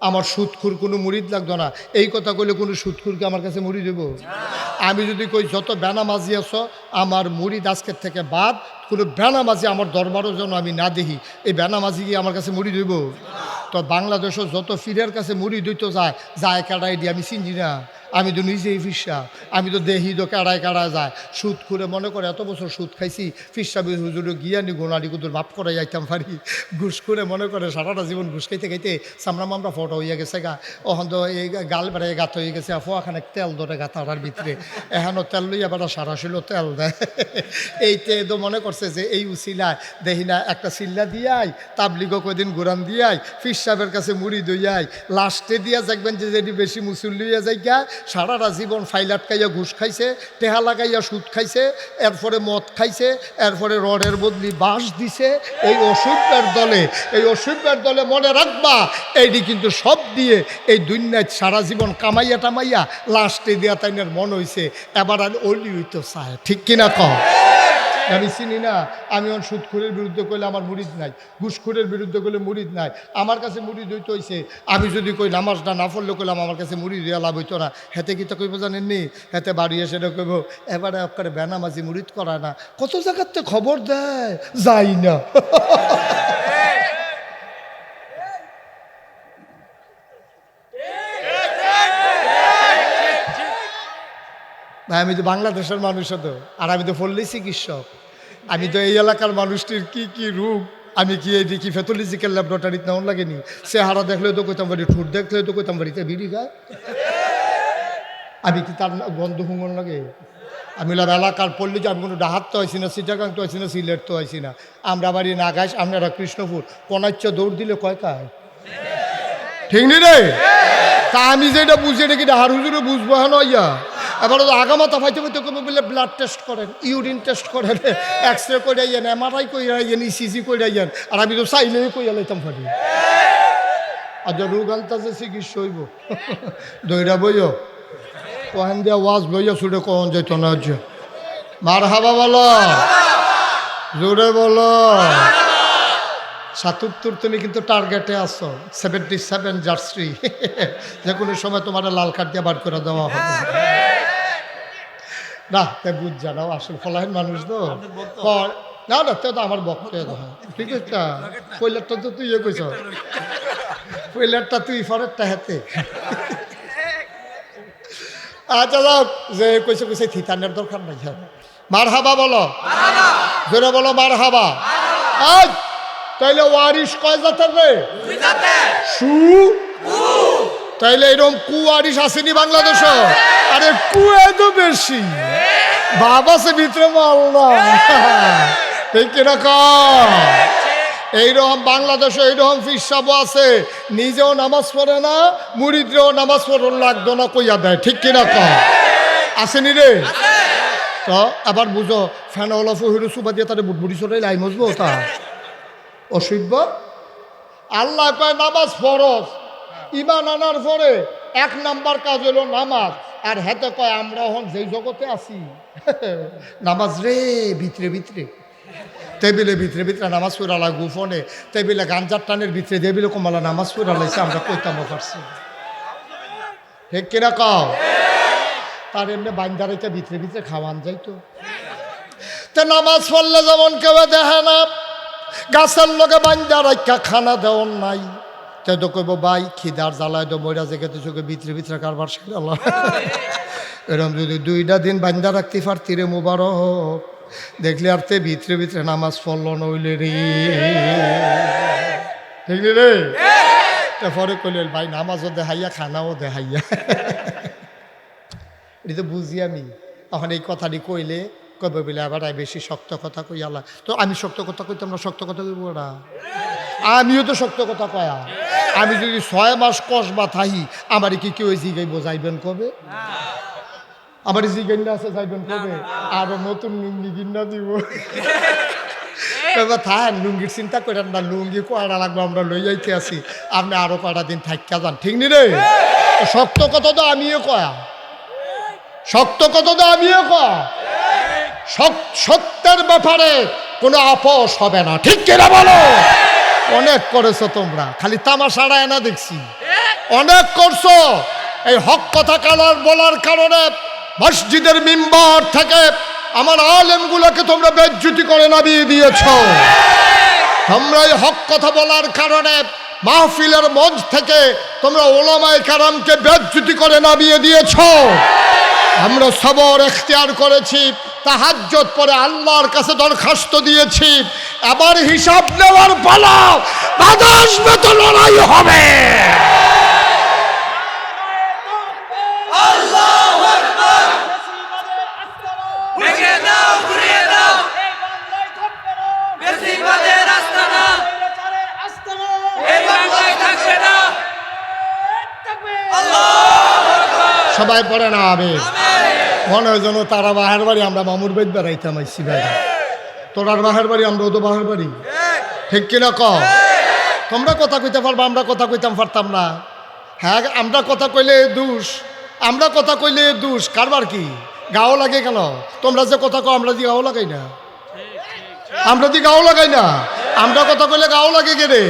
আমার সুদখুর কোনো মুরিদ লাগতো না। এই কথা কইলে কোনো সুদখুরকে আমার কাছে মুড়ি দেব? আমি যদি কই যত বেনামাজি আছো আমার মুরিদ আজকের থেকে বাদ, কোনো বেনামাজি আমার দরবারও যেন আমি না দেখি, এই বেনামাজি গিয়ে আমার কাছে মুড়ি দেব? তো বাংলাদেশও যত ফিরের কাছে মুড়ি দইতো যায় কাটাই দিয়ে আমি চিনি না। আমি তো নিজেই ফিসা, আমি তো দেহি তো কাড়ায় যায়। সুদ করে মনে করে এত বছর সুদ খাইছি, ফিসা হুজুরে গিয়ানি গোনারি কুদুর মাপ করে যাইতাম পারি। ঘুষ করে মনে করে সারাটা জীবন ঘুষ খাইতে খাইতে চামড়া মামড়া ফটো হইয়া গেছে গা। ওখান তো এই গাল বেড়াই গাত হয়ে গেছে, ফোয়াখানে তেল ধরে গাতাটার ভিতরে, এখনও তেল লইয়া বেড়া সারাশিল তেল দেয়। এইতে তো মনে করছে যে এই উচিলায় দেখি না একটা চিল্লা দিয়াই, তাবলিগও কদিন গোরান দিয়াই, ফিস সাহেবের কাছে মুড়ি দইয়াই, লাস্টে দিয়া দেখবেন যে যেটি বেশি মুসুল লইয়া যাই গা, সারাটা জীবন ফাইল আটকাইয়া ঘুষ খাইছে, টেহা লাগাইয়া সুদ খাইছে, এরপরে মদ খাইছে, এরপরে রডের বদলি বাঁশ দিছে। এই অসভ্যের দলে মনে রাখবা, এইটি কিন্তু সব দিয়ে এই দুনিয়ায় সারা জীবন কামাইয়া টামাইয়া লাস্টে দিয়া তাইনের মন হইছে এবার আর অলি হইতে চায়। ঠিক কিনা কও? আমি চিনি না। আমি ওর সুদখোরের বিরুদ্ধে করলে আমার মুরিদ নাই, ঘুষখোরের বিরুদ্ধে করলে মুরিদ নাই। আমার কাছে মুরিদ হইতে হইছে, আমি যদি কই নামাজটা না পড়লে করলাম আমার কাছে মুরিদ দেওয়া লাভ হইতো না। হেতে কি তো কইব জানেননি? হেতে বাড়ি এসে কইব এবারে আপনার বেনামাজি মুরিদ করায় না। কত জায়গাতে খবর দেয়, যাই না। ভাই আমি তো বাংলাদেশের মানুষ তো, আর আমি তো পড়লেই চিকিৎসক। আমি তো এই এলাকার মানুষটির কি কি রোগ আমি কি এই দেখি প্যাথোলজিক্যাল ল্যাবরেটরিতে নেওয়ার লাগেনি। চেহারা দেখলেও তো কইতাম পারি, ঠোঁট দেখলেও তো কইতাম পারি বিড়ি খায়। আমি কি তার গন্ধ হুঙ্গন লাগে? আমি এলাকার পড়লে যে আমি কোনো ডাহাত তো হয়েছি না, চিটাগাং তো হয়েছি না, সিলেট তো হয়েছি না। আমরা বাড়ি নাগাইশ, আপনারা কৃষ্ণপুর, কোনাচ্য দৌড় দিলে কয় কায়? ঠিক নি রে? তা আমি যেটা বুঝি এটা কি ডাহার হুজুরে বুঝবো হ্যাঁ ইয়া? এবার আগামাতা ফাইতে ফাইতে করবো বলে ব্লাড টেস্ট করেন, ইউরিন টেস্ট করেন, এক্স রে করে আইয়েন, MRI করে আইয়েন, ECG করে আইয়েন, আর আমি তো চাইলেই কইয়া লাইতাম পারি। আর যে রোগ আনতে চিকিৎসা হইব দইরা বইও ওখান দিয়া ওয়াজ বইয়া ছুটে কখন যেত না। হচ্ছে মার হাবা বলো, জোরে বলো। ৭৭ তুমি কিন্তু টার্গেটে আসো, 77 জার্সি। যে কোনো সময় তোমার লাল কার্ড দিয়ে বার করে দেওয়া হবে না। তাই বুঝ জানাও আসল ফলাইন মানুষ তো না না, তো আমার বক্তব্য হয় ঠিক আছে। পয়লারটা তো তুই কইস, পয়লারটা তুই ফরেরটা হাতে। আচ্ছা যাও, যে কইছে কইছে থিতানের দরকার নাই। মার হাবা বলো, জোরে বলো মার হাবা। আজ তাইলে ওয়ারিশ কয় জাতের রে? সু। তাইলে এরকম কুয়ারিশ আসেনি বাংলাদেশে? আরে কুয়ে তো বেশি বাবা সে ভিতরে মাল্লা। ঠিক কিরকম? এইরকম বাংলাদেশে এইরকম ফিসাব আছে, নিজেও নামাজ পড়ে না, মুরিদরেও নামাজ পড়ন লাগতো না কইয়া দেয়। ঠিক কিরকম? আসেনি রে? তো আবার বুঝো ফ্যানওয়ালা ফহিরু সুবা দিয়ে তাদের বুটবুটি চলে লাই মজবো তা অসভ্য। আল্লাহ কয় নামাজ ফরজ, ইমান আনার পরে 1 নাম্বার কাজ হলো নামাজ। আর হেতে কয় আমরা এখন যেই জগতে আছি নামাজ রে ভিতরে ভিতরে, টেবিলে ভিতরে ভিতরে নামাজ পড়ালা, গুফনে টেবিলে গাঞ্জার টানের ভিতরে টেবিলে কমালা নামাজ পড়ালাইছে, আমরা কইতাম পারছি। ঠিক কিনা কও? তার এমনি বাইন্দারাইতে ভিতরে ভিতরে খাওয়ান যাইতো। তো নামাজ পড়লে যেমন কেউ দেখে না, গাছের লোকে বাইন্দা রাখা খানা দেওয়ার নাই, তে তো কইব ভাই খিদার জ্বালায় তো মরা জেগেতে চোখে ভিতরে ভিতরে কারবার শিখাল। এরকম যদি 2টা দিন বাইন্দা রাখতে পারতি রে মুবারক, দেখলে আর তে ভিতরে ভিতরে নামাজ পড়ল নইলে রে। ঠিক রে? পরে কইলেন ভাই নামাজও দেখাইয়া খানাও দেখাইয়া। এটা তো বুঝি আমি। তখন এই কথাটি কইলে কবে বলে আবার বেশি শক্ত কথা কই আল্লাহ। তো আমি শক্ত কথা কইতাম না, শক্ত কথা কইব না? আমিও তো শক্ত কথা কয়া। আমি যদি 6 মাস কসবা থাহি, আমার কি কেউ জিগাই বোঝাইবেন কবে? আমার জিগাই না আছে যাইবেন কবে? আরো নতুন লুঙ্গি কিনা দিব। থাকেন লুঙ্গির চিন্তা করেন না, লুঙ্গি কয়টা লাগবে আমরা লই যাইতে আছি, আপনি আরো কয়টা দিন থাকা যান। ঠিক নি রে? শক্ত কথা তো আমিও কয়া, শক্ত কথা তো আমিও কয়া। সত্যের ব্যাপারে কোনো আপোষ হবে না। ঠিক কিনা বলো? অনেক করেছো তোমরা, খালি তামাশাড়ায় না দেখছি। অনেক করছো। এই হক কথা কালার বলার কারণে মসজিদের মিম্বার থেকে আমার আলেমগুলোকে তোমরা বেজ্জতি করে নামিয়ে দিয়েছ। তোমরা এই হক কথা বলার কারণে মাহফিলের মঞ্চ থেকে তোমরা ওলামায়ে কেরামকে বেজ্জতি করে নামিয়ে দিয়েছ। আমরা সবর এখতিয়ার করেছি, তাহাজ্জুদ পরে আল্লাহর কাছে দরখাস্ত দিয়েছি, আবার হিসাব নেওয়ার পালা, বাধা আসবে তো লড়াই হবে। সবাই পড়ে না হবে মনে হয় যেন তারা বাহের বাড়ি, আমরা মামুর বেদ বেড়াইতাম আইসি ভাই। তোরার বাহের বাড়ি, আমরা তো বাহের বাড়ি, ঠিক কিনা ক? তোমরা কথা কইতে পারবা, আমরা কথা কইতাম পারতাম না। হ্যাঁ, আমরা কথা কইলে দোষ, আমরা কথা কইলে দোষ কারবার কি? গাও লাগে কেন? তোমরা যে কথা কো আমরা দি গাও লাগাই না, আমরা দি গাও লাগাই না। আমরা কথা কইলে গাও লাগে কে রে?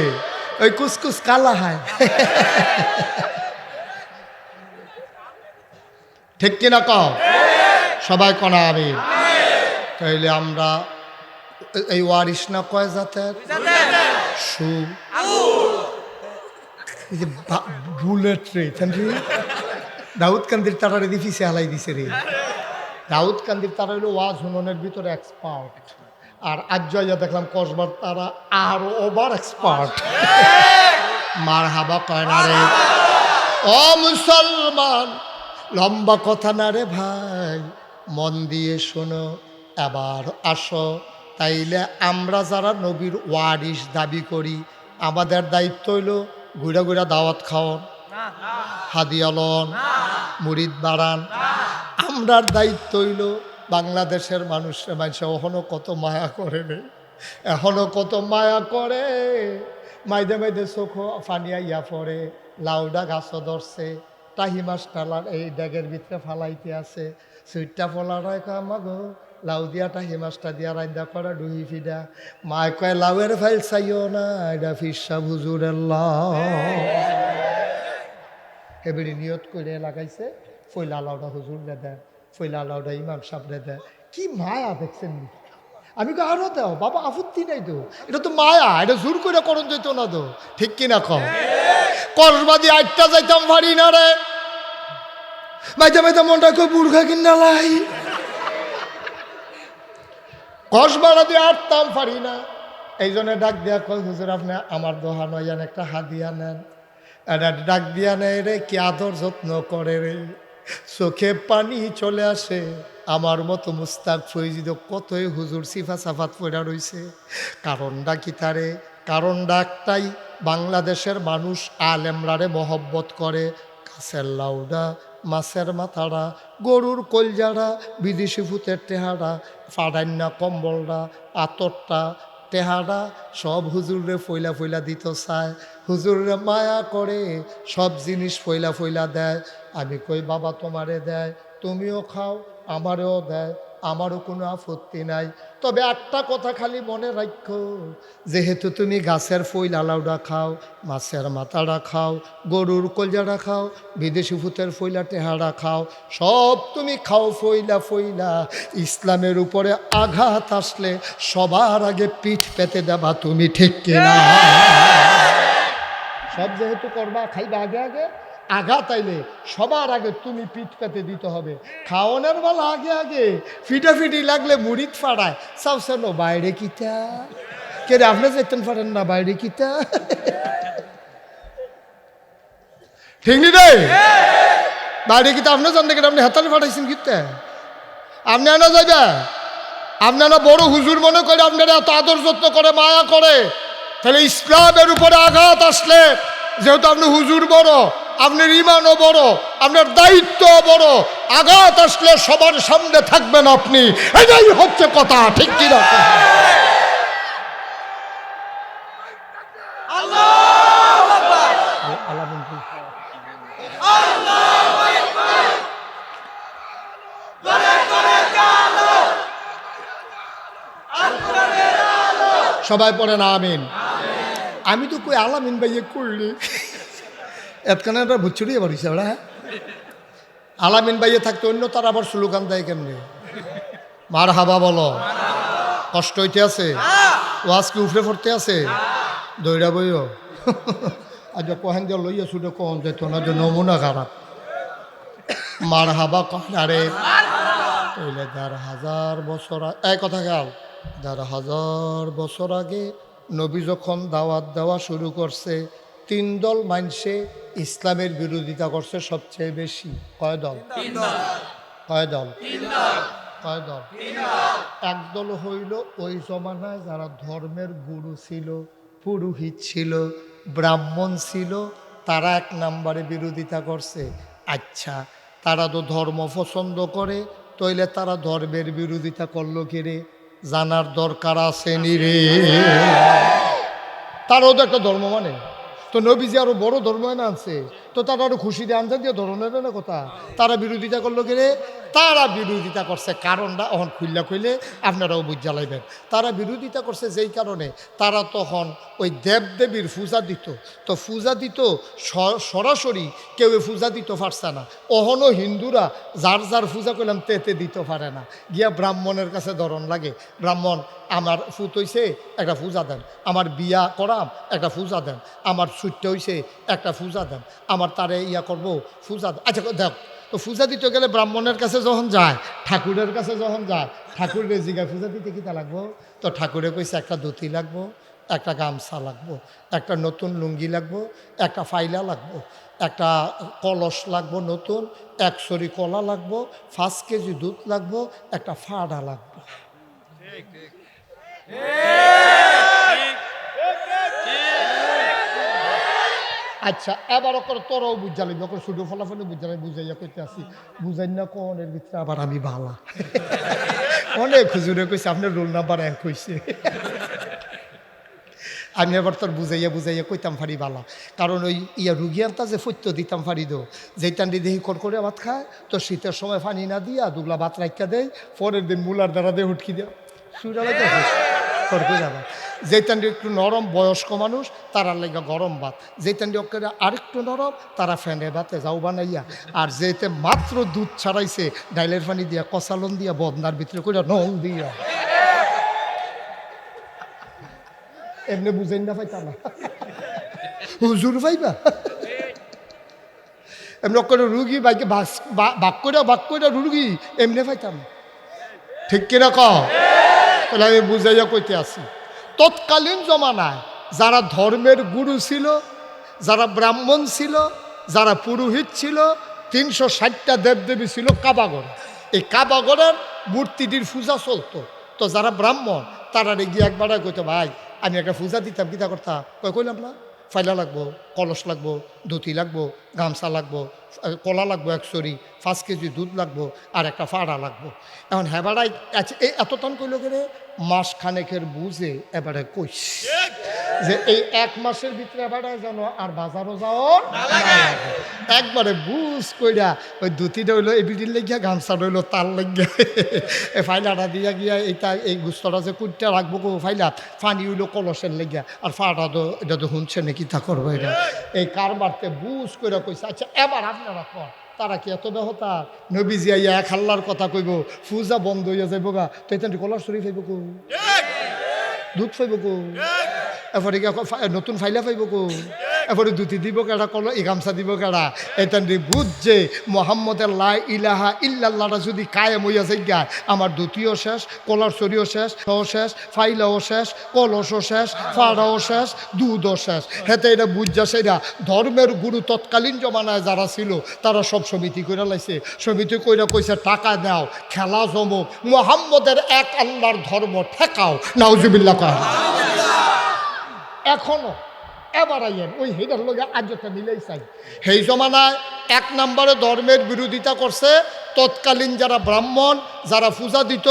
ওই কুসকুস কালা হয়, ঠিক কিনা কও? সবাই কনা আমি তাইলে আমরা এই ওয়ারিস না কয় জাতের সু বুলেট রে দাউদ কান্দির তারারে দি ফিসে হালাই দিছে রে। দাউদ কান্দির তারা হইলো ওয়াজ হুননের ভিতরে এক্সপার্ট, আর আজ জয়া দেখলাম কসবার তারা আরো ওভার এক্সপার্ট। মার হাবা কয় না রে ও মুসলমান, লম্বা কথা না রে ভাই, মন দিয়ে শোনো এবার আসো। তাইলে আমরা যারা নবীর ওয়ারিস দাবি করি, আমাদের দায়িত্ব হইল ঘুরা ঘুরা দাওয়াত খাওয়ান, হাদিয়া লন, মুরিদ বাড়ান। আমরার দায়িত্ব হইল বাংলাদেশের মানুষের এখনো কত মায়া করে রে, এখনো কত মায়া করে। মাইদে মাইদে চোখ ফানিয়া ইয়া পড়ে, লাউডা গাছ ধরছে, টাহি মাছ টালার এই ড্যাগের ভিতরে ফালাইতে আছে, সুইটটা ফলার আমাগো লাউ দিয়া টাহি মাছটা দিয়া রান্দা করা ডুহি ফিডা। মায় কয় লাউয়ের ফাইল চাইও না, এটা ফিরসা হুজুরের লাউ। এবারে নিয়ত করে লাগাইছে, ফইলা লাউডা হুজুর রে দেয়, ফইলা লাউডা ইমাম সাহেব রে দেয়। কি মায়া দেখছেন? আমি কো আরো দাও বাবা, আপত্তি নাই তো, এটা তো মায়া, এটা জোর করে করণ যেত না তো, ঠিক কিনা কও? কসবাদি আটটা যাইতাম পারি না রে, মাইতে মাইতে মনটা কই বুড়খা কিনা লাই, কসবাড়া দিয়ে আটতাম পারি না। এই জন্য ডাক দিয়া কই হুজুর আপনি আমার দোহা নয়ান একটা হাদিয়া নেন। এটা ডাক দিয়া নেয় রে, কি আদর যত্ন করে রে, চোখে পানি চলে আসে। আমার মতো মুস্তাক ফৈজিদ কতই হুজুর সিফা সাফাত পড়া রইছে। কারণটা কি তারে? কারণটা একটাই, বাংলাদেশের মানুষ আলেমরারে মহব্বত করে। গাছের লাউডা, মাছের মাথাড়া, গরুর কলজাড়া, বিদেশি ভূতের টেহারা, ফাডান্না কম্বলটা, আতরটা, টেহারা সব হুজুরে ফইলা ফইলা দিত চায়, হুজুরে মায়া করে, সব জিনিস ফইলা ফইলা দেয়। আমি কই বাবা তোমারে দেয়, তুমিও খাও, আমারও দেয়, আমারও কোনো আপত্তি নাই। তবে একটা কথা খালি মনে রাখো, যেহেতু তুমি গাছের ফইলা লাউডা খাও, মাছের মাথাটা খাও, গরুর কলজাটা খাও, বিদেশি ভূতের ফইলা টেহারা খাও, সব তুমি খাও ফইলা ফইলা, ইসলামের উপরে আঘাত আসলে সবার আগে পিঠ পেতে দেবা তুমি, ঠিক কিনা? সব যেহেতু করবা, খাইবা আগে আগে, আঘাত আইলে সবার আগে তুমি পিঠ পেতে দিতে হবে। খাওয়ানোর বেলা আগে আগে ফিটাফিটি লাগলে মুড়িদ ফাড়ায়, চাও বাইরে কিতা কে রে, আপনি যেতেন পারেন না বাইরে কিতা, ঠিক নি রে? বাইরে কিতা আপনি জানতে কেন? আপনি হাতালে ফাটাইছেন কিতা? আপনি আনা যাইবা, আপনারা বড় হুজুর মনে করে আপনারা এত আদর যত্ন করে, মায়া করে, তাহলে ইসলামের উপরে আঘাত আসলে, যেহেতু আপনি হুজুর বড়, আপনার ইমানও বড়, আপনার দায়িত্ব বড়, আঘাত আসলে সবার সামনে থাকবেন আপনি, এটাই হচ্ছে কথা, ঠিক কিনা? সবাই পড়ে না আমিন। আমি তো কই আলামিন ভাইয়ে করলি, এতখানে একটা বুচ্ছুরি এবার হইছে ওরা। হ্যাঁ, আলামিন ভাইয়ে থাকতে অন্য তার আবার স্লোগান দেয় কেমনি? মার হাবা বলো। কষ্ট হইতে আছে, ওয়াজ কি উফরে পড়তে আছে, দৌড়া বইও। আজ কহেন যে লইয়া ছুটে কন যেত না, যে নমুনা খারাপ। মার হাবা কনারে তাইলে ১,৫০০ বছর এক কথা গেল। ১,৫০০ বছর আগে নবী যখন দাওয়াত দেওয়া শুরু করছে, ৩ দল মানসে ইসলামের বিরোধিতা করছে সবচেয়ে বেশি। কয় দল? কয় দল? কয় দল? একদল হইল ওই জমানায় যারা ধর্মের গুরু ছিল, পুরোহিত ছিল, ব্রাহ্মণ ছিল, তারা ১ নম্বরে বিরোধিতা করছে। আচ্ছা, তারা তো ধর্ম পছন্দ করে, তইলে তারা ধর্মের বিরোধিতা করলো কিরে? জানার দরকার আছে নি রে? তারাও তো একটা ধর্ম মানে, তো নবীজি আরো বড় ধর্ম এনে আনছে, তো তারা আরো খুশি দিয়ে আনছে দিয়ে ধরনের না কথা। তারা বিরোধিতা করলো কিরে? তারা বিরোধিতা করছে কারণটা অহন খুললে আপনারাও বুঝ লাইবেন। তারা বিরোধিতা করছে যেই কারণে, তারা তখন ওই দেবদেবীর পূজা দিত। তো পূজা দিত সরাসরি কেউ পূজা দিতে পারছে না। অহনও হিন্দুরা যার যার পূজা করলাম তেতে দিতে পারে না, গিয়া ব্রাহ্মণের কাছে ধরন লাগে। ব্রাহ্মণ, আমার ফুত হইছে একটা পূজা দেন, আমার বিয়া করাম একটা পূজা দেন, আমার ছুটতে হইছে একটা পূজা দেন, আমার তারে ইয়া করবো পূজা দেন। আচ্ছা দেখ, তো পূজা দিতে গেলে ব্রাহ্মণের কাছে যখন যায়, ঠাকুরের কাছে যখন যায়, ঠাকুরের জিগায় পূজা দিতে কিতা লাগবো? তো ঠাকুরে কইছে একটা ধুতি লাগবো, একটা গামছা লাগবো, একটা নতুন লুঙ্গি লাগবো, একটা ফাইলা লাগবো, একটা কলস লাগবো নতুন, 1 সরি কলা লাগবো, 5 কেজি দুধ লাগবো, একটা ফাড়া লাগবো। আচ্ছা, এবার ওকে তোরাও বুঝা লাগবে, ওকে শুধু ফলাফলে বুঝা লাগবে, বুঝাইয়া কইতে আসি, বুঝাই না কোন এর ভিতরে আবার আমি ভালা। অনেক হুজুরে কইছে আপনার রোল নাম্বার 1 হইছে। আমি আবার তোর বুঝাইয়া কইতাম ফারি বালা, কারণ ওই রুগিয়ানটা যে ফৈত্য দিতাম ফারি দো, যেইটান দেহি করে ভাত খায়, তো শীতের সময় পানি না দিয়া দুগলা ভাত রাখা দেয়, পরের দিন মুলার দ্বারা দিয়ে উঠকি দেয় সুরালাইতে করে যাবা। যেইটান্ডি একটু নরম বয়স্ক মানুষ তারার লেগে গরম ভাত, যেইটান্ডি অক্ষরে আরেকটু নরম তারা ফ্যানে ভাতে যাও বানাইয়া, আর যেতে মাত্র দুধ ছাড়াইছে ডাইলের পানি দিয়া কষালন দিয়া বদনার ভিতরে করে নল দিয়া এমনি বুঝেন না পাইতা না হুজুর ভাইবা এমনি করে রুগী বাইকে বাক করে রুগী এমনি পাইতাম, ঠিক কিনা কও? তাহলে আমি বুঝাইয়া কইতে আসি, তৎকালীন জমানায় যারা ধর্মের গুরু ছিল, যারা ব্রাহ্মণ ছিল, যারা পুরোহিত ছিল, 360টা দেবদেবী ছিল কাবাগর। এই কাবাগরের মূর্তিটির পূজা চলতো। তো যারা ব্রাহ্মণ তারা গিয়ে একবার কইতো, ভাই আমি একটা পূজা দিতাম, কিতা করতাম? কইলাম না, ফাইলা লাগবো, কলস লাগবো, ধুতি লাগবো, গামছা লাগবো, কলা লাগবো 1 সরি, 5 কেজি দুধ লাগবো, আর একটা ফাড়া লাগবো। এখন হেবাড়াই এই এতটান কইল করে মাস খানেকের বুঝে এবারে কইস যে এই 1 মাসের ভিতরে এবারে যেন আর বাজারও যাও একবারে বুঝ কইরা ওই ধুতিটা হইলো এই বিটির লেগিয়া, গামছা রইলো তার লেগিয়া, এই ফাইলাটা দিয়া গিয়া এইটা এই গুস্তটা যে কুইটা রাখবো কো ফাইলা, পানি হইলো কলসের লেগিয়া, আর ফাটা তো এটা তো শুনছে নাকি তা করবো এটা, এই কারবারতে বুঝ কইরা কইছে। আচ্ছা এবার আপনারা কর, তারা কি এত বেহতার? নবীজি আইয়া 1 আল্লাহর কথা কইব, পূজা বন্ধ হইয়া যাইব গা, তো এটা কলার শরীফ হইব কো, দুধ পাইব কো, এরপরে নতুন ফাইলা পাইব কো, এরপরে ধুতি দিব কেডা, কল এই গামছা দিব কেডা? এটা বুঝছে মোহাম্মদের লা ইলাহা ইল্লাল্লাহটা যদি কায়েম হইয়া যাইগা, আমার ধুতিও শেষ, কলার শরীও শেষ, শেষ, ফাইলাও শেষ, কলসও শেষ, ফাড়াও শেষ, দুধও শেষ। হেতে এটা বুঝছা সেটা ধর্মের গুরু তৎকালীন জমানায় যারা ছিল তারা সব সমিতি কইরা লাইছে, সমিতি কইরা কইছে টাকা দাও, খেলা জমো, মোহাম্মদের 1 আল্লাহর ধর্ম ঠেকাও। নাউজুবিল্লাহ কয় এখনো এবার আইয়েন ওই হেডার লগে আজটা মিলেই চাই। সেই জমানায় 1 নম্বরে ধর্মের বিরোধিতা করছে তৎকালীন যারা ব্রাহ্মণ, যারা পূজা দিত,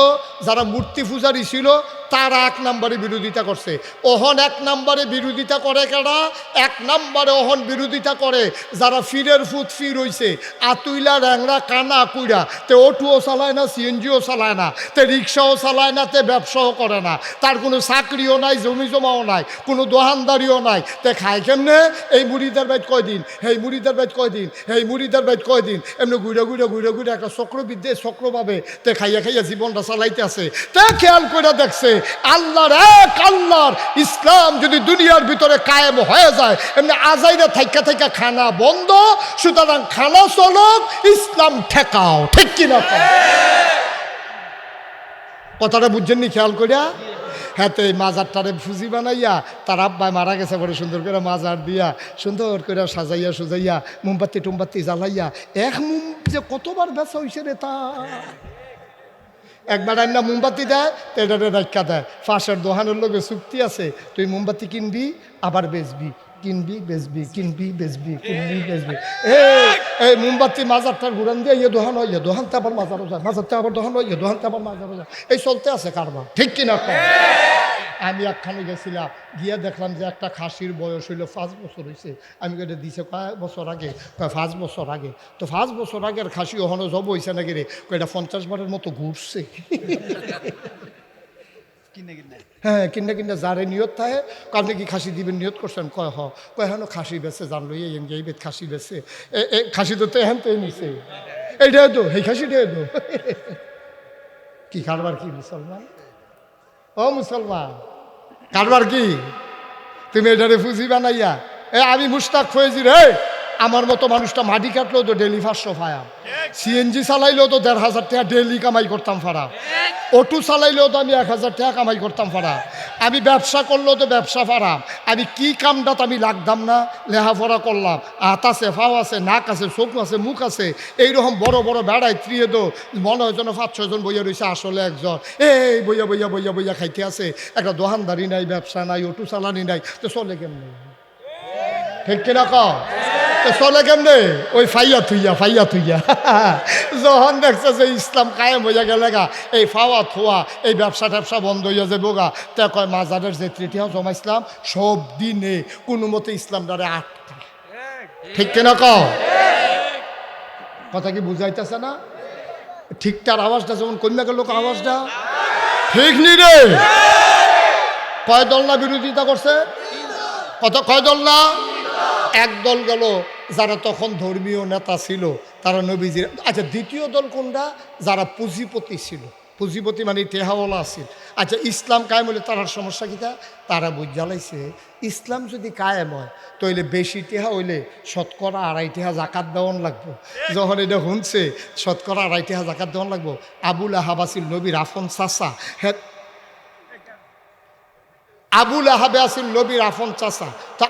যারা মূর্তি পূজারী ছিল, তারা 1 নম্বরে বিরোধিতা করছে। ওহন 1 নম্বরে বিরোধিতা করে কেডা? 1 নম্বরে ওহন বিরোধিতা করে যারা ফিরের ফুট ফির হইছে, আতুইলা র্যাংরা কানা কুইরা, তে অটোও চালায় না, সিএনজিও চালায় না, তে রিক্সাও চালায় না, তে ব্যবসাও করে না, তার কোনো চাকরিও নাই, জমি জমাও নাই, কোনো দোকানদারিও নাই, তে খায় কেমনে? এই মুড়িদের বাইত কয়দিন, এই মুড়িদের বাইত কয়দিন, এই মুড়িদের বাইত কয়দিন, এমনি ঘুরে ঘুরে ঘুরে ঘুরে একটা চক্রবিদ্যে চক্রভাবে তে খাইয়া খাইয়া জীবনটা চালাইতে আছে। তে খেয়াল করে দেখছে আল্লাহর এক আল্লাহর ইসলাম যদি দুনিয়ার ভিতরে কায়েম হয়ে যায়, এমনি আজাইরা থাইকা থাইকা খানা বন্ধ, সুতরাং খানা চলক, ইসলাম ঠেকাও। ঠিক কিনা কথাটা বুঝছেননি? খেয়াল করিয়া হ্যাঁ, তো এই মাজারটারে ফুজি বানাইয়া তার আব্বাই মারা গেছে, বড় সুন্দর করে মাজার দিয়া সুন্দর করে সাজাইয়া সুজাইয়া মোমবাতি টুমবাতি জ্বালাইয়া এক মোম যে কতবার বেচা হয়েছে রে তা। একবার আন্না মোমবাতি দেয়, তো এটারে রাখা দেয়, পাশের দোকানের লোকে চুক্তি আছে, তুই মোমবাতি কিনবি আবার বেচবি, কিনবি বেচবি, কিনবি বেচবি, কিনবি বেচবি। এই মোমবাতি মাজারটার ঘুরান দিয়ে ইয়ে দোকান হয়, দোকানতে আবার মাজারও যায়, মাজারতে আবার দোকান হয়, দোকানতে আবার মাজারও যায়, এই চলতে আছে কারবার। ঠিক কিনা? আমি একখানে গেছিলাম, গিয়ে দেখলাম যে একটা খাসির বয়স হইল 5 বছর হয়েছে। আমি কেটে দিছে কয়েক বছর আগে, 5 বছর আগে। তো 5 বছর আগের খাসি ওখানে জব হয়েছে নাকি রে? এটা 50 বারের মতো ঘুরছে। হ্যাঁ, কিনা কিনা যারে নিয়ত থাকে, আপনি কি খাসি দিবেন নিয়ত করছেন? কয় হেন খাসি বেছে জানলো, এই বেদ খাসি বেছে, খাসি তো এহেন তো নিছে, এইটাই তো এই খাসিটাই তো। কি কারবার কি মুসলমান? ও মুসলমান, কারবার কি? তুমি এটারে ফুজি বানাইয়া আমি মুশতাক ফয়েজি রে, আমার মতো মানুষটা মাটি কাটলেও তো ডেলি 500 ফায়াম, সিএনজি চালাইলেও তো 1500 টাকা ডেলি কামাই করতাম ফারা, অটো চালাইলেও তো আমি 1000 টাকা কামাই করতাম ফারা, আমি ব্যবসা করলেও তো ব্যবসা ফারাম, আমি কি কামটা আমি লাগতাম না, লেহাপড়া করলাম, হাত আছে, ফাও আছে, নাক আছে, চোখ আছে, মুখ আছে, এইরকম বড় বড় বেড়ায় ত্রিয়ে তো মনে হয় যেন 5-6 জন বইয়া রয়েছে, আসলে একজন এই বইয়া বইয়া বইয়া বইয়া খাইতে আছে, একটা দোকানদারি নাই, ব্যবসা নাই, অটো চালানি নাই, তো চলে কেমনে? ঠিক কিনা কও? তো চলে কেমনে? ওই ফাইয়া থুইয়া যখন দেখছে যে ইসলাম কায়েম হইয়া গেলে গা, এই ফাওয়া থোয়া, এই ব্যবসা ট্যাবসা বন্ধ হইয়া যাবো গা, তা কয় মাজারের যে তৃতীয় জমাইছিলাম সব দিনে কোনো মতে ইসলাম দ্বারে আটকা। ঠিক কিনা কও? কথা কি বুঝাইতেছে না? ঠিকঠাক আওয়াজটা যেমন কমে গেল, আওয়াজটা ঠিক নি রে? কয় দল না বিরোধিতা করছে? কয় দল না? একদল গেল যারা তখন ধর্মীয় নেতা ছিল, তারা নবীজির। আচ্ছা, দ্বিতীয় দল কোনটা? যারা পুঁজিপতি ছিল, পুঁজিপতি মানে টেহাওয়ালা আছিল। আচ্ছা, ইসলাম কায়েম হলে তার সমস্যা কিটা? তারা বুঝ জ্বালাইছে ইসলাম যদি কায়েম হয় তাহলে বেশি টেহা হইলে 2.5 টেহা জাকাত দেওয়ান লাগবো। যখন এটা শুনছে 2.5 টেহা জাকাত দেওয়ান লাগবো, আবুল আহাব আছিল নবীর আফন চাচা, হ্যাঁ আবুল আহাবে আছিল নবীর আফন চাচা। তো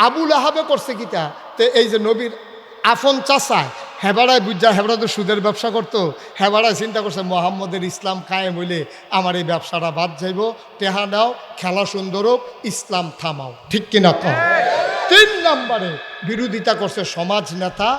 আবুল আহাবে করছে কিটা? তো এই যে নবীর আফন চাচায় হেবাড়ায় বুঝা, হেবাড়া তো সুদের ব্যবসা করতো, হেবাড়ায় চিন্তা করছে মোহাম্মদের ইসলাম কায়েম হইলে আমার এই ব্যবসাটা বাদ যাইব, টেহা নাও, খেলা সুন্দর হোক, ইসলাম থামাও। ঠিক কিনা কম? 3 নম্বরে বিরোধিতা করছে সমাজ নেতা,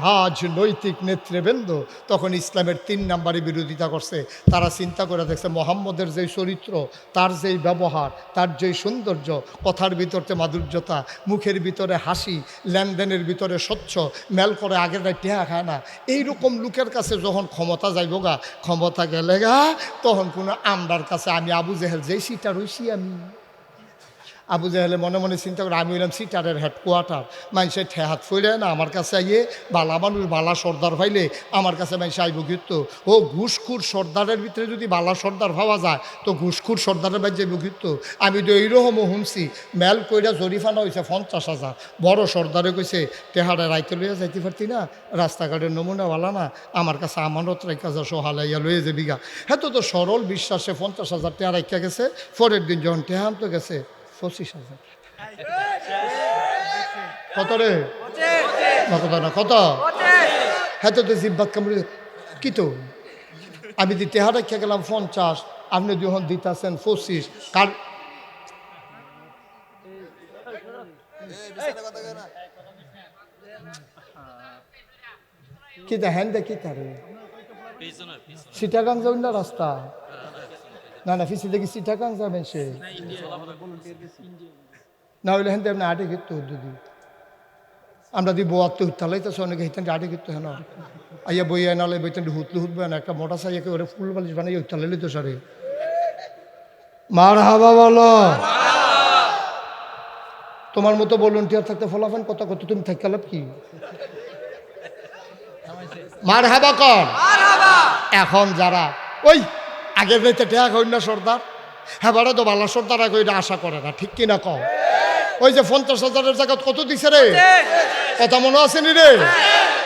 রাজনৈতিক নেতৃবৃন্দ। তখন ইসলামের 3 নম্বরে বিরোধিতা করছে। তারা চিন্তা করে দেখছে মোহাম্মদের যেই চরিত্র, তার যেই ব্যবহার, তার যেই সৌন্দর্য, কথার ভিতরে মাধুর্যতা, মুখের ভিতরে হাসি, লেনদেনের ভিতরে স্বচ্ছ, মেল করে আগের রাত টেহা খায় না, এইরকম লোকের কাছে যখন ক্ষমতা যাইব গা, ক্ষমতা গেলে গা, তখন কোনো আমরার কাছে আমি আবু জেহেল যেই সিটা রইছি, আমি আবু জাহেলে মনে মনে চিন্তা করে আমি হইলাম সিটারের হেডকোয়ার্টার, মানুষে ঠেহাত ফইরে না আমার কাছে আইয়ে, বালা মানুষ বালা সর্দার ভাইলে আমার কাছে মানুষ আইব কিন্তু ও ঘুষখুর সর্দারের ভিতরে যদি বালা সর্দার ভাবা যায় তো ঘুষখুর সর্দারের বাইর যাইব কিন্তু। আমি তো এইরকমও শুনছি মেল কইরা জরিফানা হয়েছে 50,000, বড় সর্দারে কইছে টেহারে রাইতে লইয়া যাইতে পারতি না, রাস্তাঘাটের নমুনাওয়ালা না, আমার কাছে আমানত রাইকা যা সহালাইয়া লইয়া যাবি গা। হ্যাঁ, তো সরল বিশ্বাসে 50,000 টেহা রাইকা গেছে। পরের দিন যখন টেহা আনতে গেছে 25,000। কত রে? কত? হ্যাঁ, তো জিব্বাত কামড়ে কি তো আমি দিতে হারে খেয়ে গেলাম 50, আপনি যখন দিতেছেন 25। কার কি দেখেন দেখি তারে সিটাগাং যাবেন না রাস্তা না না ফিসে দেখি সিটাগাং যাবেন সে না হইলে হেন আপনি আটে কিন্তু দিদি আমরা দি বউ আত্ম উত্তালাইতেছে অনেকে হিতেন আটে কিন্তু হেন আইয়া বই আনালে বইতেন হুতলু হুতবে না একটা মোটা সাইয়াকে ওরে ফুল বালিশ বানাই উত্তালাইলি তো সারে মার হাবা বলো তোমার মতো ভলান্টিয়ার থাকতে ফলাফান কত কত তুমি থাকতে লাভ কি মার হাবা কর এখন যারা ওই আগের রাইতে টেয়া কই না সর্দার হ্যাঁ বাড়া তো বালা সর্দার আগে ওইটা আশা করে না ঠিক কিনা কম ওই যে 50,000-এর জায়গা কত দিছে রে কথা মনে আছে নি রে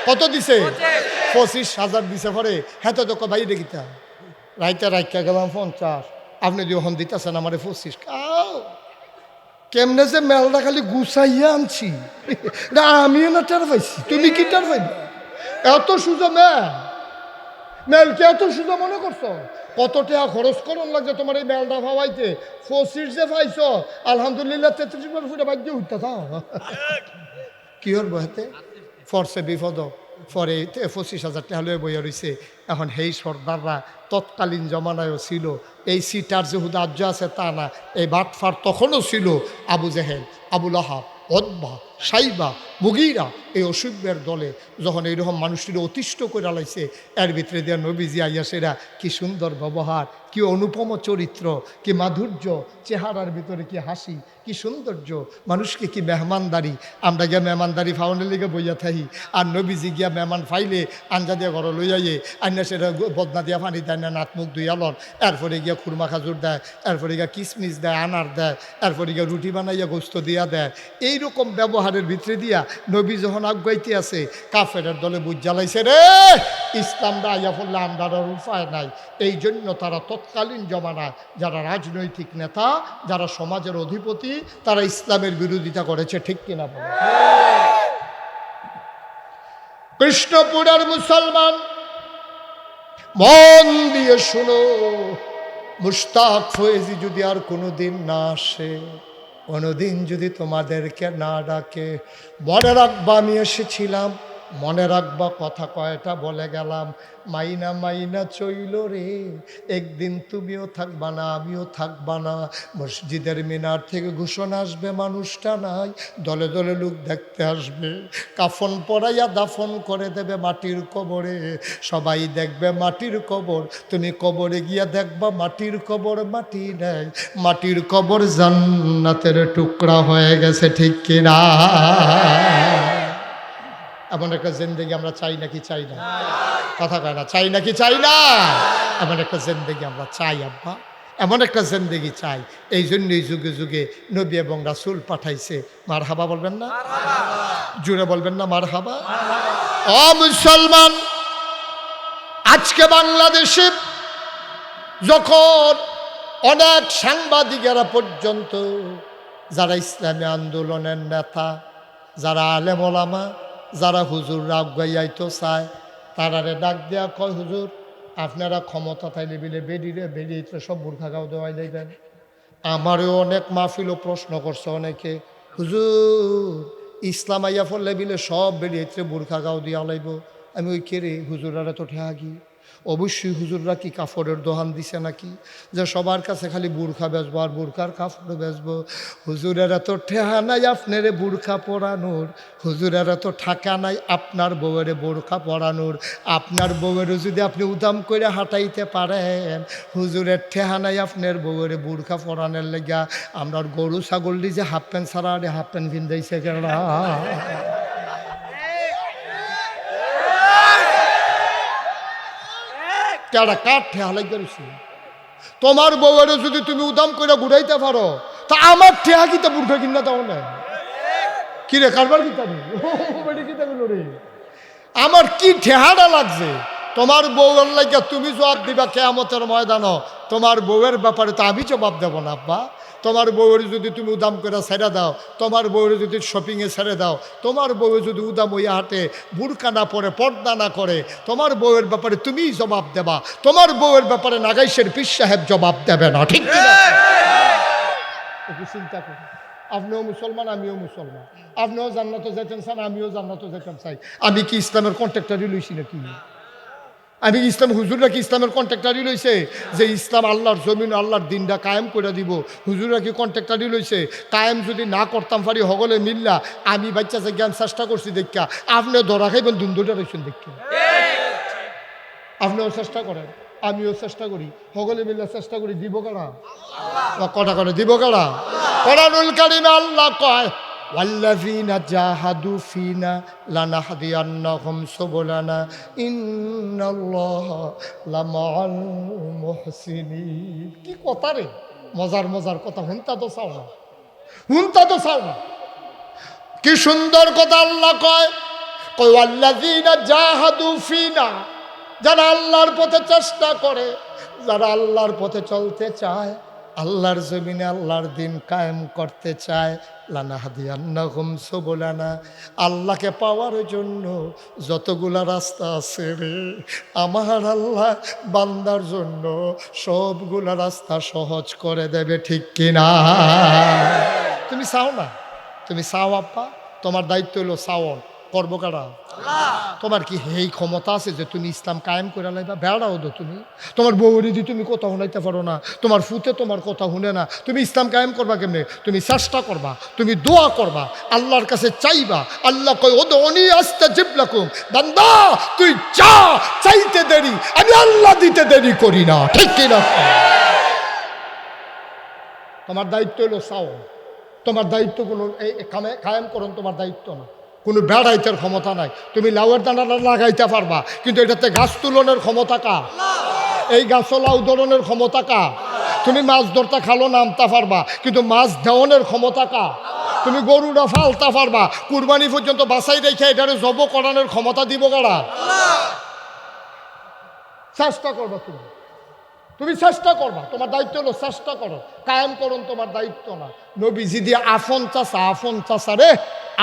কত দিছে 25,000 দিছে পরে হ্যাঁ তো তোকে ভাই দেখিতা রাইতে রাইকা গেলাম 50 আপনি যখন দিতেছেন আমার 25 কেমনে যে মেলটা খালি গুছাইয়া আনছি আমিও না টের পাইছি তুমি কি টের পাইবা এত সুজা মেলকে এত সুজা মনে করছো কত টাকা খরচ করুন লাগছে তোমার এই মেলটা ভাবাইতে 25 যে পাইছ আলহামদুলিল্লাহ 33 ফুটে বাদ দিয়ে উঠতে থাও কি হল বহাতে ফরসে বিপদ পরে 25,000 টাকা লয়ে বইয়া রয়েছে এখন হেই সর্দাররা তৎকালীন জমানায়ও ছিল এই সিটার যে হুদার্য আছে তা না এই বাটফার তখনও ছিল আবু জেহেল আবুল আহাব অদ্বা সাইবা মুগিরা এই অসুভ্যের দলে যখন এইরকম মানুষটির অতিষ্ঠ করে লাইছে এর ভিতরে দেওয়া নবীজি আইয়াসেরা কি সুন্দর ব্যবহার কি অনুপম চরিত্র কি মাধুর্য চেহারার ভিতরে কি হাসি কি সৌন্দর্য মানুষকে কি মেহমানদারি আমরা গিয়া মেহমানদারি ফাউনের লিগে বইয়া থাকি আর নবীজি গিয়া মেহমান ফাইলে আঞ্জা দিয়া ঘর লইয়াইয়ে আন্না সেটা বদনা দিয়া পানি দেয় না নাত মুখ দুইয়া লন এরপরে গিয়া খুরমা খাজুর দেয় এরপরে গিয়া কিশমিশ দেয় আনার দেয় এরপরে গিয়া রুটি বানাইয়া গোস্ত দিয়া দেয় এইরকম ব্যবহারের ভিতরে দিয়া নবী যখন আগাইতে আছে কাফেরের দলে বুঝ জ্বালাইছে রে ইসলামটা আইয়া পড়লে আমরা উপায় নাই এই জন্য তারা তৎকালীন জমানায় যারা রাজনৈতিক নেতা যারা সমাজের অধিপতি তারা ইসলামের বিরোধিতা করেছে ঠিক কিনা বলে কৃষ্ণপুরের মুসলমান মন দিয়ে শুনো মুশতাক ফয়েজি যদি আর কোনোদিন না আসে কোনোদিন যদি তোমাদেরকে না ডাকে মনে রাখবা আমি এসেছিলাম মনে রাখবা কথা কয়টা বলে গেলাম মাইনা মাইনা চইল রে একদিন তুমিও থাকবা না আমিও থাকবা না মসজিদের মিনার থেকে ঘোষণা আসবে মানুষটা নাই দলে দলে লোক দেখতে আসবে কাফন পরাইয়া দাফন করে দেবে মাটির কবরে সবাই দেখবে মাটির কবর তুমি কবরে গিয়া দেখবা মাটির কবর মাটি নেই মাটির কবর জান্নাতের টুকরা হয়ে গেছে ঠিক কিনা এমন একটা জিন্দেগি আমরা চাই নাকি চাই না কথা কয় না চাই নাকি চাই না এমন একটা জিন্দেগি আমরা চাই আব্বা এমন একটা জিন্দেগি চাই এই জন্যই যুগে যুগে নবী এবং রাসূল পাঠাইছে মার হাবা বলবেন না জুড়ে বলবেন না মার হাবা ও মুসলমান আজকে বাংলাদেশে যখন অনেক সাংবাদিকেরা পর্যন্ত যারা ইসলামী আন্দোলনের নেতা যারা আলেম ওলামা যারা হুজুররা আগাইয়াইতো চায় তারারে ডাক দেয়া কয় হুজুর আপনারা ক্ষমতা তাইলে বিলে বেরিয়ে সব বোরখা গাও দেওয়াই দেবেন আমারও অনেক মাহফিলও প্রশ্ন করছে অনেকে হুজুর ইসলাম আইয়া ফলে বিলে সব বেরিয়ে বোরখা গাও দিয়া লাইব আমি ওই কেড়ে হুজুরারা তো ঠেহাগি অবশ্যই হুজুররা কি কাপড়ের দোকান দিছে নাকি যে সবার কাছে খালি বুরখা বেচবো আর বুরখার কাপড় বেচবো হুজুরেরা তো ঠেহা নাই আপনারে বুরখা পরানোর হুজুরেরা তো ঠাকা নাই আপনার বউয়েরে বোরখা পরানোর আপনার বউয়েরও যদি আপনি উদাম করে হাঁটাইতে পারেন হুজুরের ঠেহা নাই আপনার বউয়েরে বুরখা পরানোর লেগা আমরা গরু ছাগল দিয়ে যে হাফ প্যান্ট ছাড়া আরে হাফ প্যান্ট ভিন্দাইছে কেনা কেডা কাঠ ঠেহালাই করেছি তোমার বউয়েরও যদি তুমি উদাম করে ঘুরাইতে পারো তা আমার ঠেহা কিতা বুর্খা কিনা তাও না কি রে কারবার কিতা রে আমার কি ঠেহাটা লাগছে তোমার বউয়ের লাগিয়া তুমি জবাব দিবা কিয়ামতের ময়দানও তোমার বউয়ের ব্যাপারে তো আমি জবাব দেব না আব্বা তোমার বউয়ের যদি তুমি উদাম করে ছেড়ে দাও তোমার বউয়ের যদি শপিংয়ে ছেড়ে দাও তোমার বউয়ের যদি উদাম হইয়া হাঁটে বুরকা না পরে পর্দা না করে তোমার বউয়ের ব্যাপারে তুমিই জবাব দেবা তোমার বউয়ের ব্যাপারে নাগাইশের পীর সাহেব জবাব দেবে না ঠিক চিন্তা করো আপনিও মুসলমান, আমিও মুসলমান। আপনিও জান্নাতে যাইতেন চান, আমিও জান্নাতে যাইতেন চাই। আমি কি ইসলামের কন্ট্রাক্টারই লইছি নাকি? আমি ইসলাম হুজুররা কি ইসলামের কন্ট্রাক্টারই লইছে যে ইসলাম আল্লাহর জমিন আল্লাহর দিনটা কায়েম করে দিব? হুজুররা কি কন্ট্রাক্টারই লইছে? কায়েম যদি না করতাম পারি হগলে মিল্লা, আমি বাচ্চা যে জ্ঞান চেষ্টা করছি দেখা, আপনি ধরা খাইবেন দুন্দুটা রয়েছেন দেখে। আপনিও চেষ্টা করেন, আমিও চেষ্টা করি, হগলে মিল্লা চেষ্টা করি, দিব কারা? কটা করে দিব কারা? কোরআনুল কারীমে আল্লাহ কয় ওয়াল্লাযীনা জাহাদু ফিনা লানাহদিয়ান্নাহুম সুবুলানা ইন্নাল্লাহা লামাআল মুহসিনিন। কি কথা রে, মজার মজার কথা, হুনতা তো চাও না, হুনতা তো চাও না। কি সুন্দর কথা আল্লাহ কয়, কয় ওয়াল্লাযীনা জাহাদু ফিনা, যারা আল্লাহর পথে চেষ্টা করে, যারা আল্লাহর পথে চলতে চায়, আল্লাহর জমিনে আল্লাহর দিন কায়েম করতে চায়, লানাহদিয়ান্নাহুম সুবুলানা, আল্লাহকে পাওয়ার জন্য যতগুলা রাস্তা আছে রে, আমার আল্লাহ বান্দার জন্য সবগুলা রাস্তা সহজ করে দেবে, ঠিক কিনা? তুমি চাও না? তুমি চাও আব্বা, তোমার দায়িত্ব হলো চাও, করবো কারা? তোমার কি এই ক্ষমতা আছে যে তুমি ইসলাম কায়েম করে লাইবা? বেড়াও দো তুমি, তোমার বউরি দি তুমি কথা শুনাইতে পারো না, তোমার ফুতে তোমার কথা শুনে না, তুমি ইসলাম কায়েম করবা কেমনে? তুমি চেষ্টা করবা, তুমি দোয়া করবা, আল্লাহর কাছে চাইবা। আল্লাহ কই উদউনি আস্তাজিব লাকুম, বান্দা তুই চা, চাইতে দেরি, আমি আল্লাহ দিতে দেরি করি না, ঠিক কি না? তোমার দায়িত্ব হলো চাও, তোমার দায়িত্ব কোনো এই কায়েম করুন তোমার দায়িত্ব না। কোনো বেড়াইতের ক্ষমতা নাই। তুমি লাউয়ের দানাটা লাগাইতে পারবা, কিন্তু এটাতে গাছ তুলনের ক্ষমতা কা? এই গাছও লাউ ধরনের ক্ষমতা কা? তুমি মাছ ধরতে খালো নামতে পারবা, কিন্তু মাছ দেওয়ানের ক্ষমতা কা? তুমি গরুটা ফালতে পারবা, কুরবানি পর্যন্ত বাছাই রেখে এটারে জব করানোর ক্ষমতা দিব কারা? চেষ্টা করবা তুমি, তুমি চেষ্টা করবা, তোমার দায়িত্ব হলো চেষ্টা করো, কায়েম করুন তোমার দায়িত্ব না। নবীজি দিয়ে আফন চাচা রে,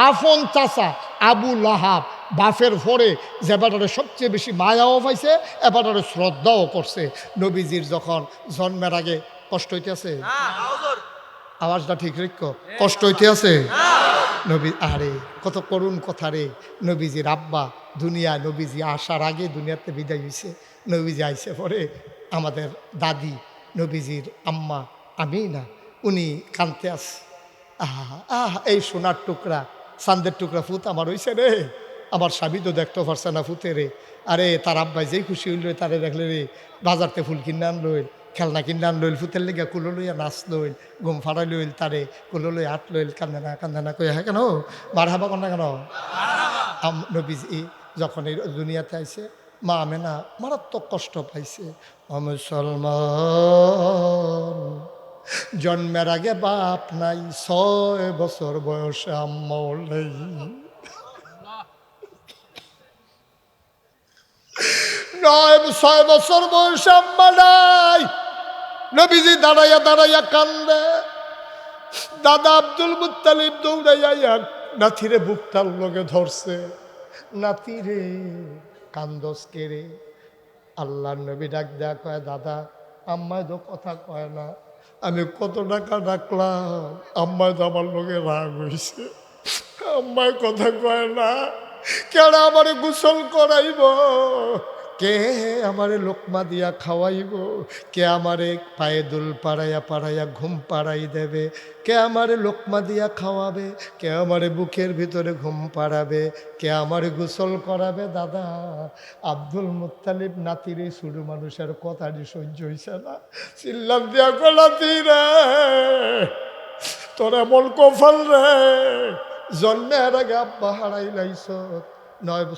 আফন চাচা আবু লাহাব, বাফের ফরে যে ব্যাটারে সবচেয়ে বেশি মায়াও পাইছে, এবারে শ্রদ্ধাও করছে। নবীজির যখন জন্মের আগে কষ্ট হইতে আছে, আওয়াজটা ঠিক রেখো, কষ্ট হইতে আছে নবী, আরে কত করুণ কথা রে। নবীজির আব্বা দুনিয়া, নবীজি আসার আগে দুনিয়াতে বিদায় হয়েছে। নবীজি আইসে পরে আমাদের দাদি নবীজির আম্মা আমিনা, উনি কানতে আছে, এই সোনার টুকরা চান্দের টুকরা ফুত আমার হইছে রে, আমার স্বামী তো দেখতে পারছে না ফুতে রে। আরে তার আব্বাই যেই খুশি হইল তারে দেখলে রে, বাজারতে ফুল কিনে আনলইল, খেলনা কিনে আনলইল, ফুতের লেগে কুলো লইয়া নাচ লইল, ঘুম ফাড়াই লইল, তারে কুলো লইয়া হাট লইল, কান্দে না কই হ্যাঁ কেন মার হাবা কন্যা কেন? নবীজি যখন এই দুনিয়াতে আইছে, মা আমেনা মারাত্মক কষ্ট পাইছে। মুসলমান, জন্মের আগে বাপ নাই, 6 বছর বয়সে আম্মাও নেই। 6 বছর বয়সে আম্মা নাই। নবীজি দাঁড়াইয়া কান্দে। দাদা আব্দুল মুত্তালিব দৌড়াইয়া নাতিরে বুকটার লগে ধরছে, নাতিরে কান্দস কে রে? আল্লাহর নবী ডাক দেয়া কয়, দাদা আম্মায় তো কথা কয় না, আমি কত টাকা ডাকলাম, আম্মায় তো আমার লোকে রাগ হয়েছে, আম্মায় কথা কয় না, কেন আমারে গোসল করাইব, কে আমারে লোকমা দিয়া খাওয়াইব, কে আমারে পায়ে দুল পাড়াইয়া ঘুম পাড়াই দেবে, কে আমারে লোকমা দিয়া খাওয়াবে, কে আমারে বুকের ভিতরে ঘুম পাড়াবে, কে আমারে গোসল করাবে? দাদা আব্দুল মুত্তালিব নাতির এই ছোট মানুষের কথাটি সহ্য হইছে না, চিল্লাম দিয়া গলাতি রে, তোর এমন কপাল রে, জন্মের আগে আব্বা হারাই লাইছ,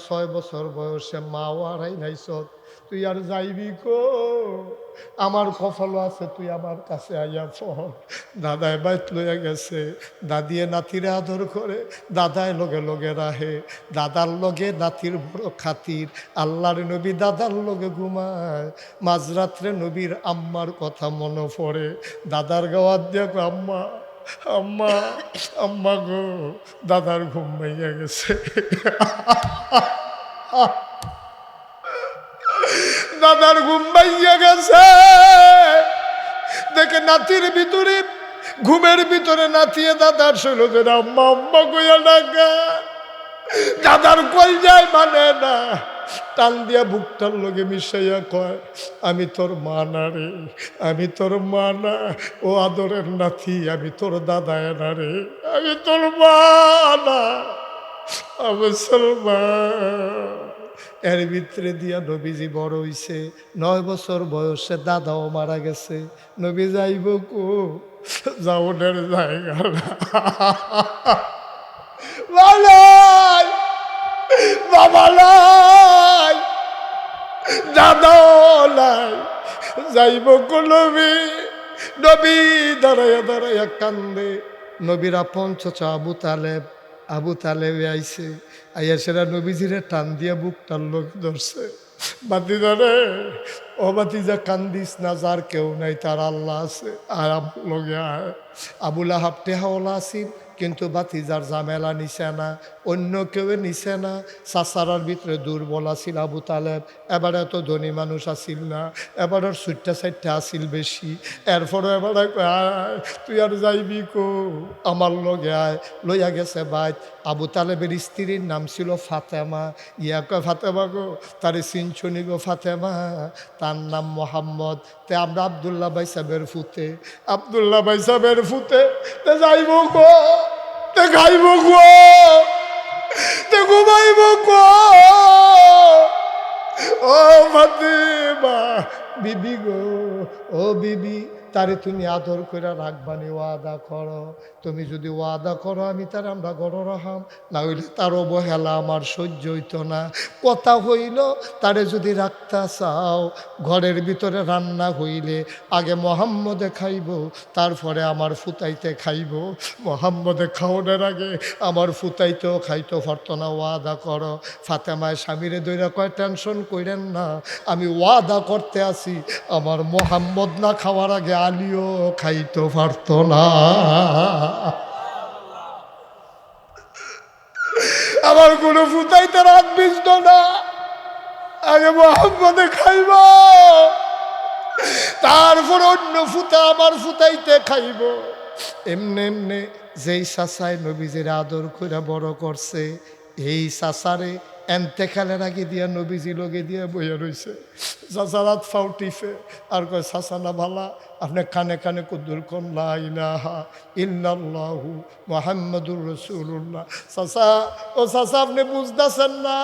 6 বছর বয়সে মাও হারাই লাইছ, তুই আর যাইবি কো? আমার কপালও আছে, তুই আমার কাছে আইয়া পড়। দাদায় বাইত লইয়া গেছে, দাদিয়ে নাতিরে আদর করে, দাদায় লগে লগে রাহে, দাদার লগে নাতির বড় খাতির। আল্লাহর নবী দাদার লগে ঘুমায়, মাঝরাত্রে নবীর আম্মার কথা মনে পড়ে, দাদার গাওয়াত দেখ আম্মা আম্মা আম্মা গো, দাদার ঘুম ভাইয়া গেছে, দাদার ঘুম ভাইয়া গেছে। দেখে নাতির ভিতরে ঘুমের ভিতরে নাচিয়ে দাদার শৈল যে আম্মা আম্মা কইয়া ডাকা, দাদার কই যায় মানে না, টান দিয়া বুকটার লগে মিশাইয়া কয় আমি তোর মা না রে, আমি তোর মা না, ও আদরের নাতি, আমি তোর দাদায় না রে, আমি তোর মা না, মুসলমান। এর ভিতরে দিয়া নবীজি বড় হইছে, 9 বছর বয়সে দাদাও মারা গেছে। নবী যাইব কো, যাওনের জায়গা না, বালাই বাবা নাই, দাদাও নাই, যাইব কো নবী। নবী দাঁড়াইয়া দাঁড়াইয়া কান্দে। নবীর আপন চাচা আবু তালেব আইছে, আইয়া সেরা নবীজিরে টান দিয়া বুকটার লোক ধরছে। বাতিজা রে, ও বাতিজা কান্দিস না, যার কেউ নাই তার আল্লাহ আছে, আর লগে আয়। আবুল আহাব টেহাওয়ালা আসিল, কিন্তু বাতিজার ঝামেলা নিছে না, অন্য কেউ নিছে না। চাচারার ভিতরে দুর্বল আসিল আবু তালেব, এবার এত ধনী মানুষ আসিল না, এবার ওর সুট্টা সাইটটা আসিল বেশি। এরপরও এবার তুই আর যাইবি কো, আমার লগে আয়। লইয়া গেছে বাইত। আবু তালেবের স্ত্রীর নাম ছিল ফাতেমা। ইয়া কয় ফাতেমা গো, তারে চিনছনি গো ফাতেমা, তার নাম মোহাম্মদ। তে আমরা আবদুল্লাহ ভাই সাহেবের ফুতে, আবদুল্লাহ ভাই সাহেবের ফুতে, তে যাইব গো, তে খাইব গো, তে ঘুমাইব গো। ও ফাতেমা বিবি গো, ও বিবি, তারে তুমি আদর করে রাখবানি, ওয়াদা করো। তুমি যদি ওয়াদা করো আমি তার আমরা গড় রাখাম, না হইলে তার অবহেলা আমার সহ্য হইতো না। কথা হইল তারে যদি রাখতে চাও, ঘরের ভিতরে রান্না হইলে আগে মোহাম্মদে খাইব, তারপরে আমার ফুতাইতে খাইব। মোহাম্মদে খাওয়ানোর আগে আমার ফুতাইতেও খাইতে পারতো না, ওয়াদা করো। ফাতেমায় স্বামীরে দইরা কয় টেনশন কইরেন না, আমি ওয়াদা করতে আসি, আমার মোহাম্মদ না খাওয়ার আগে আলিও খাইতে পারতো না। আমার কোনো ফুতাইতে রাত বিজত না, আগে মোহাম্মদে খাইব, তারপর অন্য ফুতা আমার ফুতাইতে খাইব। এমনি এমনি যেই চাচায় নবীজির আদর করে বড় করছে, এই চাচারে এন্তেকালের আগে দিয়া নবীজি লগে দিয়া বইয়া রয়েছে। চাচা রাত ফাউ টিফে আর কয় চাচা না ভালা, আপনি কানে কানে কুদ্দুর কোন লা ইলাহা ইল্লাল্লাহু মুহাম্মাদুর রাসূলুল্লাহ। চাচা, ও চাচা আপনি বুঝতেছেন না,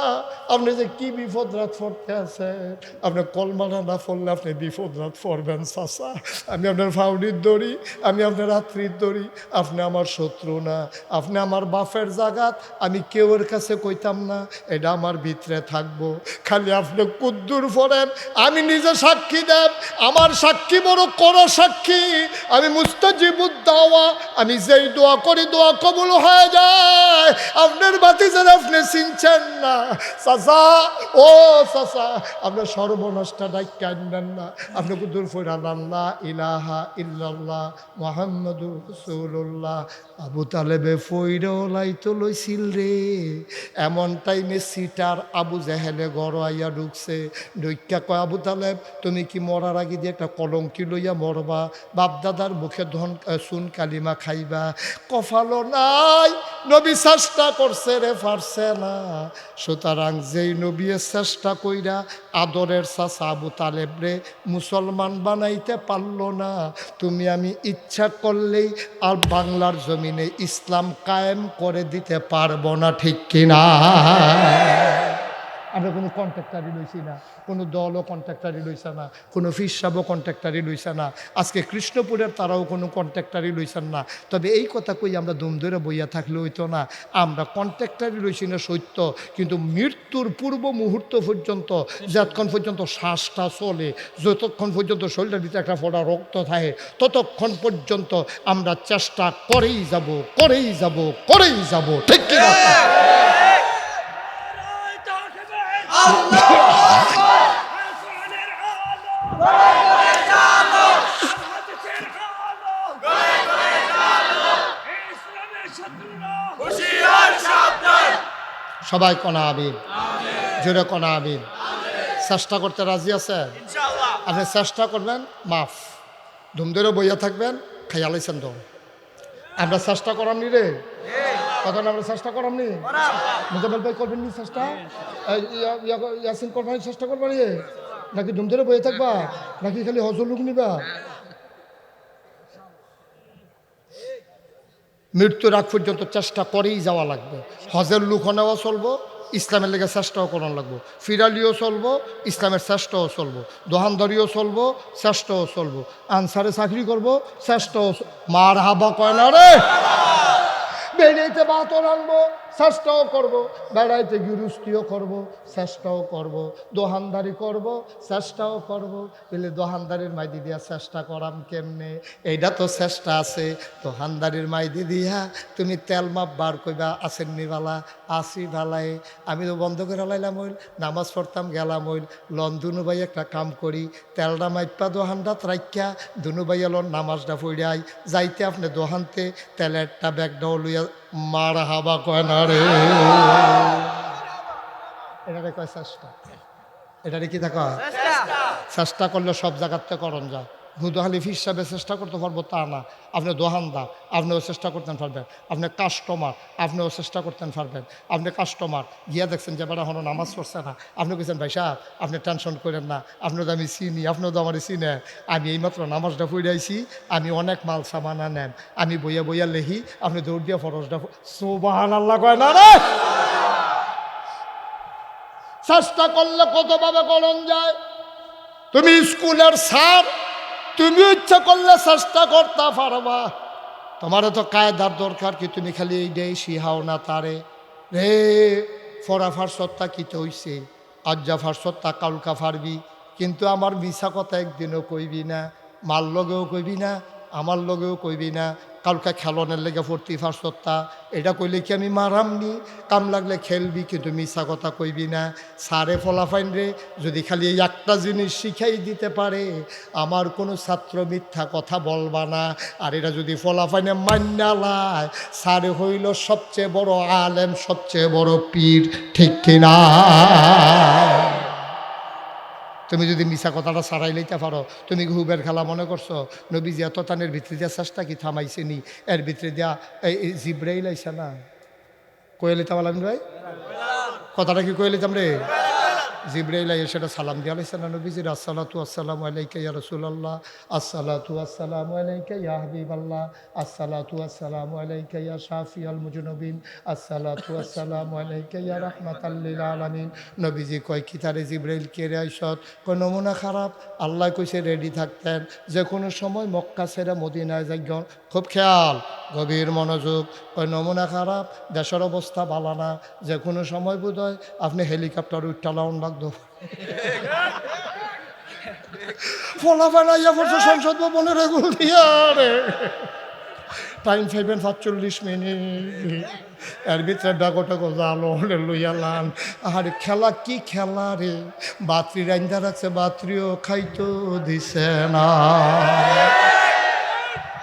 আপনি যে কি বিপদ রাত পড়তে আছেন, আপনি কলমানা না পড়লে আপনি বিপদ রাত পড়বেন। চাচা আমি আপনার ফাউডির দড়ি, আমি আপনার রাত্রির দড়ি, আপনি আমার শত্রু না, আপনি আমার বাপের জাগাত, আমি কেউর কাছে কইতাম না, এটা আমার ভিতরে থাকবো। খালি আপনি কুদ্দুর পড়েন, আমি নিজে সাক্ষী দেব, আমার সাক্ষী বড় কড়া সাক্ষী, আমি মুস্তাজিবুদ দাওয়া, আমি যেই দোয়া করি দোয়া কবুল হয়ে যায়। আপনার ভাতিজার আপনি চিনছেন না। চাচা, ও চাচা, আপনার সর্বনষ্টা ডাক্কা আনবেন না, আপনি কুদ্দুর পড়ান লা ইলাহা ইল্লাল্লাহ মুহাম্মাদুর রাসূলুল্লাহ। আবু তালেবে ফইরেও লাইতো লইছিল রে। এমন টাইমে সিটার আবু জেহেলে গড় আইয়া ঢুকছে। ঢুকা কয় আবু তালেব, তুমি কি মরার আগে দিয়ে একটা কলঙ্কি লইয়া মরবা, বাপদাদার মুখে সুন কালিমা খাইবা? কফালো নাই, নবী চেষ্টা করছে রে, পারছে না। সুতরাং যেই নবী চেষ্টা কইরা আদরের চাচা আবু তালেব রে মুসলমান বানাইতে পারলো না, তুমি আমি ইচ্ছা করলেই আর বাংলার জমিনে ইসলাম কায়েম করে দিতে পারবো না, ঠিক কিনা? আমরা কোনো কন্ট্রাক্টারি লইছি না, কোনো দলও কন্ট্রাক্টারি লইছে না, কোনো ফিসাবও কন্ট্রাক্টারি লইছে না, আজকে কৃষ্ণপুরের তারাও কোনো কন্ট্রাক্টারি লইছেন না। তবে এই কথা কই আমরা দুম ধরে বইয়া থাকলে হইতো না। আমরা কন্ট্রাক্টারি লইছি না সত্য, কিন্তু মৃত্যুর পূর্ব মুহূর্ত পর্যন্ত, যতক্ষণ পর্যন্ত শ্বাসটা চলে, যতক্ষণ পর্যন্ত শরীরের ভিতরে একটা ফোঁটা রক্ত থাকে, ততক্ষণ পর্যন্ত আমরা চেষ্টা করেই যাব, করেই যাব, করেই যাব, ঠিক কিনা? সবাই কনা আমিন, জোরে কনা আমিন। চেষ্টা করতে রাজি আছেন? আপনি চেষ্টা করবেন, মাফ। ধুম ধরে বইয়া থাকবেন, খাইয়া লাইছেন তো, আমরা চেষ্টা করামনি রে, কথা না, আমরা চেষ্টা করামনি। মোজাম্মেল ভাই করবেন নি চেষ্টা? ইয়াসিন করবেন চেষ্টা করবা রে, নাকি ধুম ধরে বয়ে থাকবা, নাকি খালি হজর লোক নিবা? মৃত্যুর আগ পর্যন্ত চেষ্টা করেই যাওয়া লাগবে। হজের লুকও নেওয়া চলবো, ইসলামের লেগে চেষ্টাও করানো লাগবো। ফিরালিও চলবো, ইসলামের চেষ্টাও চলবো। দোহানদারিও চলবো, চেষ্টাও চলবো। আনসারে চাকরি করবো, চেষ্টাও। মার হাবা কয় না রে। বেড়াইতে বাতর আনবো, চেষ্টাও করবো। বেড়াইতে গৃহস্থিও করবো, চেষ্টাও করবো। দোহানদারি করবো, চেষ্টাও করবো। বলে দোহানদারির মাইদি দিয়া চেষ্টা করাম কেমনে? এইটা তো চেষ্টা আছে। দোহানদারির মাইদি দিয়া তুমি তেল মাপ বার কইবা, আসেন নিবালা, আসি ভালাই। আমি তো বন্ধ করে লাইলাম হইল, নামাজ পড়তাম গেলাম হইল। লন দুনু ভাই একটা কাম করি, তেলটা মাইপা দোহানদাত রাখিয়া দুনু ভাইয়া লন নামাজটা পড়াই যাইতে আপনি দোহানতে তেলেরটা ব্যাগটাও লইয়া। মার হাবা কয় না রে। এটারে কয় চেষ্টা। এটারে কি দেখা চেষ্টা করলে সব জায়গাতে করণ যায়। দুদোহালি হিসাবে চেষ্টা করতে পারবো তা না। আপনি দোহানদার, আপনিও চেষ্টা করতে পারবেন। আপনি কাস্টমার, আপনিও চেষ্টা করতে পারবেন। আপনি কাস্টমার গিয়া দেখছেন যে বেড়া হলো নামাজ পড়ছে না, আপনি বলছেন ভাই সাহেব আপনি টেনশন করেন না, আপনিও তো আমি চিনি, আপনিও তো আমার চিনে। আমি এইমাত্র নামাজটা পড়াইছি, আমি অনেক মাল সামানা নেন, আমি বইয়া বইয়া লেহি, আপনি দৌড় দিয়া ফরজটা। সুবহানাল্লাহ কয় না রে। চেষ্টা করলে কতভাবে করণ যায়। তুমি স্কুলের স্যার, তুমি ইচ্ছা করলে চেষ্টা করতে পারবা। তোমারও তো কায়দার দরকার কি, তুমি খালি এই ডে শিহাও না তারে রে। ফরাফার সত্তা কিতে হইছে, আজ্জাফার সত্তা কালকা ফারবি, কিন্তু আমার মিছা কথা একদিনও কইবি না। মার লগেও কইবি না, আমার লগেও কইবি না। কালকা খেলনের লেগে ফুর্তি ফার্সত্তা, এটা কইলে কি আমি মারামনি? কাম লাগলে খেলবি, কিন্তু মিছা কথা কইবি না। সারে ফলাফাইন রে যদি খালি এই একটা জিনিস শিখাই দিতে পারে, আমার কোনো ছাত্র মিথ্যা কথা বলবা না। আর এটা যদি ফলাফাইনে মান্যালায়, সারে হইল সবচেয়ে বড় আলেম, সবচেয়ে বড় পীর, ঠিক কিনা? তুমি যদি মিছা কথাটা সারাই লইতে পারো, তুমি হুবের খেলা মনে করছো? নবীজি এত তানের ভিতরে দিয়া চেষ্টা কি থামাইছে নি? এর ভিতরে দিয়া এই জিব্রাইল আইসা না, কয়ে লিতাম আলামিন ভাই, কথাটা কি কয়ে লিতাম রে? জিব্রাইল আইয়া সেটা সালাম দিয়া লাইছে না নবীজির, আসসালাতু আসসালামু আলাইকা ইয়া রাসূলুল্লাহ, আসসালাতু আসসালামু আলাইকা ইয়া হাবিবাল্লাহ, আসসালাতু আসসালামু আলাইকা ইয়া শাফিয়াল মুজনবিন, আসসালাতু আসসালামু আলাইকা ইয়া রাহমাতাল লিল আলামিন। নবীজি কয় কি তারে জিব্রাইল কে রে আইসত? কয় নমুনা খারাপ। আল্লাহ কইছে রেডি থাকতেন, যে কোনো সময় মক্কা ছেড়ে মদিনায় যাই। খুব খেয়াল, গভীর মনোযোগ। কয় নমুনা খারাপ, দেশের অবস্থা ভালো না, যে কোনো সময় বোধ হয় আপনি হেলিকপ্টার উঠটালাউন লাগতো। ফলাফাইয়া পড়ছে সংসদ ভবনের এগুলো দিয়া রে। টাইম 45 মিনিট, এর ভিতরে ডাকোটা গোজালো লইয়ালান। আর খেলা কি খেলা রে, বাত্রি রাইন্দা রাখছে, বাত্রিও খাইতো দিছে না।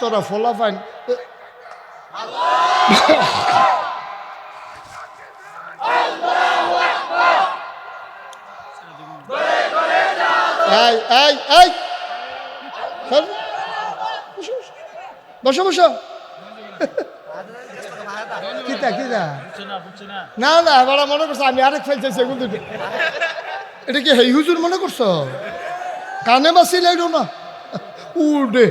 তোরা ফলাফাইন বসো বসো। কিতা কিতা না না এবার মনে করছো আমি আরেক ফাইল চাইছি। এটা কি হেই হুজুর মনে করছো? কানে বাসি লাইল না, উড়ে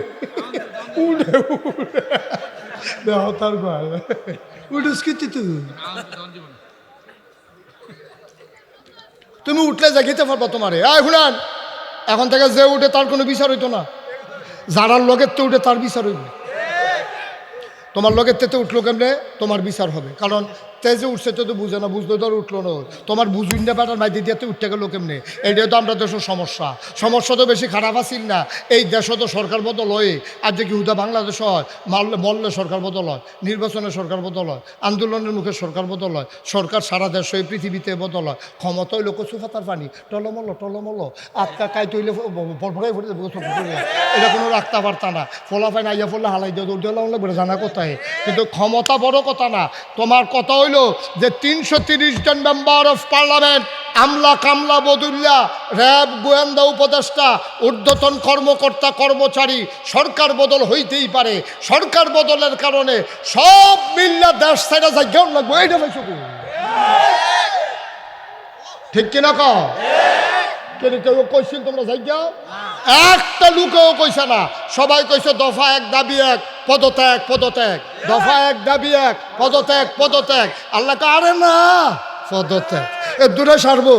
উড়ে উড়ে তার উড়েস কি তুমি উঠলে জাগিতে পারবা তোমারে। শুনান, এখন থেকে যে উঠে তার কোনো বিচার হইতো না, যারার লগের তো উঠে তার বিচার হইবে। তোমার লগের তেতে উঠলো কেমনে তোমার বিচার হবে, কারণ তেজে উঠছে তো বুঝে না, বুঝলে তো আর উঠলো না। তোমার বুঝুন না বেটার মাই দিদিয়াতে উঠতে গেলো কেমনে? এইটাই তো আমরা দেশের সমস্যা। সমস্যা তো বেশি খারাপ আসিল না, এই দেশও তো সরকার বদল হয়। আর যে কি হুদা বাংলাদেশ হয়, মরলে সরকার বদল হয়, নির্বাচনে সরকার বদল হয়, আন্দোলনের মুখে সরকার বদল হয়, সরকার সারা দেশ এই পৃথিবীতে বদল হয়। ক্ষমতা হইলো কচু ফাতার পানি, টলমল আটকা কাইতে হইলে ভরভরাই ভরে এটা কোনো রাখতে পারতা না। ফলাফাই আইয়া পড়লে হালাই দিয়ে দৌড় দিলাম লাগবে জানা কোথায়। কিন্তু ক্ষমতা বড় কথা না, তোমার কথা হইলো যে 330 জন মেম্বার অফ পার্লামেন্ট আমলা কামলা বদুল্লা, র্যাব, গোয়েন্দা উপদেষ্টা, ঊর্ধ্বতন কর্মকর্তা কর্মচারী, সরকার বদল হইতেই পারে। সরকার বদলের কারণে সব মিল্লা দেশ ছাইরা যাই কেমন লাগবো এইটা পাইছো। ঠিক কিনা কও? কেউ কইছিল তোমরা যাই যাও? একটা লোকেও কইছে না। সবাই কইছে দফা এক দাবি এক, পদত্যাগ পদত্যাগ, দফা এক দাবি এক, পদত্যাগ পদত্যাগ। আল্লাহ কয় আরে না, পদত্যাগ এ দূরে সারবো।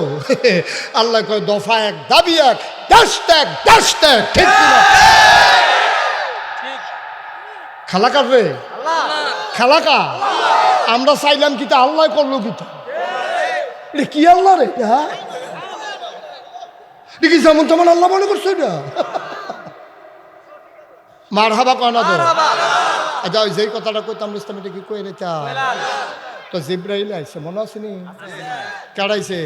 আল্লাহ কয় দফা এক দাবি এক, দেশ ত্যাগ দেশ ত্যাগ। ঠিক কিনা? খালাকার রে, খালাকা আমরা চাইলাম কিতা, আল্লাহ করলো কিতা। এটা কি আল্লাহ রে? হ্যাঁ দেখি যেমন তেমন আল্লাহ মনে করছো এটা। মার হাবা কয় না তো? আচ্ছা ওই যেই কথাটা কইতাম ইসলাম এটা কি কই রেতা তো জিব্রাইল আইছে মনে আছে নি? কাড়াইছে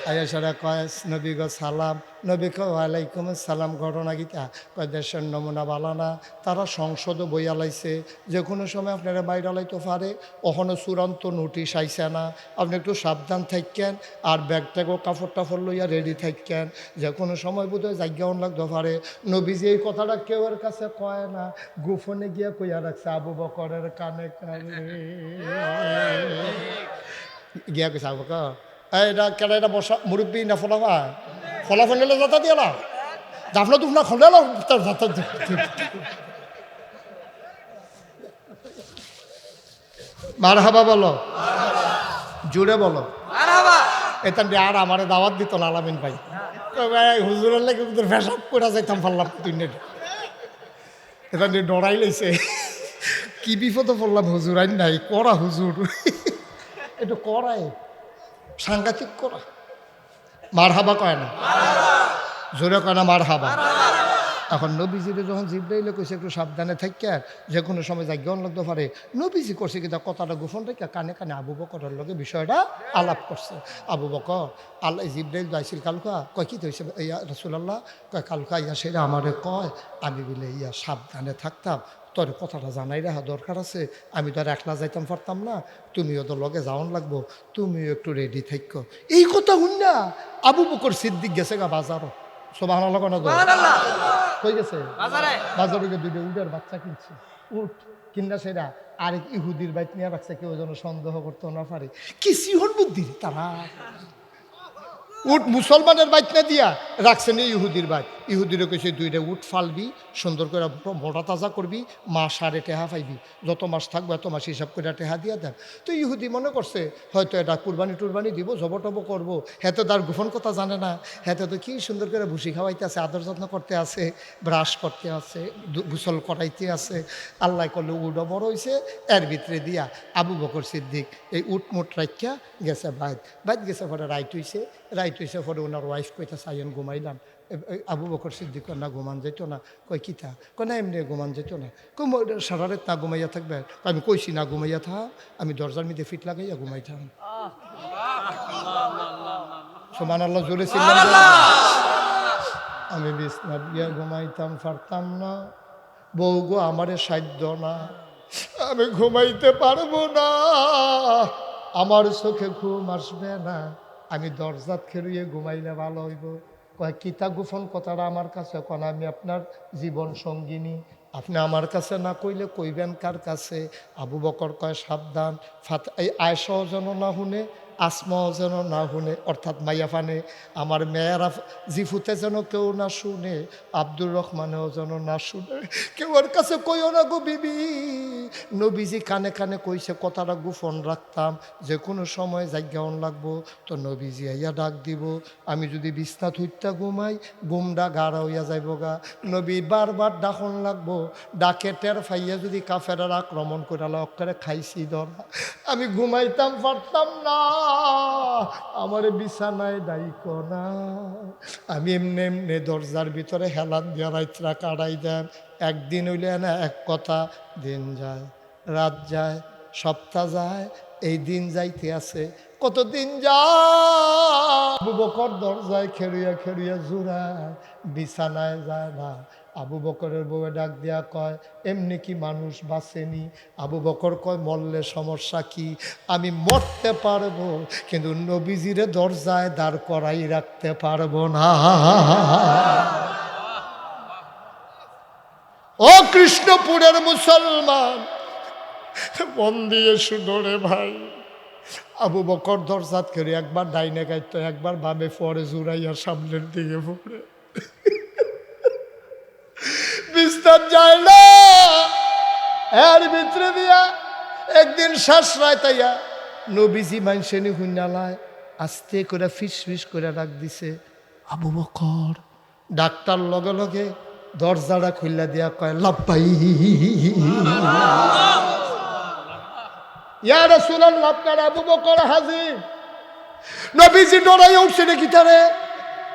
আয়া সারা কয় নবী গো সালাম। নবী কয় ওয়ালাইকুম সালাম। ঘটনা গীতা কয় দেশের নমুনা বালানা, তারা সংসদও বইয়া লাইছে, যে কোনো সময় আপনারা বাইরে লাইতে পারে। ওখানে চূড়ান্ত নোটিশ আইসে না, আপনি একটু সাবধান থাকেন। আর ব্যাগ ট্যাগও কাপড় টাপড় লইয়া রেডি থাকেন, যে কোনো সময় বোধহয় জায়গাও লাগতে পারে। নবীজি এই কথাটা কেউ এর কাছে কয় না, গোপনে গিয়া কইয়া রাখছে আবু বকরের কানে কানে গিয়া কইছে আবু বকর এটা কেন এটা বসা মুরব্বী না ফলাফা ফলাফল নিলে যাতা দিয়ে না জাফনা তুফনা খোলে না তার যাতা মার হাবা বলো, জুড়ে বলো। এটা আর আমারে দাওয়াত দিত না আলামিন ভাই, হুজুরের লেগে ফেসাব করে যাইতাম পারলাম তুই এটা নিয়ে ডরাই লাইছে। কি বিপদে পড়লাম, হুজুর আইন নাই করা, হুজুর একটু করায় সাংঘাতিক করা। মার হাবা কয় না, জোরে কয় না মার হাবা। এখন নবীজিরে যখন জিব্রাইলে কইছে একটু সাবধানে থাকি, যে কোনো সময় জায়গাও লাগতে পারে, নবীজি করছে কিন্তু কথাটা গোপন রেখে কানে কানে আবু বকরের লগে বিষয়টা আলাপ করছে। আবু বকর আল্লাহ জিব্রাইল যাইছিল কালকা, কয় কি হয়েছে ইয়া রাসূলুল্লাহ? কয় কালকা ইয়া সেটা আমারে কয় আমি বলে ইয়া সাবধানে থাকতাম, তোর কথাটা জানাই রাখা দরকার আছে। আমি তো আর একলা যাইতাম পারতাম না, তুমিও তো লগে যাওয়ান লাগবো, তুমিও একটু রেডি থাকো। এই কথা শুন না আবু বকর সিদ্দিক গেছে গা বাজারও। সুবহানাল্লাহ কোন কই গেছে? বাজারে গিয়ে দুইটা উটের বাচ্চা কিনছে। উট কিনা সেরা আরেক ইহুদির বাইক নিয়ে রাখছে, কেউ যেন সন্দেহ করতে না পারে। কি সিহন বুদ্ধি তারা! উট মুসলমানের বাইক না দিয়া রাখছেন ইহুদির বাইক। ইহুদিরও কইছে দুইটা উট ফালবি, সুন্দর করে মোটা তাজা করবি, মাস সাড়ে টেহা পাইবি, যত মাস থাকবো এত মাস হিসাব করে টেহা দিয়া দেন। তো ইহুদি মনে করছে হয়তো এটা কুরবানি টুরবানি দিব, জব টব করবো। হেতে তার গোপন কথা জানে না, হেতে তো কি সুন্দর করে ভুসি খাওয়াইতে আছে, আদর যত্ন করতে আছে, ব্রাশ করতে আছে, গোসল করাইতে আছে। আল্লাহ করলে উটও বড় হয়েছে, এর ভিতরে দিয়া আবু বকর সিদ্দিক এই উট মুট রাখিয়া গেছে বাইত গেছে, পরে রাইট হয়েছে পরে ওনার ওয়াইফ কইতা সাইন ঘুমাইলাম। আবু বকর সিদ্দিক না ঘুমান যেত না। কয় কিতা? কয় না এমনি ঘুমান যেত না। কই সারা রাত না ঘুমাইয়া থাকবে? আমি কইছি না ঘুমাইয়া থা, আমি দরজার মধ্যে ফিট লাগাইয়া ঘুমাইতাম। সুবহানাল্লাহ জোরে ছিলাম। আমি বিছনা দিয়া ঘুমাইতাম পারতাম না, বউ গো আমারে সাধ্য না, আমি ঘুমাইতে পারবো না, আমার চোখে ঘুম আসবে না, আমি দরজাত খেলুয়ে ঘুমাইলে ভালো হইব। কয় কিতা গোপন কথাটা আমার কাছে কোন? আমি আপনার জীবন সঙ্গিনী, আপনি আমার কাছে না কইলে কইবেন কার কাছে? আবু বকর কয় সাবধান, এই আয়েশাও যেন না শুনে, আসমাও যেন না শুনে, অর্থাৎ মাইয়া ফানে আমার মেয়েরা জিফুতে যেন কেউ না শুনে, আব্দুর রহমানেও যেন না শুনে, কেউ ওর কাছে কইও না গো বিবি। নবীজি কানে কানে কইছে কথাটা গোপন রাখতাম, যে কোনো সময় জায়গাও লাগবো তো নবীজি আইয়া ডাক দিব। আমি যদি বিছনা থুইতা ঘুমাই, ঘুমডা গাড়া হইয়া যাইব গা, নবী বারবার ডাকন লাগবো, ডাকে টের ফাইয়া যদি কাফেরার আক্রমণ করে অক্ষরে খাইছি ধরা, আমি ঘুমাইতাম পারতাম না, আমার বিছানায় দায়িক না, আমি এমনি এমনি দরজার ভিতরে হেলান দিয়া রাইতরা কাটাই দেন। একদিন হইলে না এক কথা, দিন যায় রাত যায় সপ্তাহ যায়, এই দিন যাইতে আছে কতদিন যায়। বকর দরজায় খেড়িয়া খেড়িয়া জোড়ায়, বিছানায় যায় না। আবু বকরের বউয়ে ডাক দিয়া কয়, এমনি কি মানুষ বাঁচেনি? আবু বকর কয়, মরলে সমস্যা কি? আমি মরতে পারবো, কিন্তু নবীজিরে দরজায় দাঁড় করাই রাখতে পারবো না। ও কৃষ্ণপুরের মুসলমান, মন দিয়ে শুনোরে ভাই, আবু বকর দরজাত করে একবার ডাইনে গাইতো, একবার বামে পরে জুড়াইয়া সামনের দিকে পড়ে বিস্তার যায় না। এর ভিতরে দিয়া একদিন শ্বাস রাইতাইয়া নবীজি মাইনসেনি হুইনালায় আস্তে করে ফিস ফিস করে ডাক দিছে, আবু বকর। ডাক্তার লগে লগে দরজাটা খুললা দিয়া কয়, লাব্বাই ইয়া রাসূলুল্লাহ, আপনার আবু বকর হাজির। নবীজি ডরাই উঠছে নাকি তারে,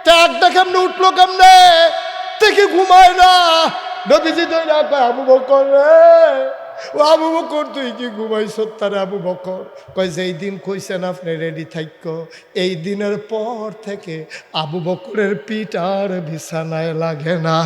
ডাকটা কেমনে উঠলো কেমনে, দেখে ঘুমায় না। নবীজি দৌড়া কয়, আবু বকর রে, ও আবু বকর তুই কি ঘুমাইছ? তারে আবু বকর কয়, যেই দিন কইছেন আপনি রেডি থাইক, এই দিনের পর থেকে আবু বকরের পিঠ আর বিছানায় লাগে না।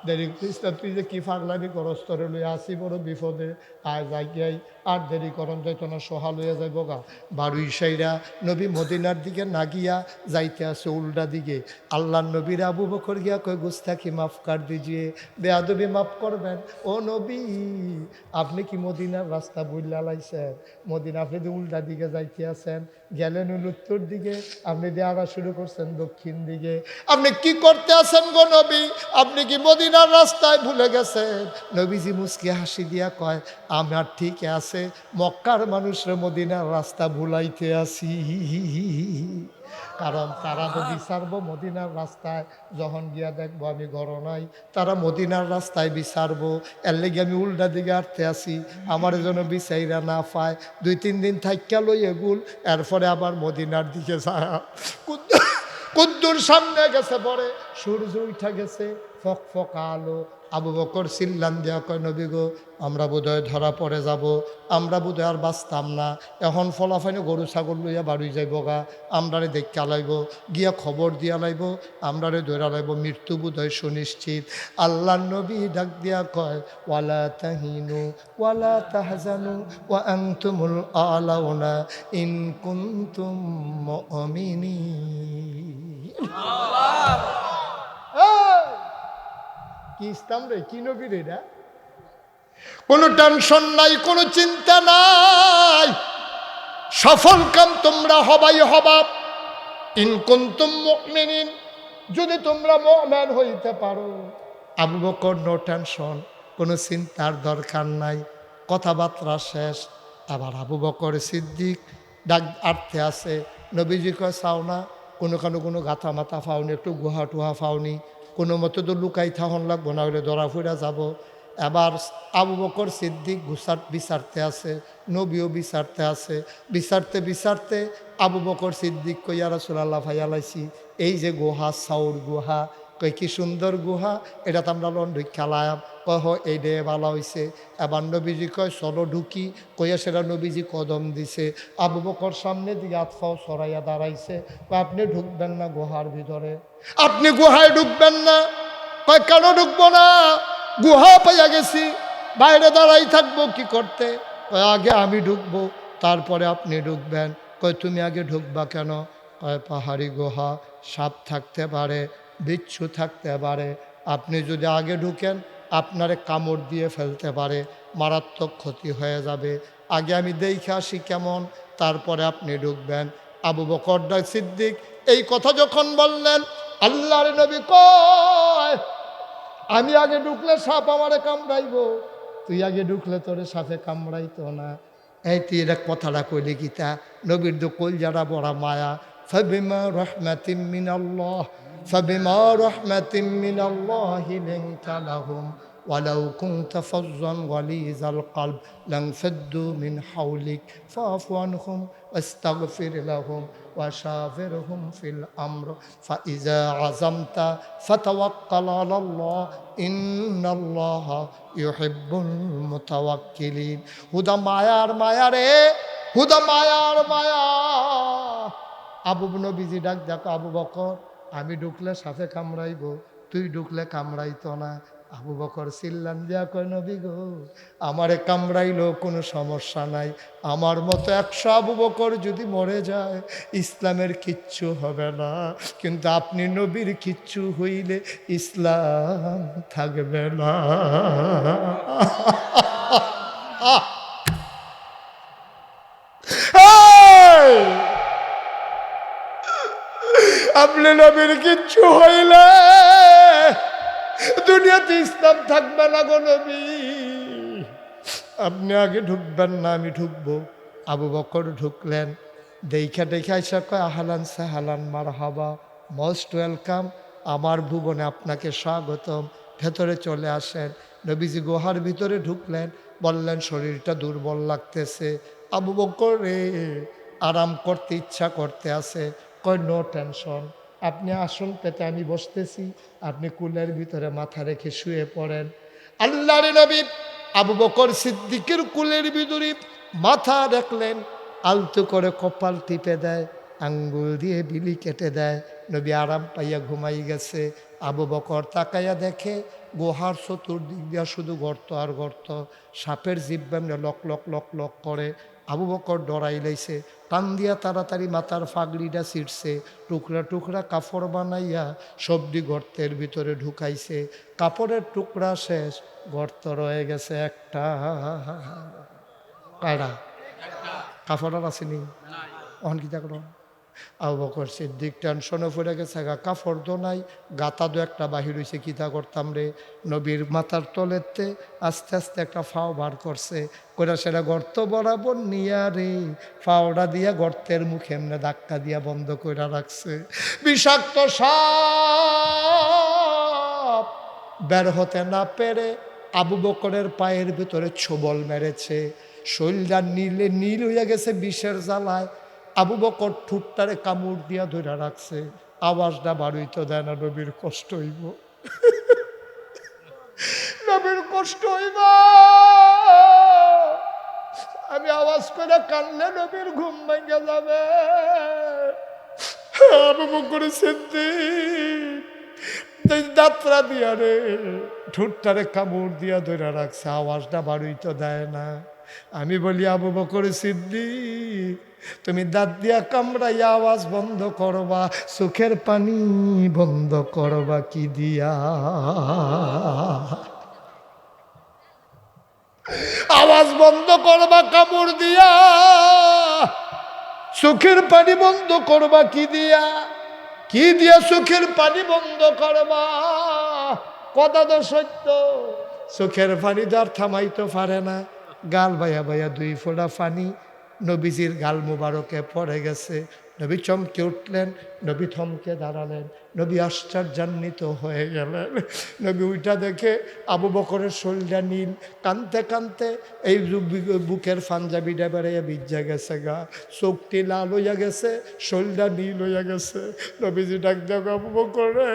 দেরি করিস না, তুই যে কি ফাগলামি করস, তোরে লইয়া আসি বড় বিপদে। আয় যাই গিয়াই আর দেরি করন যাইতো না, সোহা লইয়া যাইব গা। বারুই সাইরা নবী মদিনার দিকে না গিয়া যাইতে আছে উল্টা দিকে। আল্লাহ নবীর আবু বকর গিয়া কয়, গুস্তাখি মাফ কর দিজিয়ে, বেয়াদবি মাফ করবেন। ও নবী, আপনি কি মদিনার রাস্তা বুইলা লাইছেন? মদিনা আপনি যে উল্টা দিকে যাইতে আছেন, গেলেন উত্তর দিকে, আপনি দেওয়া শুরু করছেন দক্ষিণ দিকে। আপনি কি করতে আছেন গো নবী? আপনি কি মদিনার রাস্তায় ভুলে গেছেন? নবীজি মুস্কি হাসি দিয়া কয়, আমার ঠিক আছে, মক্কার মানুষরা মদিনার রাস্তা ভুলাইতে আসি। কারণ তারা তো বিচারবো মদিনার রাস্তায়, যখন গিয়া দেখবো আমি ঘর নাই, তারা মদিনার রাস্তায় বিচারবো। এর লেগে আমি উল্টা দিকে আটতে আসি, আমার যেন বিচাইরা না পায়। 2-3 দিন থাইকা লই এগুল, এরপরে আবার মদিনার দিকে যায়। কুদ্দুর সামনে গেছে, পরে সূর্য উঠা গেছে, ফক ফক আলো। আবু বকর চিল্লান দিয়া কয়, নবী গো, আমরা বোধহয় ধরা পড়ে যাব, আমরা বোধহয় আর বাঁচতাম না। এখন ফলাফাইনে গরু ছাগল লইয়া বাড়ি যাইব গা, আমরারে দেখা লাইব, গিয়া খবর দিয়া লাইব, আমরারে ধরা লাইব, মৃত্যু বোধহয় সুনিশ্চিত। আল্লাহ নবী ডাক দিয়া কয়, ওয়ালা তাহিনু ওয়ালা তাহজানু ওয়া আনতুমুল আলাউনা ইন কুনতুম মুমিনিন। কি ইসলাম রে, কি নবী রে এটা? কোনো টেনশন নাই, কোনো চিন্তা নাই, সফল কাম তোমরা হবাই হবা। ইন কুনতুম মুমিনিন, যদি তোমরা মুমিন হইতে পারো। আবু বকর নো টেনশন, কোনো চিন্তার দরকার নাই। কথাবার্তা শেষ। আবার আবু বকর সিদ্দিক ডাক আটতে আছে। নবীজি কয়, চাও না কোনো গাথা মাথা ফাওনি, একটু গুহা টুহা ফাওনি, কোনো মতো তো লুকাই থাহন লাগবো, না হলে ধরা ফুরা যাব। এবার আবু বকর সিদ্দিক বিচারতে আছে, নবীও বিচারতে আছে। বিচারতে আবু বকর সিদ্দিক কই, ইয়া রাসূলুল্লাহ ভাইয়া লাইছি, এই যে গুহা, সাউর গুহা। কই, কি সুন্দর গুহা, এটা তো আমরা লন্ডই খেলাম। কহ, এই ডে ভালো হয়েছে। এবার নবীজি কয়, চলো ঢুকি। কইয়া সেটা নবীজি কদম দিছে। আবু বকর সামনে দিকে আতফাও সরাইয়া দাঁড়াইছে। কয়, আপনি ঢুকবেন না গুহার ভিতরে? আপনি গুহায় ঢুকবেন না? কয়, কেন ঢুকবো না? গুহা পাইয়া গেছি, বাইরে দাঁড়াই থাকবো কি করতে? কয়, আগে আমি ঢুকবো, তারপরে আপনি ঢুকবেন। কয়, তুমি আগে ঢুকবা কেন? কয়, পাহাড়ি গুহা, সাপ থাকতে পারে, বিচ্ছু থাকতে পারে, আপনি যদি আগে ঢুকেন আপনারে কামড় দিয়ে ফেলতে পারে, মারাত্মক ক্ষতি হয়ে যাবে। আগে আমি দেখে আসি কেমন, তারপরে আপনি ঢুকবেন। আবু বকর সিদ্দিক এই কথা যখন বললেন, আল্লাহর নবী কয়, আমি আগে ঢুকলে সাপ আমারে কামড়াইব, তুই আগে ঢুকলে তোরে সাপে কামড়াইতো না। এই তুই এটা কথাটা কইলি গীতা, নবীর তো কলজারা বড় মায়া। ফাবিমা রাহমাতিম মিনাল্লাহ ফাবিমা রাহমাতিম মিনাল্লাহি লিনতা লাহুম ওয়ালাউ কুনতা ফাজ্জান গালিযাল কলব লানফাদ্দু মিন হাওলিক ফাফু আনহুম ওয়াস্তাগফির লাহুম ওয়াশাবিরহুম ফিল আমর ফাইযা আযামতা ফাতাওয়াক্কাল আলাল্লাহ ইন্নাল্লাহা ইউহিব্বুল মুতাওয়াক্কিলিন। হুদা মায়ার মায়ারে হুদা মায়ার মায়া। আবু নবীজি ডাক দেখো, আবু বকর, আমি ঢুকলে সাথে কামড়াইব, তুই ঢুকলে কামড়াইতো না। আবু বকর চিল্লান দিয়া কয়, নবী গো, আমারে কামড়াইলো কোনো সমস্যা নাই, আমার মতো 100 আবু বকর যদি মরে যায় ইসলামের কিচ্ছু হবে না, কিন্তু আপনি নবীর কিচ্ছু হইলে ইসলাম থাকবে না। আপনি নবীর কিচ্ছু হইলে দুনিয়াতে ইসলাম থাকবে না গো নবী। আপনি আগে ঢুকবেন না, আমি ঢুকবো। আবু বকর ঢুকলেন, দেখা দেখা এসে কয়, আহলান সাহালান মারহাবা, মোস্ট ওয়েলকাম, আমার ভুবনে আপনাকে স্বাগতম, ভেতরে চলে আসেন। নবীজি গুহার ভিতরে ঢুকলেন, বললেন শরীরটা দুর্বল লাগতেছে। আবু বকর রে, আরাম করতে ইচ্ছা করতে আছে। কয়, নো টেনশন, আপনি আসন পেতে আমি বসতেছি, আপনি কুলের ভিতরে মাথা রেখে শুয়ে পড়েন। আল্লাহর নবী আবু বকর সিদ্দিকের কুলের ভিতরে মাথা রাখলেন, আলতো করে কপাল টিপে দেয়, আঙ্গুল দিয়ে বিলি কেটে দেয়। নবী আরাম পাইয়া ঘুমাই গেছে। আবু বকর তাকাইয়া দেখে গুহার চতুর্দিক দিয়া শুধু গর্ত আর গর্ত, সাপের জিহ্বা লক লক লক লক করে। আবু বকর ডরাই লাইছে, টান দিয়া তাড়াতাড়ি মাথার ফাগড়িটা ছিঁড়ছে, টুকরা টুকরা কাপড় বানাইয়া সবজি গর্তের ভিতরে ঢুকাইছে। কাপড়ের টুকরা শেষ, গর্ত রয়ে গেছে একটা। কায়রা কাপড় আর আসেনি, অহন কি দেখো। আবু বকর সিদ্দিক টেনশনে পড়ে গেছে, কাপড় তো নাই, গাতা দো একটা বাহির হয়েছে, কিতা করতাম রে। নবীর মাথার তলেতে আস্তে আস্তে একটা ফাও বার করছে, করে সেটা গর্ত বরাবর নিয়া রে ফাওড়া দিয়া গর্তের মুখে এমনি ধাক্কা দিয়া বন্ধ করে রাখছে। বিষাক্ত সাপ বের হতে না পেরে আবু বকরের পায়ের ভিতরে ছোবল মেরেছে, শরীরটা নীলে নীল হইয়া গেছে বিষের জ্বালায়। আবু বকর ঠুটটারে কামড় দিয়া ধরে রাখছে, আওয়াজটা বাড়িতে দেয় না, নবীর কষ্ট হইব, নবীর কষ্ট হইব। আমি আওয়াজ করে কানলে নবীর ঘুম ভেঙে যাবে। আবু বকর সিদ্দিক যাত্রা দিয়া রে ঠুটটারে কামড় দিয়া ধরে রাখছে, আওয়াজটা বাড়িতে দেয় না। আমি বলি, আবু বকর সিদ্দিক, তুমি দাঁত দিয়া কামড়াইয়া আওয়াজ বন্ধ করবা, চোখের পানি বন্ধ করবা কি দিয়া? আওয়াজ বন্ধ করবা কামড় দিয়া, চোখের পানি বন্ধ করবা কি দিয়া? কি দিয়া চোখের পানি বন্ধ করবা? কথা তো সত্য, চোখের পানি তো আর থামাইতে পারে না। গাল বাইয়া বাইয়া 2 ফোঁটা পানি নবীজির গাল মুবারকে পড়ে গেছে। নবী চমকে উঠলেন, নবী থমকে দাঁড়ালেন, নবী আশ্চর্যান্বিত হয়ে গেলেন। নবী উইটা দেখে আবু বকরের শরীরটা নীল, কানতে কানতে এই বুকের পাঞ্জাবিটা বেড়াইয়া ভিজা গেছে, গা চোখটি লাল হইয়া গেছে, শরীরটা নীল হইয়া গেছে। নবীজি ডাক দেখ, আবু বকর রে,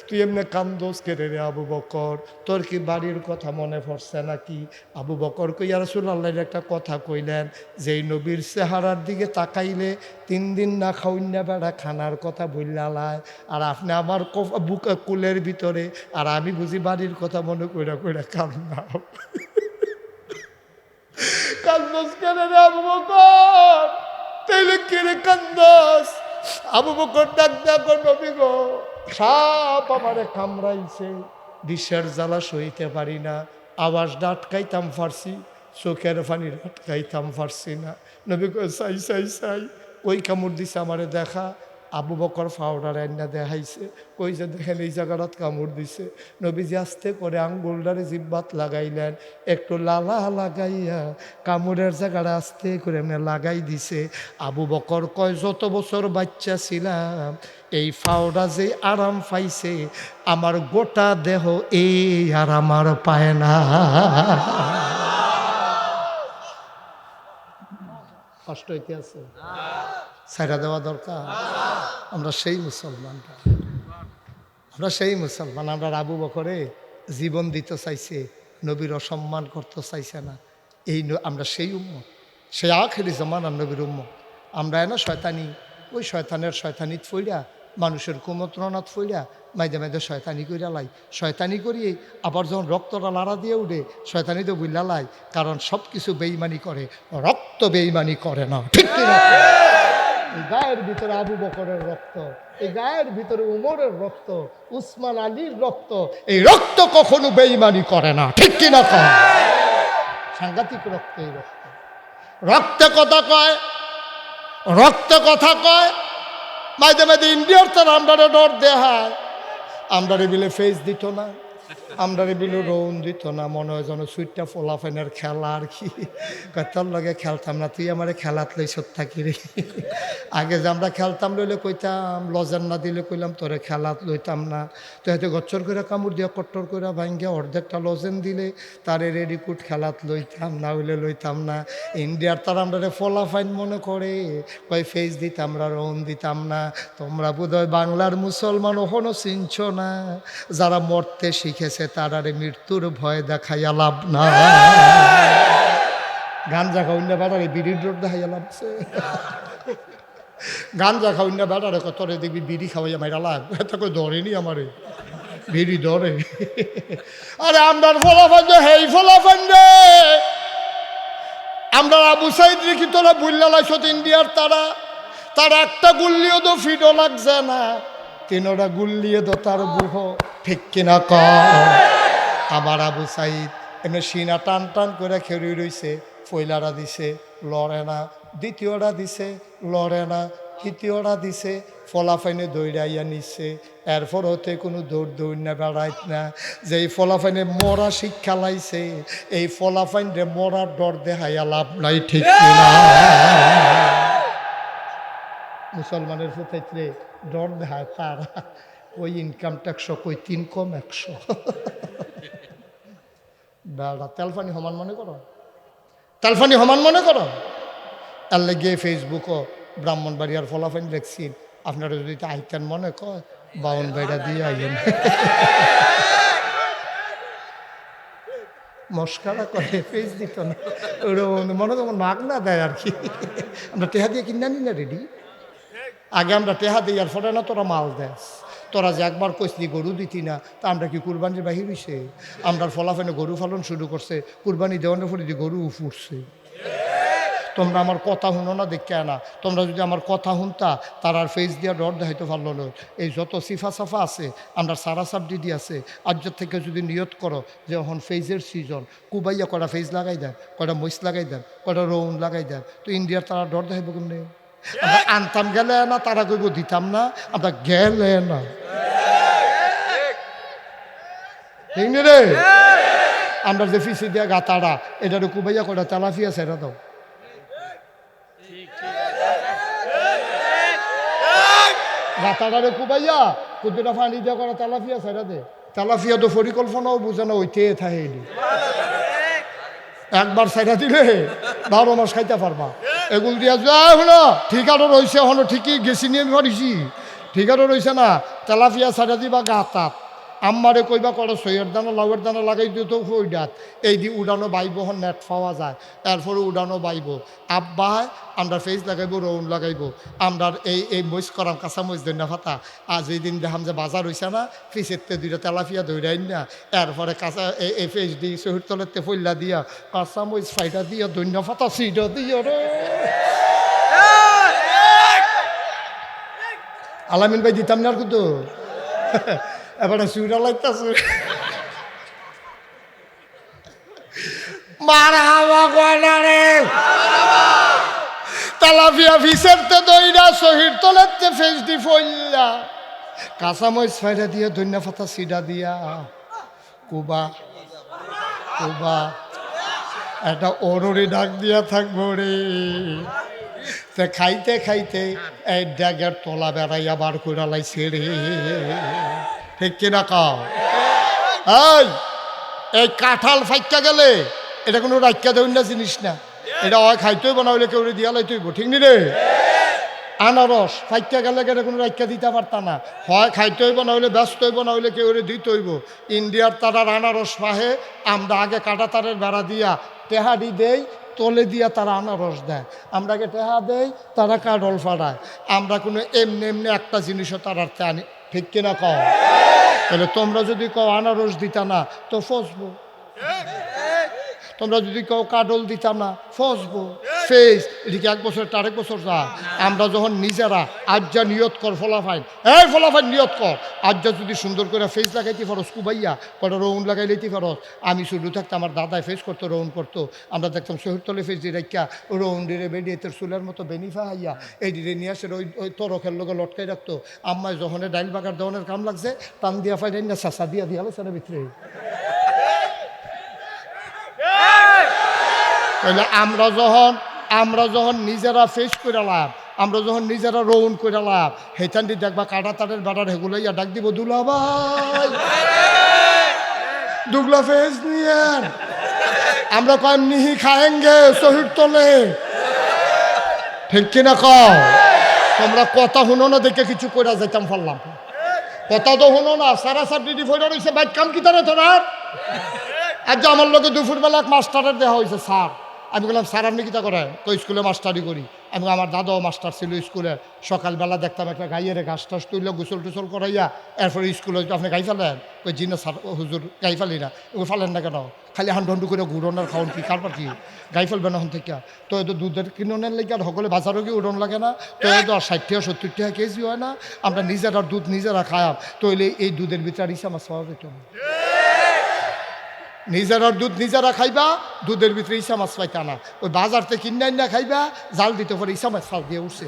তুই এমনি কান্দোস কেড়ে রে আবু বকর, তোর কি বাড়ির কথা মনে পড়ছে নাকি? আবু বকর কই, ইয়া রাসূলুল্লাহর একটা কথা কইলেন, যেই নবীর চেহারার দিকে তাকাইলে 3 দিন না খাওয়াইনা বেড়া খানার কথা বললালায়, আর আপনি আমার বুকে কুলের ভিতরে, আর আমি বুঝি বাড়ির কথা মনে কইরা কইরা কান্দাম। কান্দোস কেন রে আবু বকর? তাইলে কেড়ে কান্দোস? আবু বকর ডাক দেখো, নবী গো, সাপ আমারে কামড়াইছে, বিষের জ্বালা সইতে পারি না, আওয়াজটা আটকাইতাম পারছি, চোখের পানির আটকাইতাম পারছি না। নবী কো, চাই চাই চাই, ওই কামড় দিছে আমারে দেখা। আবু বকর ফাওড়া রান্না দেখাইছে, কই যে দেখেন এই জায়গাটাত কামড় দিছে। নবীজি আস্তে করে আঙ্গুলটারে জিব্বাত লাগাইলেন, একটু লালা লাগাইয়া কামড়ের জায়গাটা আস্তে করে এমনি লাগাই দিছে। আবু বকর কয়, যত বছর বাচ্চা ছিলাম এই ফাওড়া যে আরাম পাইছে, আমার গোটা দেহ এই আরাম আর পায় না। কষ্ট হইতে আছে, ছাইড়া দেওয়া দরকার। আমরা সেই মুসলমান, আমরা সেই মুসলমান। আমরা আবু বকরে জীবন দিতে চাইছে, নবীর অসম্মান করতে চাইছে না। এই আমরা সেই উম্মত, সে আখেরি জামানার নবীর উম্মত। আমরা না শয়তানি, ওই শয়তানের শয়তানিত ফইরা, মানুষের কুমন্ত্রণাত ফইরা মাইদে মাইদে শয়তানি কইরা লাই। শয়তানি করিয়ে আবার যখন রক্তটা লাড়া দিয়ে উঠে শয়তানি তো বুঝলা লাই, কারণ সব কিছু বেইমানি করে, রক্ত বেইমানি করে না, ঠিক কিনা? এই গায়ের ভিতরে আবু বকরের রক্ত, এই গায়ের ভিতরে উমরের রক্ত, উসমান আলীর রক্ত, এই রক্ত কখনো বেইমানি করে না, ঠিক কিনা? কয় সাংঘাতিক রক্ত, এই রক্ত। রক্তে কথা কয়, রক্তে কথা কয়। মাঝে মাঝে ইন্ডিয়ার তার আমরারে ডর দেহায়, আমরারে বিলে ফেস দিত না, আমরারে বিলে রৌন দিত না, মনে হয় যেন সুইটটা ফোলাফেনের খেলা আর কি। তোর লগে খেলতাম না, তুই আমার খেলাত লই সত্তা কিরে। আগে যে আমরা খেলতাম লইলে কইতাম, লজেন না দিলে কইলাম তোরে খেলাত লইতাম না। তো হয়তো গচ্চর করে কামড় দিয়া কট্টর করে ভাঙ্গিয়া অর্ধেকটা লজেন দিলে তারে রেডিকুট খেলাত লইতাম, না হইলে লইতাম না। ইন্ডিয়ার তার আমরা ফোলাফাইন মনে করে, কয় ফেস দিতাম না, রৌন দিতাম না। তোমরা বোধহয় বাংলার মুসলমান ওখনো চিনছ না, যারা মরতে শিখেছে তারারে মৃত্যুর ভয় দেখাইয়া লাভ না। গাঞ্জা খাউন্যা বেড়ারে বিড়ির ডোর দেখাইয়া লাভছে। গাঞ্জা খাউন্যা বেড়ারে কতরে দেখবি বিড়ি খাওয়াইয়া মাইরা লাগ, এত করে ধরেনি আমারে, বিড়ি ধরে। আরে আমরার ফলাফান হেই ফলাফান রে, আমরা আবু সাইদ রেখি তোরা বুল্লা লাইছ ইন্ডিয়ার তারা, তার একটা গুল্লিও তো ফিডো লাগছে না, তিনোটা গুল্লিয়ে তো তার বুহ, ঠিক কিনা? আমার আবু সাইদ এমনি সিনা টান টান করে খেয়ে রইছে, ফয়লারা দিছে লড়ে না, দ্বিতীয়টা দিছে লড়ে না, তৃতীয়টা দিছে ফলাফাইনে দৌড়াইয়া নিচ্ছে। এরপর হতে কোনো দৌড় না বেড়াইত না। যেই ফলাফাইনে মরা শিক্ষা লাইছে, এই ফলাফাইন রে মরার ডর দেখাইয়া লাভ নাই, ঠিক কিনা? মুসলমানের ফুটাইতে ডর দেখায় তারা, ওই ইনকাম ট্যাক্স কই 3 কম 100। বেড়া তেলফানি সমান মনে করো, তেলফানি সমান মনে করো। এর লেগে ফেসবুকও ব্রাহ্মণবাড়িয়ার ফলাফাইন দেখছেন, আপনারা যদি আইতেন মনে কয় 52 বাইরা দিয়ে আইন। মস্কারা করে, ফেস দিত না, মনে তো মাগ না দেয় আর কি। আমরা টেহা দিয়ে কিনা নি না রেডি, আগে আমরা টেহা দিই আর ফলে না তোরা মাল দেস। তোরা যে একবার কইসলি গরু দিতি না, তা আমরা কি কুরবানির বাহির হইছে? আমরা ফলাফানে গরু পালন শুরু করছে, কুরবানি দেওয়ানোর পরে যে গরু ফুটছে। তোমরা আমার কথা শুনো না দেখে না, তোমরা যদি আমার কথা শুনতা তার আর ফেস দিয়া ডর দেখাইতে পারলো না। এই যত সিফা সাফা আছে, আমরা সারা সাবডিডি আছে, আজকের থেকে যদি নিয়ত করো যে এখন ফেজের সিজন, কুবাইয়া কটা ফেজ লাগাই দেন, কটা মইস লাগাই দেন, কটা রৌন লাগাই দেন, তো ইন্ডিয়ার তারা ডর দেখাইব কেমনে? আমরা আনতাম গেলে না, তারা কইব দিতাম না, আমরা গেলে না, ঠিক নি রে? আমরা যে ফিসি দিয়া গাতাড়া, এটারে কুবাইয়া কটা তেলাফিয়া সেরা দাও। গাতাটারে কুবাইয়া কুদুরা ফানি দিয়া করা তেলাফিয়া সেরা দে। তেলাফিয়া তো পরিকল্পনাও বুঝে না, ওইতে থাকে। একবার সেরা দিলে 12 মাস খাইতে পারবা। এগুলো দিয়া যায় হলো ঠিকারও রয়েছে, হলো ঠিকই গেছি নিয়ে পারিছি, ঠিকারও রয়েছে না। তেলাফিয়া সেরা দিবা গাতাত, আম্মারে কইবা করে সইয়ের দানা লাউয়ের দানা লাগাই দিত ওইডাত, এই দি উড়ানো বাইব, হন নেট পাওয়া যায়, এরপরে উড়ানো বাইব। আব্বা আমরা ফেস লাগাইব, রৌন লাগাইব, আমরা এই মইস করাম, কাঁচা মইস দৈন্য ফাতা। আজ এই দিন দেখাম যে বাজার হইছে না, ফিসেরতে 2টা তেলাফিয়া দৌড়াইন না, এরপরে কাঁচা এই ফেস দিই শহীদ তলেরতে ফইল্লা দিয়া কাঁচা মইস ফাইটা দিয়া দৈন্য ফাতা সিটা দিয়া রে। আলামিন ভাই দিতাম না আর কিন্তু এবারে সুইরা লাগতাছে। মারহাবা কয়না রে, তেলাপিয়া ফিসেরতে দইরা শহীদ তলেরতে ফেস দি ফইল্লা কাঁচামরিচ ফাইরা দিয়া ধনিয়া পাতা সিডা দিয়া কুবা কুবা একটা অরুরি ডাক দিয়া থাকবো রে। তে খাইতে খাইতে এই ড্যাগের তলা বেড়াইয়া বার করে লাইছে রে, ঠিক কিনা কাও? এই কাঁঠাল ফাইকা গেলে এটা কোনো রাখা দেবেন না জিনিস না, এটা হয় খাইতেই বানাইলে কেউ দিয়া লাইতেইব, ঠিক নি রে? আনারস ফাইকা গেলে এটা কোনো রাখা দিতে পারতাম না, হয় খাইতে হইব না হইলে ব্যস্ত হইব না হইলে কেউ দিতে হইব। ইন্ডিয়ার তারার আনারস পাহে, আমরা আগে কাটা তারের বেড়া দিয়া টেহাডি দেই, তলে দিয়া তারা আনারস দেয়, আমরা আগে টেহা দেই, তারা কাডল ফাড়ায়। আমরা কোনো এমনি এমনি একটা জিনিসও তার আর্থে আনি, ঠিক কিনা কও? তাহলে তোমরা যদি কও আনারস দিতা না তো ফসবো, তোমরা যদি কেউ কাডল দিতাম না ফসবো। ফেস এদিকে 1 বছর 1 বছর যা। আমরা যখন নিজেরা আজ্জা নিয়ত কর ফলাফাইন, এই ফলাফাইন নিয়ত কর, আজ্জা যদি সুন্দর করে ফেস লাগাইতে পারো কুবাইয়া কটা রৌন লাগাই লইতে পারো। আমি শুধু থাকতাম, আমার দাদায় ফেস করতো, রৌন করতো, আমরা দেখতাম শহীদতলে ফেস দিয়ে রাখা রৌন ডিরে বেরিয়ে তোর চুলের মতো বেনিফা হাইয়া এই ডিরে নিয়ে আসে ওই তরকের লোকে লটকাই রাখতো। আম্মায় যখন ডাইল বাগার দেওয়ানের কাম লাগছে টান দিয়া ফাইন না চাষা দিয়া দিয়া সেটা ভিতরে। তাহলে আমরা যখন নিজেরা ফেস করে লাভ, আমরা যখন নিজেরা রৌন করে লাভ, হেতান্ডি দেখবা কাটা তারের বাটার হেগুলাইয়া ডাক দিব দুলা ভাই দুগলা ফেস নিয়ে আমরা কয়েম নিহি খায়েঙ্গে শহীদ তলে, ঠিক কিনা কও? তোমরা কথা শুনো না দেখে কিছু করে যাইতাম ফেললাম, কথা তো শুনো না। সারা সাবডিটি ফোটা রয়েছে বাইক কাম কি তারা তোরার। আজ আমার লোকে দুপুরবেলা এক মাস্টারের দেওয়া হয়েছে স্যার। আমি বললাম স্যার আপনি কিতা করেন? তো স্কুলে মাস্টারি করি। আমি আমার দাদাও মাস্টার ছিল স্কুলে। সকালবেলা দেখতাম একটা গাইয়ের ঘাস টাস তুইলে গোসল টুসল করাইয়া এরপরে স্কুলে আপনি গাই ফেলেন? ওই জিনা স্যার হুজুর গাই ফেলি না। ওই ফেলেন না কেন? খালি হান্ডু করে ঘুরনের খাওয়ান কি কারবার কি গাই ফেলবেন এখন থেকে? তো এত দুধের কিনোনের লেগে আর সকলে বাজারও কি উড়ন লাগে না? তো এত আর 60 টাকা 70 টাকা কেজি হয় না? আমরা নিজেরা দুধ নিজেরা খায়াম, তো এই দুধের ভিতরে ইসা মাছ পাওয়া যেত না। নিজেরার দুধ নিজেরা খাইবা, দুধের ভিতরে ইসা মাছ পাইতা না। ওই বাজার থেকে কিনে না খাইবা, জাল দিতে পারে ইসা মাছ ফাল দিয়ে উঠছে।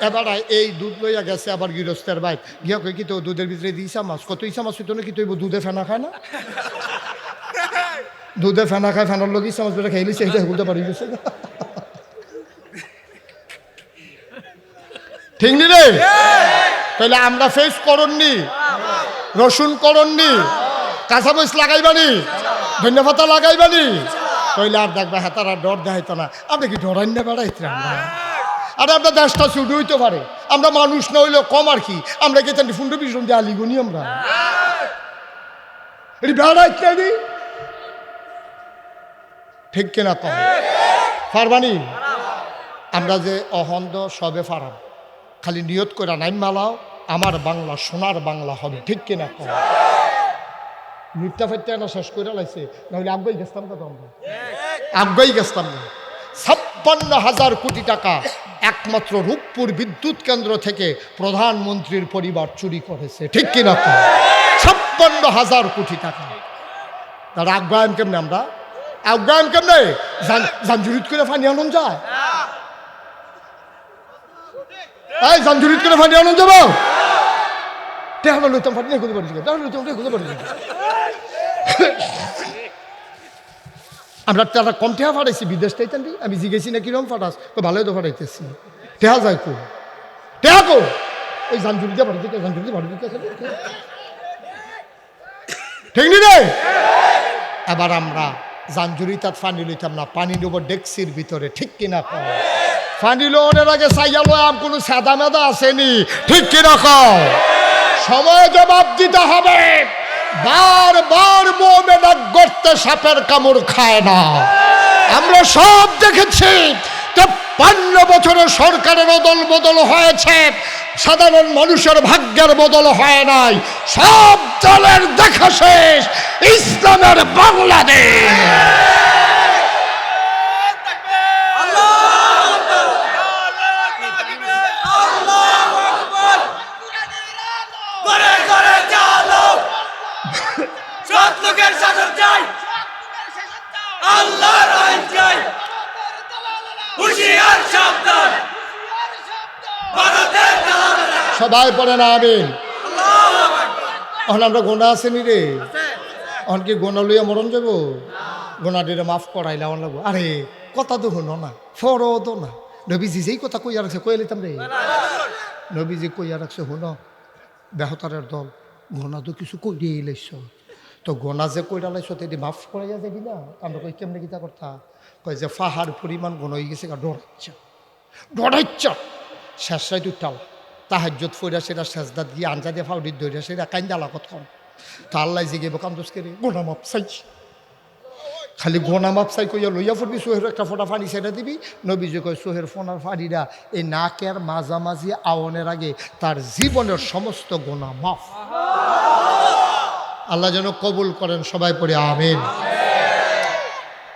এবার এই দুধ লইয়া গেছে আবার গৃহস্থের বাইক গিয়া কই কি তো দুধের ভিতরে ইসা মাছ, কত ইসা মাছ হইতো না কি তুই দুধে ফেনা খায় না? দুধে ফেনা খায়, ফেনার লোক ইসা মাছ বেটা খাইলি সেইটা বলতে পারি গেছে, ঠিক নি রে? তাহলে আমরা ফেস করননি, রসুন করননি, কাঁচামরিচ লাগাইবানি, ধন্যবাদ লাগাইবানি, তাইলে আর দেখবা হেতার আর ডর দেখাইতো না। আপনি কি ডরাই না বেড়াইতে? আরে আপনার দেশটা ছুটি হইতে পারে, আমরা মানুষ না হইলেও কম আর কি। আমরা কি তেমনি ফুন্ড বিষ্ণ দিয়ে আলিগুনি আমরা এটি বেড়াইতে দি, ঠিক কিনা কম ফারবানি? আমরা যে অহন্দ সবে ফারাম, খালি নিয়ত করে নাইম মালাও আমার বাংলা সোনার বাংলা হবে, ঠিক কিনা কম? মিথ্যা ফাইতে না শেষ করে লাইছে, নাহলে আগ্রহী গেছতাম কত? আমরা আগ্রহী গেছতাম না। 56,000 কোটি টাকা একমাত্র রূপপুর বিদ্যুৎ কেন্দ্র থেকে প্রধানমন্ত্রীর পরিবার চুরি করেছে, ঠিক কিনা? 56,000 কোটি টাকা। তারা আগ্রহায়ন কেমনে? আমরা আগ্রহায়ন কেমনে? জানজুরিত করে ফানি আনন্দ যায়, এই জানজুরিত করে ফানি আনন্দ যাবো তেহানো লইতাম ফাটি খুঁজে পারি, খুঁজে পারি। আমরা তারা কম টেহা ফাটাইছি বিদেশ টাইতেন, আমি জিজ্ঞেসি না কিরম ফাটাস, তো ভালোই তো ফাটাইতেছি। টেহা যায় কো, টেহা কো ওই জানজুরি দিয়ে ফাটি, জানজুরি দিয়ে ফাটি, ঠিক নি রে? এবার আমরা জানজুরি তার পানি লইতাম না, পানি নেবো ডেক্সির ভিতরে, ঠিক কিনা? পানি লোনের আগে চাইয়ালো আম কোনো সাদা মেদা আসেনি, ঠিক কিনা? সময় জবাব দিতে হবে। বারবার মোমেনা গর্তে সাপের কামড় খায় না। আমরা সব দেখেছি, 53 বছরের সরকারের অদল বদল হয়েছে, সাধারণ মানুষের ভাগ্যের বদল হয় নাই। সব দলের দেখা শেষ, ইসলামের বাংলাদেশ। সবাই পড়ে না আমিন। এখন আমরা গোনা আসেনি রে, এখন কি গোনা লইয়া মরণ যাব? গোনা দিলে মাফ করাইলে আমার লাগবো। আরে কথা তো শুনো না, ফরো তো না। নবীজি যেই কথা কইয়া রাখছে কইয়া লিতাম রে। নবীজি কইয়া রাখছে শুনো বেহতারের দল, গোনা তো কিছু কই দিয়ে লাইছ, তো গোনা যে কইরা লাইছ তেদি মাফ করাইয়া যাবি না? আমরা কই কেমনে কিতা করতা? কয় যে ফাহার পরিমাণ গোনা হয়ে গেছে, ডরাইচ্ছা শেষ রাইত উঠাল তাহাজ্জত ফইরা সেটা সেজদাত গিয়ে আঞ্জা দিয়ে ফাউডির ধইরা সেটা কাইন্দা লাগত কম। তা আল্লাহ জিগেব কান্দোস করে গোনা মাপ চাইছি, খালি গোনা মাপসাই কইয়া লইয়া ফুটবি সোহের একটা ফোঁটা পানি ছেড়ে দিবি। নবীজি কয় সোহের ফোনার পানিটা এই নাকের মাঝামাঝি আওয়ানের আগে তার জীবনের সমস্ত গোনা মাফ। আল্লাহ যেন কবুল করেন, সবাই পড়ে আমিন।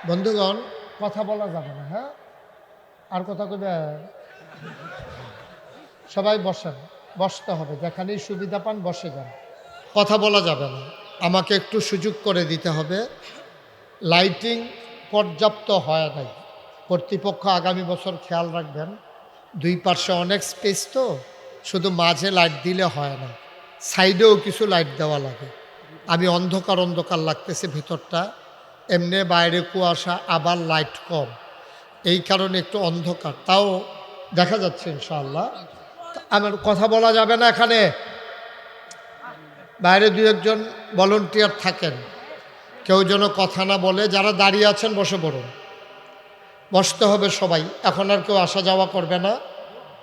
বন্ধুগণ, কথা বলা যাবে না, হ্যাঁ? আর কথা কইবে? সবাই বসেন, বসতে হবে, যেখানেই সুবিধা পান বসে যান, কথা বলা যাবে না। আমাকে একটু সুযোগ করে দিতে হবে। লাইটিং পর্যাপ্ত হয় নাই, কর্তৃপক্ষ আগামী বছর খেয়াল রাখবেন। দুই পাশে অনেক স্পেস, তো শুধু মাঝে লাইট দিলে হয় না, সাইডেও কিছু লাইট দেওয়া লাগে। আমি অন্ধকার অন্ধকার লাগতেছে ভেতরটা, এমনি বাইরে কুয়াশা, আবার লাইট কম, এই কারণে একটু অন্ধকার, তাও দেখা যাচ্ছে ইনশাআল্লাহ। আমার কথা বলা যাবে না এখানে, বাইরে দু একজন ভলান্টিয়ার থাকেন, কেউ যেন কথা না বলে। যারা দাঁড়িয়ে আছেন বসে পড়ুন, বসতে হবে সবাই। এখন আর কেউ আসা যাওয়া করবে না,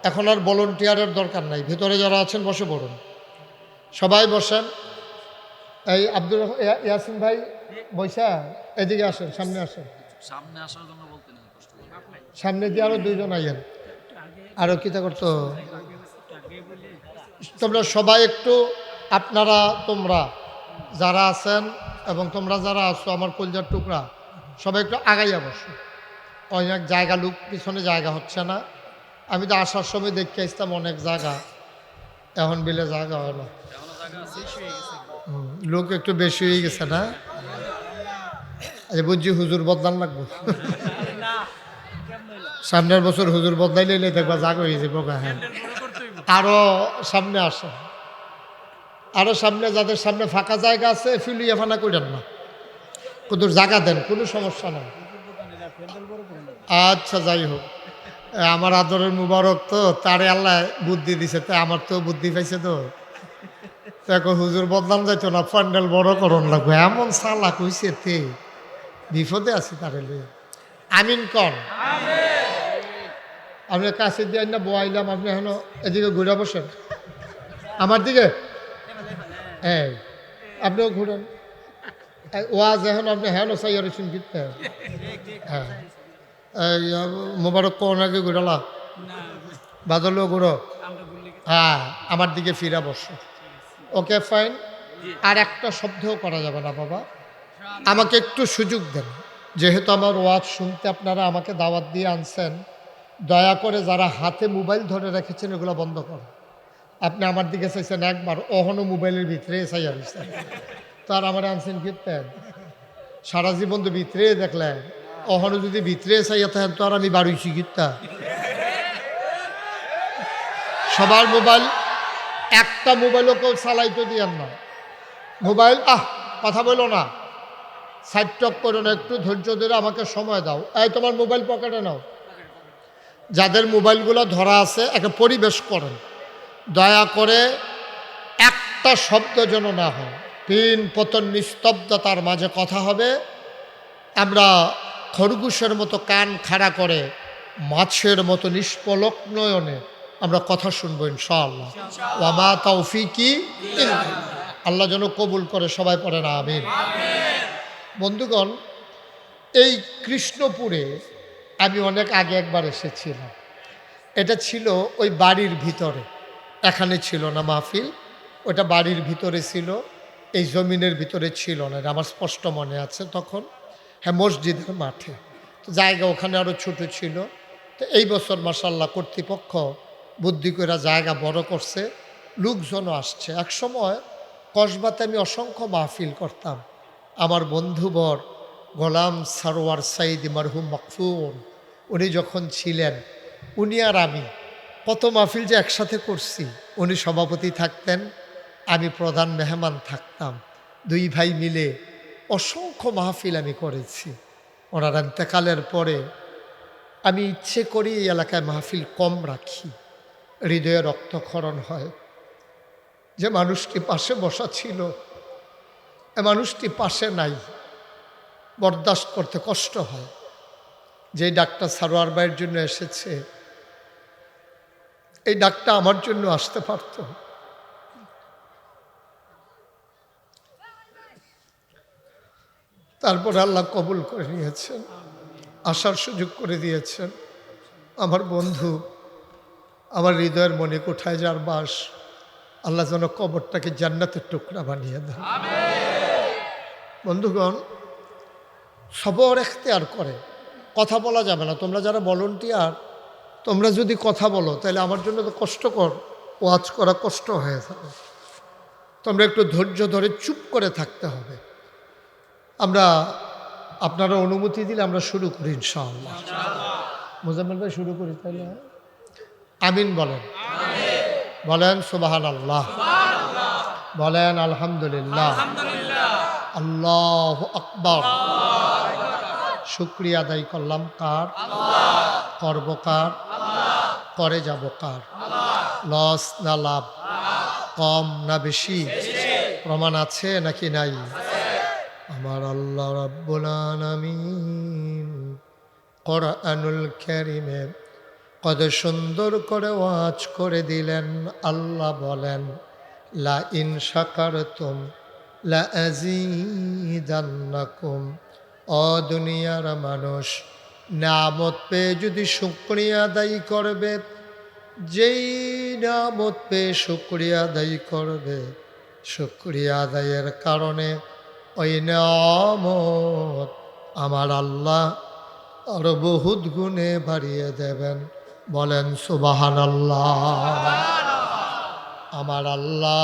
এখন আর ভলান্টিয়ারের দরকার নাই। ভিতরে যারা আছেন বসে পড়ুন, সবাই বসেন। এই আব্দুর ইয়াসিন ভাই বৈশা এদিকে আসেন, সামনে আসেন। সামনে আসার জন্য বলতে না, সামনে দিয়ে আরো দুইজন আইয়েন। আরো কিতা করতো তোমরা সবাই একটু, আপনারা তোমরা যারা আছেন এবং তোমরা যারা আছো আমার কলজার টুকরা, সবাই একটু আগাইয়া বসো। অনেক জায়গা লোক পিছনে জায়গা হচ্ছে না। আমি তো আসার সময় দেখতে আসতাম অনেক জায়গা, এখন বিলে জায়গা হয় না, লোক একটু বেশি হয়ে গেছে না? বুঝছি হুজুর বদলান লাগবো। সামনের বছর হুজুর বদলাইলে দেখবা জাগ হয়ে যাবো। হ্যাঁ, আরো সামনে আসে, আরো সামনে, যাদের সামনে ফাঁকা জায়গা আছে ফিলিয়ে ফানা করেন না, কুদুর জায়গা দেন, কোনো সমস্যা নাই। আচ্ছা, যাই হোক, আমার আদরের মুবারক তো, তারে আল্লাহ বুদ্ধি দিছে, তাই আমার তো বুদ্ধি পাইছে তো। দেখো হুজুর বদলাম যাইতো না, প্যান্ডেল বড় করণ লাগবে, এমন সালা কইছে তে বিপদে আছি তারে লইয়া। আমিন কন। আপনি কাছে দিয়ে না বয়াইলাম, আপনি এখন এদিকে ঘুরে বসেন আমার দিকে। হ্যাঁ, আপনিও ঘুরেন, ওয়াজ এখন আপনি হ্যাঁ চাই আর শুনতে। হ্যাঁ, মোবারক কোন আগে ঘুরালা বাদলেও ঘুরো। হ্যাঁ, আমার দিকে ফিরা বসো। ওকে, ফাইন। আর একটা শব্দও করা যাবে না বাবা, আমাকে একটু সুযোগ দেন। যেহেতু আমার ওয়াজ শুনতে আপনারা আমাকে দাওয়াত দিয়ে আনছেন, দয়া করে যারা হাতে মোবাইল ধরে রেখেছেন এগুলো বন্ধ করুন। আপনি আমার দিকে চাইছেন একবার, অহনো মোবাইলের ভিতরে চাইয়া রয়েছেন, তার আমার আনছেন ফিরতেন সারা জীবন তো ভিতরে দেখলেন, অহনো যদি ভিতরে চাইয়া থাকেন তো আর আমি বাড়িছি গীতটা। সবার মোবাইল, একটা মোবাইলও কেউ চালাইতে দিয়েন না। মোবাইল কথা বলো না, সাইড টক করো না, একটু ধৈর্য ধরে আমাকে সময় দাও। এই তোমার মোবাইল পকেটে নাও। যাদের মোবাইলগুলো ধরা আছে একটা পরিবেশ করেন, দয়া করে একটা শব্দ যেন না হয়। তিন পতন নিস্তব্ধতার মাঝে কথা হবে। আমরা খরগোশের মতো কান খাড়া করে, মাছের মতো নিষ্পলক নয়নে আমরা কথা শুনবো ইনশাআল্লাহ। ওয়ামা তাওফিকি ইল্লা বিল্লাহ। আল্লাহ যেন কবুল করে, সবাই পড়েন আমিন। বন্ধুগণ, এই কৃষ্ণপুরে আমি অনেক আগে একবার এসেছিলাম। এটা ছিল ওই বাড়ির ভিতরে, এখানে ছিল না মাহফিল, ওটা বাড়ির ভিতরে ছিল, এই জমিনের ভিতরে ছিল না, আমার স্পষ্ট মনে আছে তখন। হ্যাঁ, মসজিদের মাঠে, তো জায়গা ওখানে আরও ছোটো ছিল। তো এই বছর মাশাআল্লাহ কর্তৃপক্ষ বুদ্ধি করে জায়গা বড় করছে, লোকজনও আসছে। এক সময় কসবাতে আমি অসংখ্য মাহফিল করতাম। আমার বন্ধুবর গোলাম সারোয়ার সাইদ মারহুম মকফুর, উনি যখন ছিলেন, উনি আর আমি কত মাহফিল যে একসাথে করছি। উনি সভাপতি থাকতেন, আমি প্রধান মেহমান থাকতাম। দুই ভাই মিলে অসংখ্য মাহফিল আমি করেছি। ওনার ইন্তেকালের পরে আমি ইচ্ছে করি এই এলাকায় মাহফিল কম রাখি, হৃদয়ে রক্তক্ষরণ হয়। যে মানুষটি পাশে বসা ছিল, এ মানুষটি পাশে নাই, বরদাস্ত করতে কষ্ট হয়। যে ডাক্তার সারোয়ার ভাইয়ের জন্য এসেছে, এই ডাকটা আমার জন্য আসতে পারত। তারপরে আল্লাহ কবুল করে নিয়েছেন, আসার সুযোগ করে দিয়েছেন। আমার বন্ধু, আমার হৃদয়ের মনে কোঠায় যার বাস, আল্লাহ যেন কবরটাকে জান্নাতের টুকরা বানিয়ে দেন। বন্ধুগণ, সবর এখতিয়ার করে, কথা বলা যাবে না। তোমরা যারা ভলান্টিয়ার, তোমরা যদি কথা বলো তাহলে আমার জন্য তো কষ্টকর, ওয়াজ করা কষ্ট হয়ে যাবে। তোমরা একটু ধৈর্য ধরে চুপ করে থাকতে হবে। আমরা আপনারা অনুমতি দিলে আমরা শুরু করি ইনশাআল্লাহ। মোজাম্মেল ভাই শুরু করি তাহলে? আমিন বলেন, বলেন সুবহানাল্লাহ, বলেন আলহামদুলিল্লাহ, আল্লাহু আকবার। শুকরিয়া আদায় করলাম কার? করব কার? করে যাব কার? লস না লাভ, কম না বেশি? প্রমাণ আছে নাকি নাই? আমার আল্লাহ রাব্বুল আলামিন কোরআনুল কারীমে কত সুন্দর করে ওয়াজ করে দিলেন। আল্লাহ বলেন, লা ইন শাকারতুম লা আযীদান্নাকুম। ও দুনিয়ার মানুষ, নিয়ামত পেয়ে যদি শুকরিয়া আদায় করবে, যেই নিয়ামত পেয়ে শুকরিয়া আদায় করবে, শুকরিয়া আদায়ের কারণে ওই নিয়ামত আমার আল্লাহ আরো বহুত গুণে বাড়িয়ে দেবেন। বলেন সুবহানাল্লাহ। আমার আল্লাহ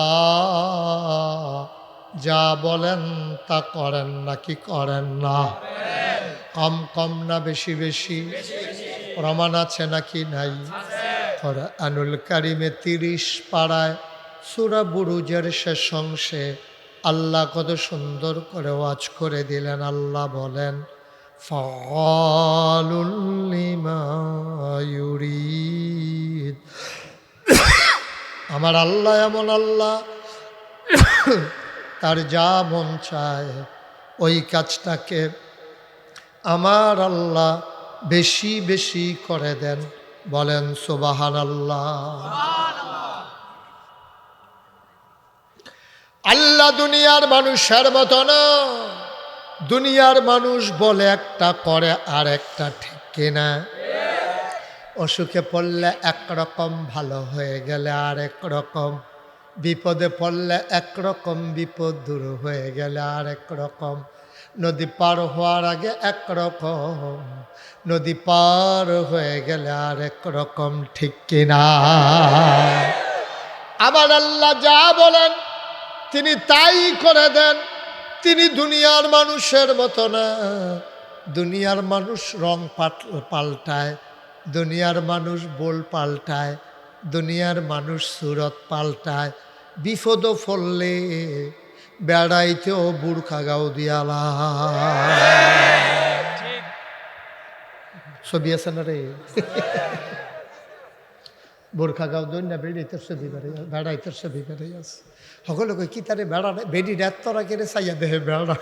যা বলেন তা করেন নাকি করেন না? কম কম না বেশি বেশি? প্রমাণ আছে নাকি নাই? কোরআনুল কারীমে 30 পারায় সূরা বুরুজের শেষ অংশে আল্লাহ কত সুন্দর করে ওয়াজ করে দিলেন। আল্লাহ বলেন, ফাআলুল লিমা ইউরিদ। আমার আল্লাহ এমন আল্লাহ, তার যা মন চায় ওই কাজটাকে আমার আল্লাহ বেশি বেশি করে দেন। বলেন সুবহানাল্লাহ। আল্লাহ দুনিয়ার মানুষের মতো না। দুনিয়ার মানুষ বলে একটা, করে আর একটা, ঠিক কিনা? অসুখে পড়লে একরকম, ভালো হয়ে গেলে আর একরকম, বিপদে পড়লে একরকম, বিপদ দূর হয়ে গেলে আর একরকম, নদী পার হওয়ার আগে একরকম, নদী পার হয়ে গেলে আর একরকম, ঠিক কিনা? আমার আল্লাহ যা বলেন তিনি তাই করে দেন। তিনি দুনিয়ার মানুষের মতো না। দুনিয়ার মানুষ রং পাল্টায়, দুনিয়ার মানুষ বোল পাল্টায়, দুনিয়ার মানুষ সুরত পাল্টায়। বিপদ ফললে বেড়াইতেও বুর্খা গাও দিয়ালা। ছবি আছে না রে? বোরখা গাও দই না বেড়াইতের ছবি বেড়াইতের ছবি বেড়াই আছে। সকলে কই কি তারে বেড়া বেডি রাত্তরা কেড়ে চাইয়া দেহে বেড়া।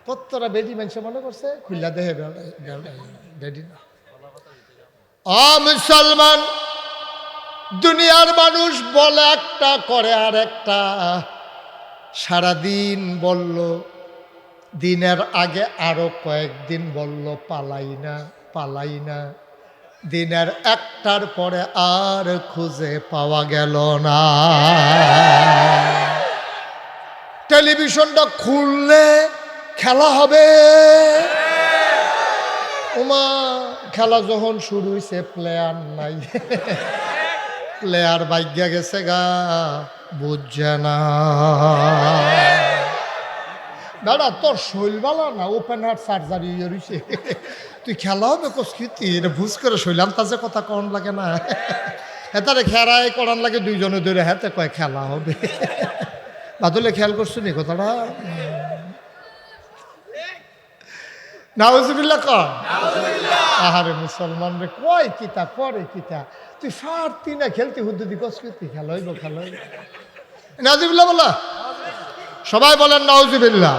প্রত্যরা বেডি মানুষ মনে করছে খুল্লা দেহে বেড়াই বেডি না। মুসলমান, দুনিয়ার মানুষ বলে একটা, করে আর একটা। সারাদিন বলল, দিনের আগে আরো কয়েকদিন বলল পালাই না পালাই না। দিনের একটার পরে আর খুঁজে পাওয়া গেল না। টেলিভিশনটা খুললে খেলা হবে। ওমা, খেলা যখন শুরু হয়েছে প্লেয়ার নাই। প্লেয়ার ভাগ্যা গেছে গা, বুঝছে না। দাদা তোর শৈল বালা না, ওপেন হার্ট সার্জারি হয়েছে, তুই খেলা হবে কস্কৃতি এটা বুঝ করে শৈলাম তাজে কথা কন লাগে না। হেতারে খেরাই করান লাগে দুইজনে ধরে, হাতে কয় খেলা হবে। বাদলে খেয়াল করছো নি কথাটা? নাউজুবিল্লাহ কর। আহারে মুসলমান রে, কয় কিতা করে কিতা, তুই ফারতি না খেলতে হুদ্দুদি কস্কৃতি খেলা হইব খেলা হইব। নাউজুবিল্লাহ বলা, সবাই বলেন নাউজুবিল্লাহ।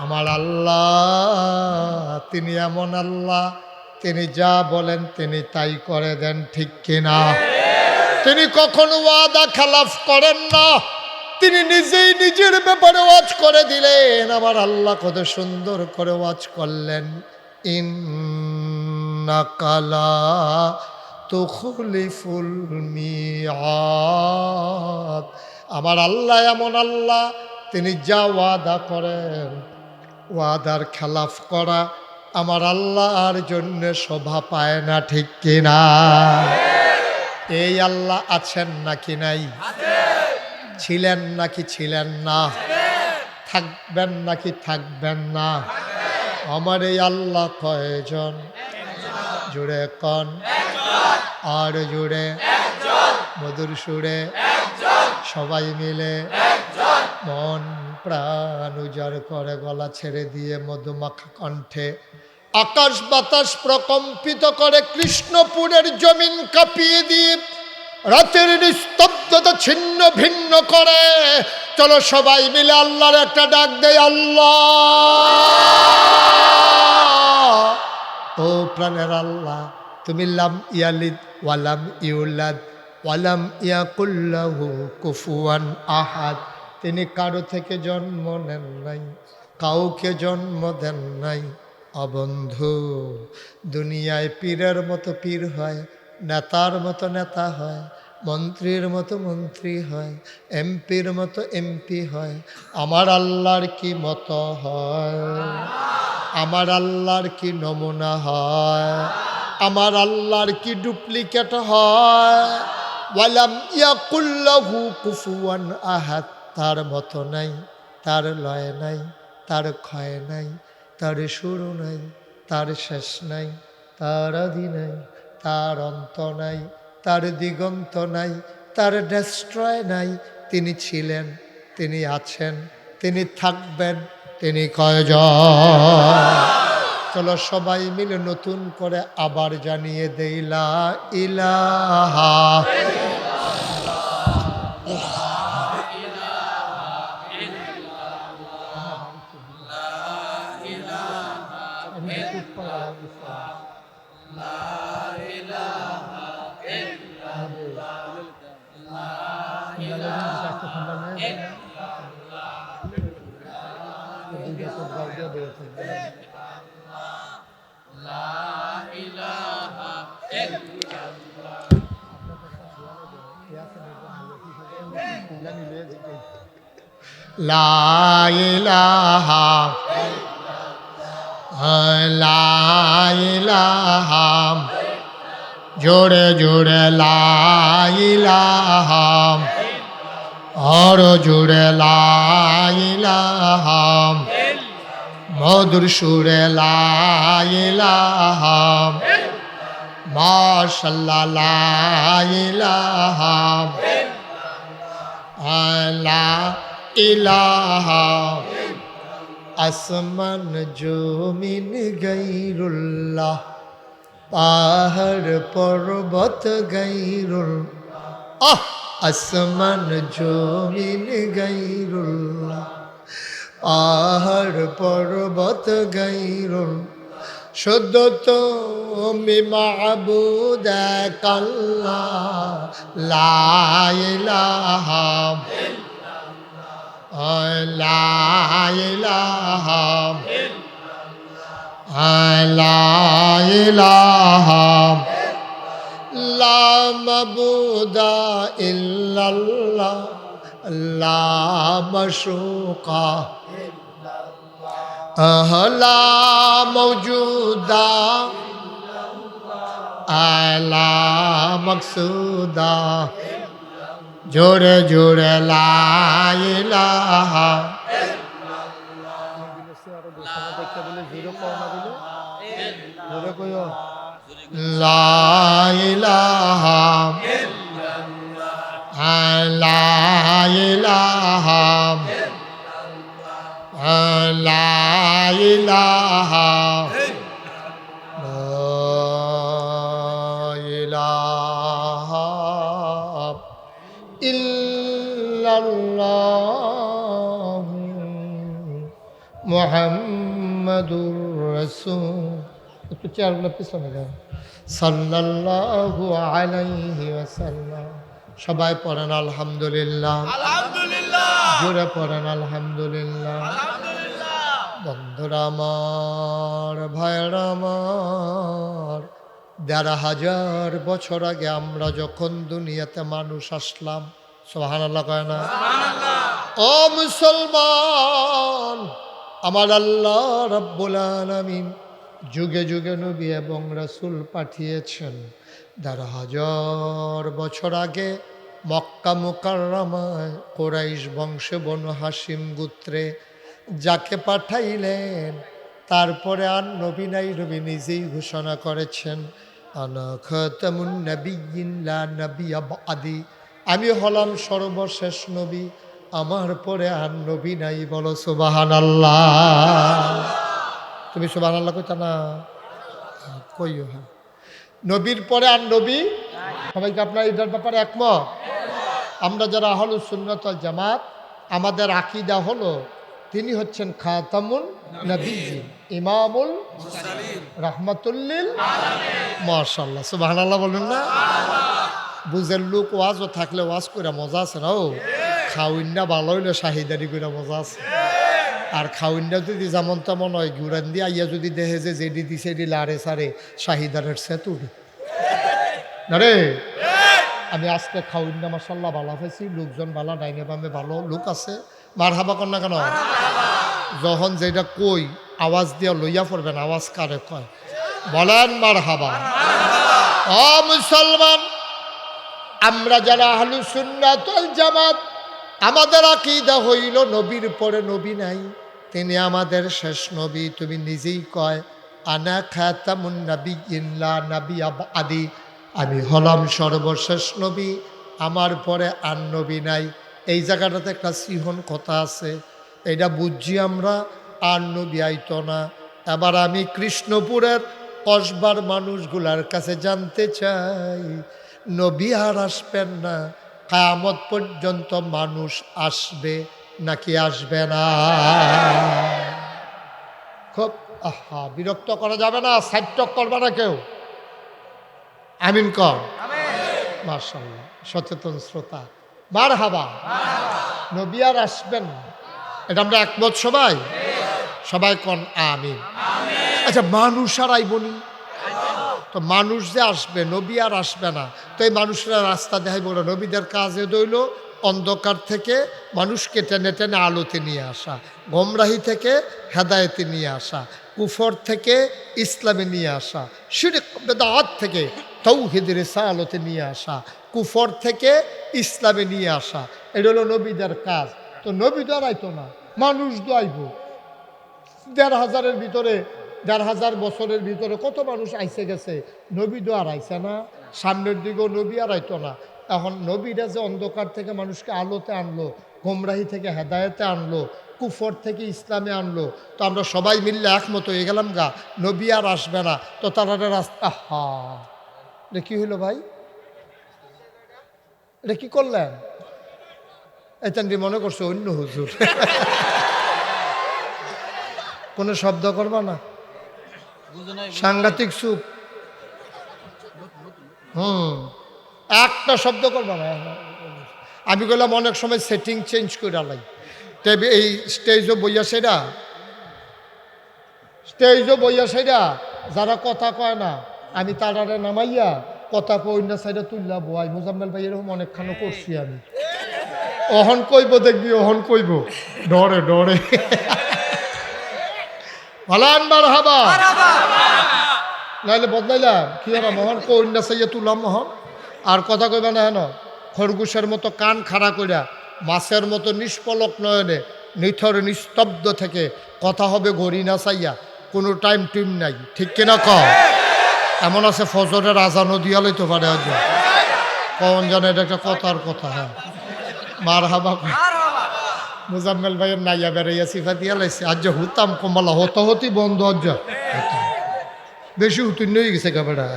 আমার আল্লাহ তিনি এমন আল্লাহ, তিনি যা বলেন তিনি তাই করে দেন, ঠিক কিনা? তিনি কখনো ওয়াদা খেলাফ করেন না। তিনি নিজেই নিজের ব্যাপারে ওয়াজ করে দিলেন। আমার আল্লাহ কত সুন্দর করে ওয়াজ করলেন, ইন্নাকা লা তুখলিফুল মিআদ। আমার আল্লাহ এমন আল্লাহ, তিনি যা ওয়াদা করেন, ওয়াদার খেলাফ করা আমার আল্লাহর জন্য শোভা পায় না, ঠিক কিনা? এই আল্লাহ আছেন নাকি নাই? ছিলেন নাকি ছিলেন না? থাকবেন নাকি থাকবেন না? আমার এই আল্লাহ কয়জন? জুড়ে কন, আর জুড়ে মধুর সুরে সবাই মিলে মন প্রাণ উজাড় করে গলা ছেড়ে দিয়ে মধুমাখা কণ্ঠে আকাশ বাতাস প্রকম্পিত করে, কৃষ্ণপুরের জমিন কাঁপিয়ে দিয়ে রাতের নিস্তব্ধতা ছিন্ন ভিন্ন করে। চলো সবাই মিলে আল্লাহর একটা ডাক দেয়, আল্লাহ। ও প্রাণের আল্লাহ, তুমি লাম ইয়ালিদ ওয়ালাম ইউলাদ ওয়ালাম ইয়াকুল্লাহু কুফুয়ান আহাদ। তিনি কারো থেকে জন্ম নেন নাই, কাউকে জন্ম দেন নাই। অবন্ধু, দুনিয়ায় পীরের মতো পীর হয়, নেতার মতো নেতা হয়, মন্ত্রীর মতো মন্ত্রী হয়, এমপির মতো এমপি হয়। আমার আল্লাহর কি মতো হয়? আমার আল্লাহর কি নমুনা হয়? আমার আল্লাহর কি ডুপ্লিকেট হয়? ওয়ালাম ইয়াকুল্লাহু কুফুয়ান আহাদ। তার মতো নাই, তার লয় নাই, তার ক্ষয় নাই, তার শুরু নাই, তার শেষ নাই, তার আদি নাই, তার অন্ত নাই, তার দিগন্ত নাই, তার ডেস্ট্রয় নাই। তিনি ছিলেন, তিনি আছেন, তিনি থাকবেন, তিনি কয়জন? চলো সবাই মিলে নতুন করে আবার জানিয়ে দেই, লা ইলাহা লা ইলাহা লা ইলাহা, জোরে জোরে লা ইলাহা, আর জোরে লা ইলাহা, মধুর সুরে লা ইলাহা, মাশাআল্লাহ লা ইলাহা লা ইলাহা। আসমান জমিন গায়রুল্লাহ, পাহাড় পর্বত গায়রুল্লাহ। আসমান জমিন গায়রুল্লাহ, পাহাড় পর্বত গায়রুল্লাহ। শুদ্ধ তুমি মাবুদ এক আল্লাহ, লা ইলাহা লা ইলাহা লা ইলাহা লা মাবুদা ইল্লাল্লাহ, লা মাশরুকা লা মওজুদা লা মকসুদা। জোরে জোরে লা ইলাহা লা ইলাহা লা ইলাহা লা ইলাহা ইল্লাল্লাহ মুহাম্মাদুর রাসূল। একটু চেয়ারগুলো পিছনে যান। সাল্লাল্লাহু আলাইহি ওয়াসাল্লাম। সবাই পড়েন আলহামদুলিল্লাহ। আলহামদুলিল্লাহ। জোরে পড়েন আলহামদুলিল্লাহ। বন্ধুরা আমার, ভাইরা আমার, ১,৫০০ বছর আগে আমরা যখন দুনিয়াতে মানুষ আসলাম, সুবহানাল্লাহ কয় না? ও মুসলমান, আমার আল্লাহ রাব্বুল আলামিন যুগে যুগে নবী এবং রাসূল পাঠিয়েছেন। ১,৫০০ বছর আগে মক্কা মুকাররমায় কুরাইশ বংশে বনু হাশিম গোত্রে যাকে পাঠাইলেন, তারপরে আর নবী নাই। নবী নিজেই ঘোষণা করেছেন, আনা খাতামুন নাবিয়্যিন লা নাবিয়্যা বা'দি, আমি হলাম সর্বশেষ নবী, আমার পরে আর নবী নাই। বলো সুবহানাল্লাহ। তুমি সুবহানাল্লাহ কইতা না? কইও। হ্যাঁ, নবীর পরে আর নবী। সবাইকে আপনার এটার ব্যাপারে একমত? আমরা যারা আহলুস সুন্নাত ওয়াল জামাত, আমাদের আকীদা হলো তিনি হচ্ছেন খাতামুন নবিয়্যিন, ইমামুল মুরসালিন, রাহমাতুল লিল আলামিন। মাশাআল্লাহ, সুবহানাল্লাহ বলুন না? বুঝের লোক ওয়াজও থাকলে ওয়াজ করে মজা আছে না? ও খাউইন্না ভালো হইলে শাহিদারি করে মজা আছে। আর খাউইন্না যদি যেমন তেমন হয়, ঘুরান দিয়ে আইয়া যদি দেখে যে যেডি দিছে এডি লারে সারে, শাহিদারের সে তুলি না রে। আমি আজকে খাউইন্না মাশাআল্লাহ ভালো পাইছি, লোকজন ভালো, ডাইনে বামে ভালো লোক আছে। মারহাবা কর না কেন? যখন যেটা কই আওয়াজ দিয়া লইয়া পড়বেন, আওয়াজ কারে কয় বলেন মারহাবা। ও মুসলমান, আমরা যারা আহলুস সুন্নাত ওয়াল জামাত, আমাদের আকীদা হইল নবীর পরে নবী নাই, তিনি আমাদের শেষ নবী। তুমি নিজেই কয়, আনা খাতামুন নাবিয়্যিন লা নাবিয়্যা বা'দি, আমি হলাম সর্বশেষ নবী, আমার পরে আর নবী নাই। এই জায়গাটাতে একটা সিহন কথা আছে, এটা বুঝছি আমরা, আর নবী আইতো না। এবার আমি কৃষ্ণপুরের কসবার মানুষগুলার কাছে জানতে চাই, নবী আর আসবেন না, কিয়ামত পর্যন্ত মানুষ আসবে নাকি আসবে না? খুব বিরক্ত করা যাবে না, সাইটক করবে না কেউ। আমিন কর। মাশাআল্লাহ, সচেতন শ্রোতা, মারহাবা। নবী আর আসবেন না, এটা আমরা একমত সবাই? সবাই কোন আমিন। আচ্ছা, মানুষ আর আইবনি তো? মানুষ যে আসবে, নবী আর আসবে না, তো এই মানুষরা রাস্তা দেখাইব না। নবীদের কাজে দইল অন্ধকার থেকে মানুষকে টেনে টেনে আলোতে নিয়ে আসা, গোমরাহি থেকে হেদায়েতে নিয়ে আসা, কুফর থেকে ইসলামে নিয়ে আসা, শিরক বিদআত থেকে তাওহীদের রিসালাতে নিয়ে আসা, কুফর থেকে ইসলামে নিয়ে আসা, এটা হলো নবীদের কাজ। তো নবী তো আর আইতো না, মানুষ তো আইব। ১,৫০০-এর ভিতরে, ১,৫০০ বছরের ভিতরে কত মানুষ আইসে গেছে, নবী তো আর আইসে না। সামনের দিকেও নবী আর আইতো না। এখন নবীরা যে অন্ধকার থেকে মানুষকে আলোতে আনলো, গোমরাহি থেকে হেদায়েতে আনলো, কুফর থেকে ইসলামে আনলো, তো আমরা সবাই মিললে একমত হয়ে গেলাম গা, নবী আর আসবে না। তো তারা রাস্তা, এটা কি হইলো ভাই? এটা কি করলেন? এতেন মনে করছো অন্য হুজুর। কোনো শব্দ করবা না, সাংঘাতিক চুপ। একটা শব্দ করবা না। আমি বললাম অনেক সময় সেটিং চেঞ্জ করে লাই। এই স্টেজও বইয়া সেটা যারা কথা কয় না, আমি তারারে নামাইয়া কথা কই না সাইডে তুললা বয়। মুজাম্মেল ভাই এরকম অনেকখানো করছি আমি। অহন কইব, দেখবি অহন কইব, ডরে ডরে। ভালান মারহাবা। নাইলে বদলাইলাম কি হলাম, মোহন কন্যা চাইয়া তুলাম মোহন। আর কথা কইবা না হেন, খরগোশের মতো কান খাড়া কইরা, মাছের মতো নিষ্পলক নয়নে নিথর নিস্তব্ধ থেকে কথা হবে ঘড়ি না চাইয়া, কোনো টাইম টুইম নাই, ঠিক কিনা ক? এমন আছে ফজরের আজানও দিয়া লইতে পারে, কখন জানে এটা একটা কথার কথা। হ্যাঁ, মারহাবা। মুজাম্মেল ভাইয়ের নাইয়া বেড়াইয়া সিফা দিয়া লাইছে, আজ হুতাম কমলা হতি বন্ধ, বেশি উত্তীর্ণ হয়ে গেছে গাবেড়া।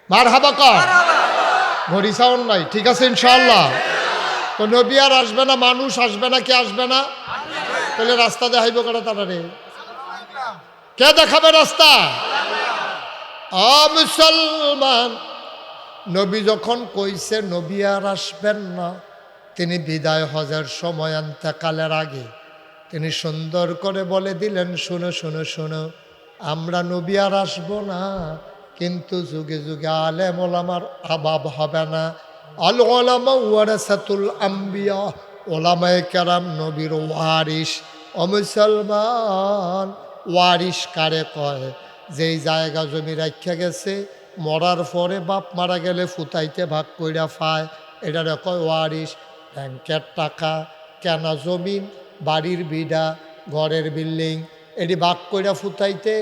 মারহাবা কর, ঘড়ি সাউন্ড নাই, ঠিক আছে ইনশাআল্লাহ। তো নবী আর আসবে না, মানুষ আসবে না, কে আসবে না? তাহলে রাস্তা দেখাইব কেন তাড়ারে? কে দেখাবে রাস্তা? মুসলমান, নবী যখন কইছে নবী আর আসবেন না, তিনি বিদায় হজের সময় ইন্তেকালের আগে তিনি সুন্দর করে বলে দিলেন, শোনো শোনো শোনো, আমরা নবী আর আসবো না, কিন্তু যুগে যুগে আলেম ওলামার অভাব হবে না। আল ওলামা ওয়ারাসাতুল আম্বিয়া, ওলামায়ে কেরাম নবীর ওয়ারিস। ও মুসলমান, ওয়ারিস কারে কয়? যেই জায়গা জমি রাখা গেছে, মরার পরে বাপ মারা গেলে ফুতাইতে ভাগ কইরা পায়, এটারে কয় ওয়ারিস। ব্যাংকের টাকা, কেনা জমিন, বাড়ির বিড়া, ঘরের বিল্ডিং, এটি ভাগ কইরা ফুতাইতে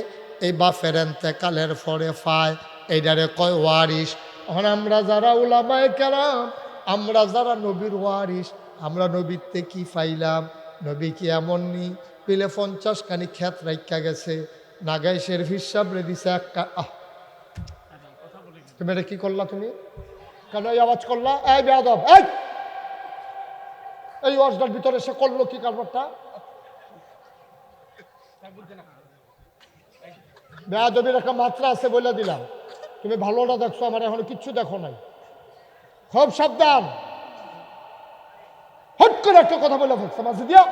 এই বাপের ইন্তেকালের পরে পায়, এইটারে কয় ওয়ারিস। এখন আমরা যারা উলামায়ে কেরাম, আমরা যারা নবীর ওয়ারিস, আমরা নবীতে কি পাইলাম? নবী কি এমন নি পেলে 50 খানি ক্ষেত রাখা গেছে, নাগাইশের হিসাবরে দিছে একটা। তুমি এটা কি করলা? তুমি কেন এই আওয়াজ করলা? এই বেয়াদব, এই ওয়াজটার ভিতরে সে করলো কি কারবারটা? বেয়াদবির একটা মাত্রা আছে বলে দিলাম। তুমি ভালোটা দেখছো, আমার এখনো কিচ্ছু দেখো নাই। খুব সাবধান, হট করে একটা কথা বলে ফেলছে মাঝে দিয়া,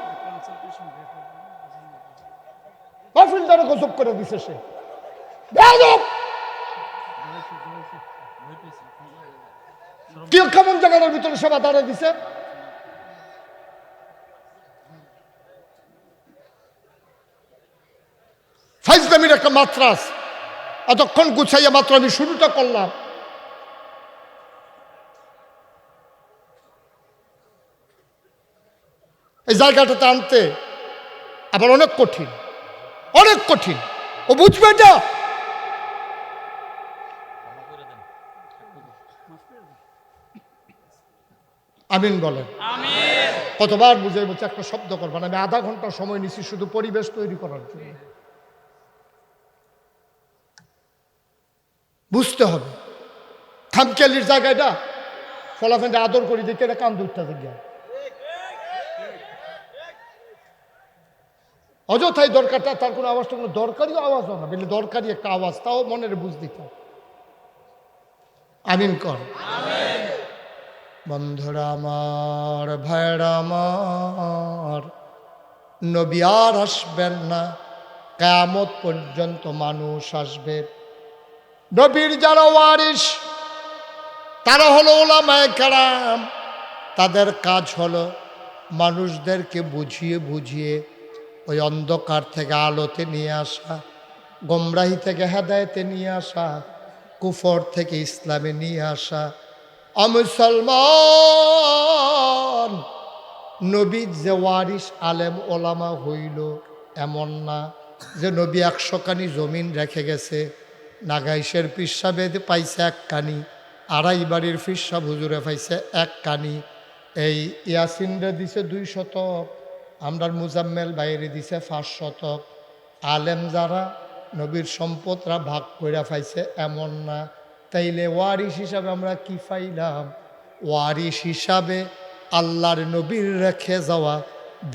ফিল্টারে গজব করে দিছে সে। বেয়াদব, কি কেমন জায়গার ভিতরে সে দাঁড়িয়ে দিছে? ফাইজলামির একটা মাত্রা আছে। এতক্ষণ গুছাইয়া মাত্র আমি শুরুটা করলাম। এই জায়গাটাতে আনতে আবার অনেক কঠিন, অনেক কঠিন। ও বুঝবে এটা? আমিন বলেন। কতবার বুঝাই বলছে একটা শব্দ করবেন। আমি আধা ঘন্টা সময় নিছি শুধু পরিবেশ তৈরি করার জন্য। বুঝতে হবে খামখেয়ালির জায়গাটা, ফলাফেন্ডে আদর করি দেখে এটা কান দুধটা দিকে অযথাই দরকারটা, তার কোনো আওয়াজটা কোনো দরকারি আওয়াজ না, বলে দরকারি একটা আওয়াজ, তাও মনের বুঝ দিতে। আমিন কর। বন্ধুরা আমার, ভাইরা আমার, নবী আর আসবেন না, কিয়ামত পর্যন্ত মানুষ আসবে। নবীর যারা ওয়ারিস তারা হলো উলামায়ে কেরাম। তাদের কাজ হলো মানুষদেরকে বুঝিয়ে বুঝিয়ে ওই অন্ধকার থেকে আলোতে নিয়ে আসা, গোমরাহি থেকে হেদায়েতে নিয়ে আসা, কুফর থেকে ইসলামে নিয়ে আসা। মুসলমান, নবীর যে ওয়ারিস আলেম ওলামা হইল এমন না যে নবী 100 কানি জমিন রেখে গেছে, নাগাইশের পিসাবে পাইছে 1 কানি, আড়াই বাড়ির ফিরসাব হুজুরে পাইছে 1 কানি, এই ইয়াসিনরে দিছে 2 শতক, আমরার মুজাম্মেল বাইরে দিছে 5 শতক। আলেম যারা নবীর সম্পদরা ভাগ করে পাইছে এমন না। তাইলে ওয়ারিস হিসাবে আমরা কি পাইলাম? ওয়ারিস হিসাবে আল্লাহর নবীর রেখে যাওয়া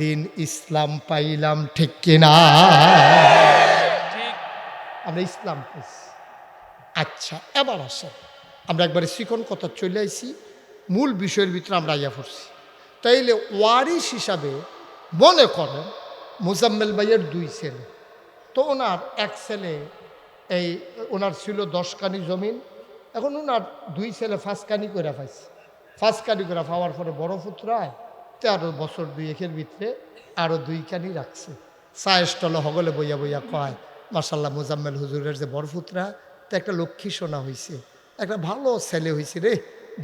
দিন ইসলাম পাইলাম, ঠিক কিনা? আমরা ইসলাম পাইছি। আচ্ছা, এবার আসেন আমরা একবারে চিকন কথা চলে আইছি, মূল বিষয়ের ভিতরে আমরা আইয়া পড়ছি। তাইলে ওয়ারিস হিসাবে মনে করেন মুজাম্মেল ভাইয়ের 2 ছেলে, তো ওনার 1 ছেলে এই ওনার ছিল 10 কানি জমিন, এখন ওনার 2 ছেলে 5 কানি করে পাইছে। 5 কানি করে পাওয়ার পরে বড় পুত্রায় 13 বছর 2 ভিতরে আরও 2 কানি রাখছে। চায়েস্টল হগলে বইয়া বইয়া কয়, মাশাল্লাহ মুজাম্মেল হুজুরের যে বড় পুত্রা তো একটা লক্ষ্মী সোনা হয়েছে, একটা ভালো ছেলে হয়েছে রে।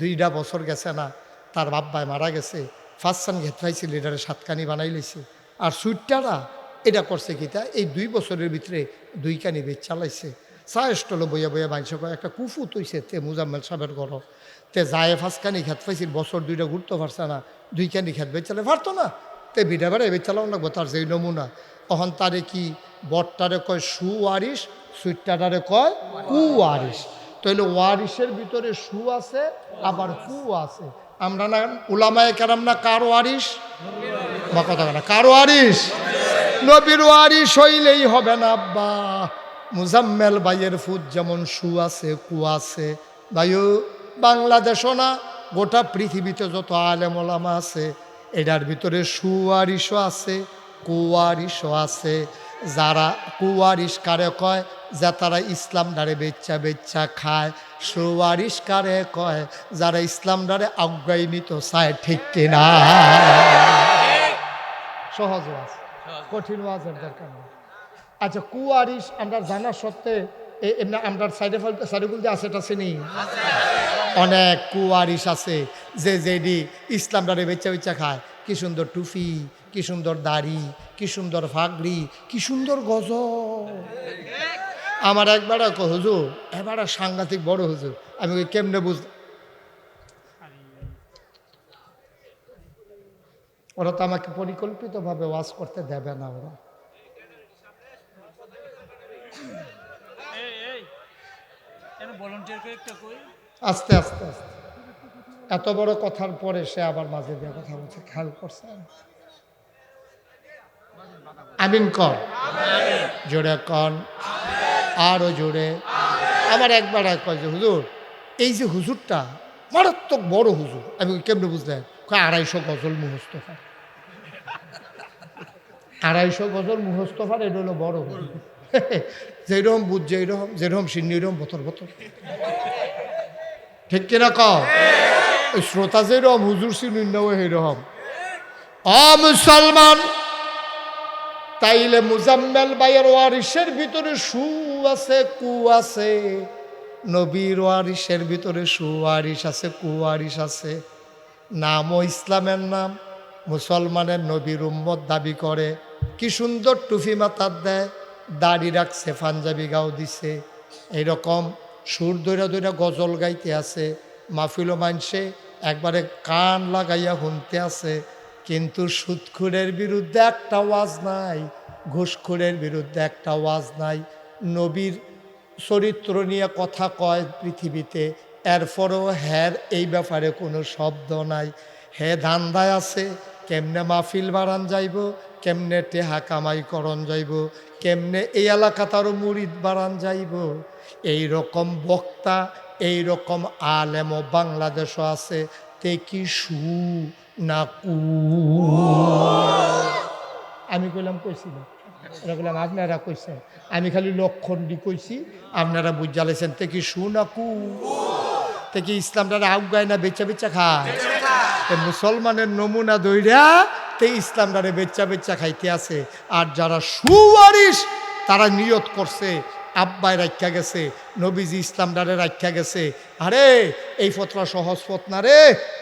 2টা বছর গেছে না, তার বাপ্পায় মারা গেছে, 5 সান ঘেত পাইছিল, এটারে 7 কানি বানাই লইছে। আর সুইটটারা এটা করছে কিতা, এই 2 বছরের ভিতরে 2 কানি বেচ চালাইছে। চায়েস্টল বইয়া বইয়া বাইছে কয় একটা কুফুত হইছে তে মুজাম্মেল সাহেবের ঘর, তে যায় 5 কানি খেত পাইছিল, বছর 2টা ঘুরতে পারছে না, 2 কানি খেত বেচ চালে পারতো না, তে বিড়া বেড়া বেচ চালাও লাগবো। তার যেই নমুনা, তখন তারে কি বটটারে কয় সুওয়ারিস, সুইটটারে কয় কুওয়ারিস। তাইলে ওয়ারিসের ভিতরে সু আছে আবার কু আছে। আমরা না উলামায়ে কেরাম না কার ওয়ারিস? বা কথা না, কার ওয়ারিস? নবীর ওয়ারিস হইলেই হবে না আব্বা। মুজাম্মেল ভাইয়ের ফুট যেমন সু আছে কু আছে, ভাইও বাংলাদেশও না গোটা পৃথিবীতে যত আলেম ওলামা আছে এটার ভিতরে সুয়ারিশও আছে, কুয়ারিশও আছে। যারা কুয়ারিশ কারে কয়, যা তারা ইসলাম ডারে বেচ্চা বেচ্চা খায়। সুয়ারিশ কারে কয়, যারা ইসলাম ডারে আজ্ঞাই নিত চায়। ঠিক কিনা? সহজ ওয়াজ, কঠিন ওয়াজের দরকার নেই। আচ্ছা, কুয়ারিশ আমরা জানার সত্ত্বে এমনি আমরা সাইডেফল দিয়ে আছে, এটা চিনি। অনেক কুয়ারিশ আছে যে যেডি ইসলাম ডারে বেচ্চা বেচ্চা খায়। কি সুন্দর টুপি, কি সুন্দর দাড়ি, কি সুন্দর ফাগড়ি, কি সুন্দর গজল। আমার একবার হুজুর, এবার সাংঘাতিক বড় হুজুর, আমি ওই কেমনে বুঝ, ওরা তো আমাকে পরিকল্পিতভাবে ওয়াজ করতে দেবে না। ওরা আস্তে আস্তে আস্তে এত বড় কথার পরে সে আবার মাঝে দিয়ে কথা বলছে, খেয়াল করছেন? আমিন কর, জোরে কন, আরো জোরে। আমার একবার কয় যে হুজুর, এই যে হুজুরটা মারাত্মক বড় হুজুর। আমি কেমনে বুঝলেন? 250 গজল মুহস্তফার। 250 গজল মুহস্তফার, এটা হলো বড় হুজুর। যেরকম বুঝছে এইরকম, যেরকম সিন্নি এরকম বতর বতর। ঠিক কিনা কও? শ্রোতা যেরকম, হুজুর সিন্নিও সেইরকম। মুসলমান, তাইলে মুজাম্মেল ভাইয়ের ওয়ারিসের ভিতরে সু আছে, কু আছে। নবীর ওয়ারিসের ভিতরে সুয়ারিস আছে, কুয়ারিস আছে। নামও ইসলামের নাম, মুসলমানের নবীর উম্মত দাবি করে। কি সুন্দর টুফি মাথার দেয়, দাড়ি রাখছে, পাঞ্জাবি গাও দিছে। এইরকম সুর দৈরা দৈরা গজল গাইতে আছে। মাহফিলও মানছে একবারে কান লাগাইয়া শুনতে আছে। কিন্তু সুদখুরের বিরুদ্ধে একটা ওয়াজ নাই, ঘুষখুরের বিরুদ্ধে একটা ওয়াজ নাই। নবীর চরিত্র নিয়ে কথা কয় পৃথিবীতে, এরপরও হ্যার এই ব্যাপারে কোনো শব্দ নাই। হে ধান্দায় আছে কেমনে মাহফিল বাড়ান যাইব, কেমনে টেহা কামাই করণ যাইব, কেমনে এই এলাকা তারও মুরিদ বাড়ান যাইব। এই রকম বক্তা, এই রকম আলেমও বাংলাদেশও আছে। তে কি সু না কু? আমি কইলাম কইছি না, এরা বললাম আপনারা কইছেন। আমি খালি লক্ষণ দি কইছি, আপনারা বুঝালেছেন। তে কি সু না কু? তে কি ইসলামটা আউগায় না বেচা বেচা খায়? মুসলমানের নমুনা দইরা তে ইসলামটারে বেচা বেচা খাইতে আছে। আর যারা সুয়ারিশ তারা নিয়ত করছে, আব্বাই রাখা গেছে, নবীজি ইসলামটারে রাখা গেছে। আরে এই ফতরা সহজ পথ না রে।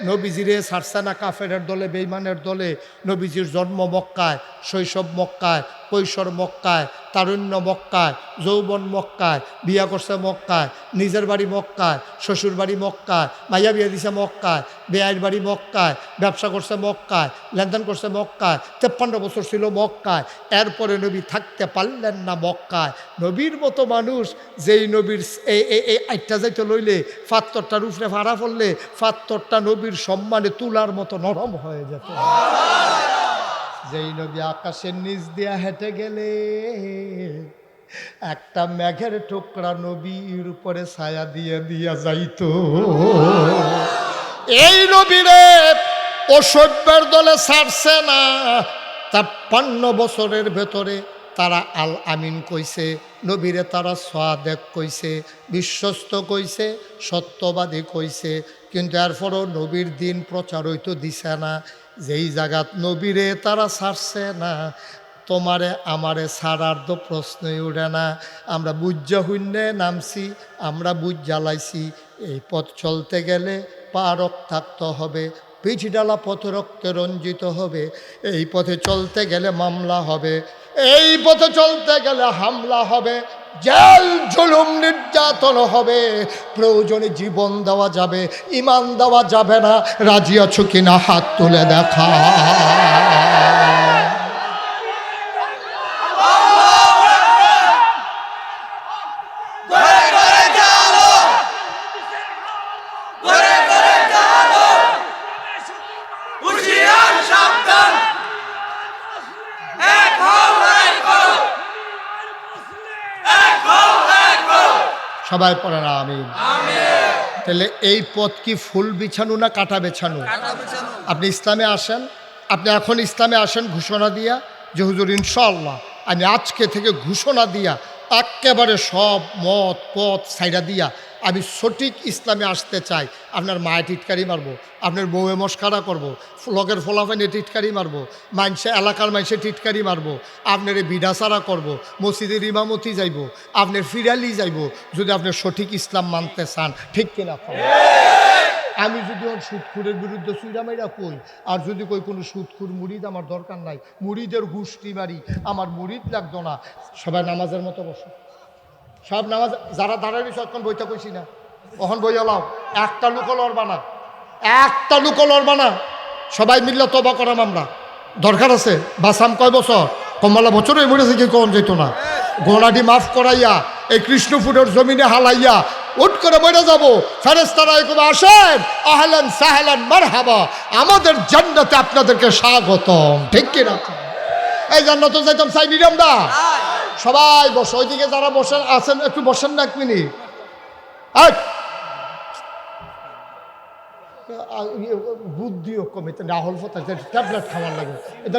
নবীজিরে ছাড়ছে না কাফেরের দলে, বেঈমানের দলে। নবীজির জন্ম মক্কায়, শৈশব মক্কায়, কৈশোর মক্কায়, তারুণ্য মক্কায়, যৌবন মক্কায়, বিয়া করছে মক্কায়, নিজের বাড়ি মক্কায়, শ্বশুর বাড়ি মক্কায়, মাইয়া বিয়া দিছে মক্কায়, বেআইর বাড়ি মক্কায়, ব্যবসা করছে মক্কায়, লেনদেন করছে মক্কায়, 53 বছর ছিল মক্কায়। এরপরে নবী থাকতে পারলেন না মক্কায়। নবীর মতো মানুষ, যেই নবীর এই আটটা যাইতে লইলে ফাত্তরটার উপরে ভাড়া পড়লে ফাত্তরটা নবীর সম্মানে তুলার মতো নরম হয়ে যেত। যেই নবী আকাশের নিচ দিয়া হেঁটে গেলে একটা মেঘের টুকরা নবীর উপরে ছায়া দিয়ে দিয়া যাইতো। এই নবীরে অসভ্যের দলে ছাড়ছে না। 53 বছরের ভেতরে তারা আল আমিন কইছে, নবীরে তারা সাদেক কইছে, বিশ্বস্ত কইছে, সত্যবাদী কইছে। কিন্তু এরপরও নবীর দিন প্রচার হইতো দিছে না। যেই জায়গাত নবীরে তারা ছাড়ছে না, তোমারে আমারে ছাড়ার তো প্রশ্নই উঠে না। আমরা বুঝা শূন্যে নামছি, আমরা বুঝ জ্বালাইছি। এই পথ চলতে গেলে পা রক্ত থাকতে হবে, পিঠি ডালা পথ রক্তে রঞ্জিত হবে। এই পথে চলতে গেলে মামলা হবে, এই পথে চলতে গেলে হামলা হবে, জেল জুলুম নির্যাতন হবে, প্রয়োজনে জীবন দেওয়া যাবে, ইমান দেওয়া যাবে না। রাজি আছো কিনা হাত তুলে দেখা। সবাই পড়ে না আমিন। তাহলে এই পথ কি ফুল বিছানো না কাটা বেছানো? আপনি ইসলামে আসেন, আপনি এখন ইসলামে আসেন ঘোষণা দিয়া যে হুজুর ইনশাআল্লাহ আমি আজকে থেকে ঘোষণা দিয়া একেবারে সব মত পথ সাইডা দিয়া আমি সঠিক ইসলামে আসতে চাই। আপনার মায়ে টিটকারি মারবো, আপনার বউয়ে মস্কারা করবো, লগের ফলাফাইনে টিটকারি মারবো, মানুষে এলাকার মানুষে টিটকারি মারবো, আপনার বিডাসারা করবো, মসজিদের ইমামতি যাইব, আপনার ফিরালি যাইব, যদি আপনি সঠিক ইসলাম মানতে চান। ঠিক কিনা? আমি যদি ওর সুদখুরের বিরুদ্ধে সুইরামাইরা কই, আর যদি কই কোনো সুদখুর মুরিদ আমার দরকার নাই, মুরিদের গুষ্টি মারি, আমার মুরিদ লাগতো না। সবাই নামাজের মতো বসো, সব নামাজ যারা দাঁড়াবি সবক্ষণ বইটা কইছি না, ওখান বই লাও, একটা লুকো লড়বা না, একটা লুকো লড়বা না, সবাই মিললে তবা করাম আমরা। দরকার আছে বাসাম কয় বছর, কমলা বছরে মরেছে কি কম যেত না, গোড়াটি মাফ করাইয়া এই কৃষ্ণপুরের জমিনে হালাইয়া উঠ করে মরে যাবো। ফেরেশতারা এরকম আসেন, আহলান সাহলান মারহাবা, আমাদের জান্নাতে আপনাদেরকে স্বাগতম। ঠিক কিনা? এই জান্নাতে যাইতাম চাই নিলাম না। সবাই বসে, ওইদিকে যারা বসেন আছেন একটু বসেন না এক মিনিট। বুদ্ধিও কমে রাহুল ফতা ট্যাবলেট খাওয়ার লাগে, এটা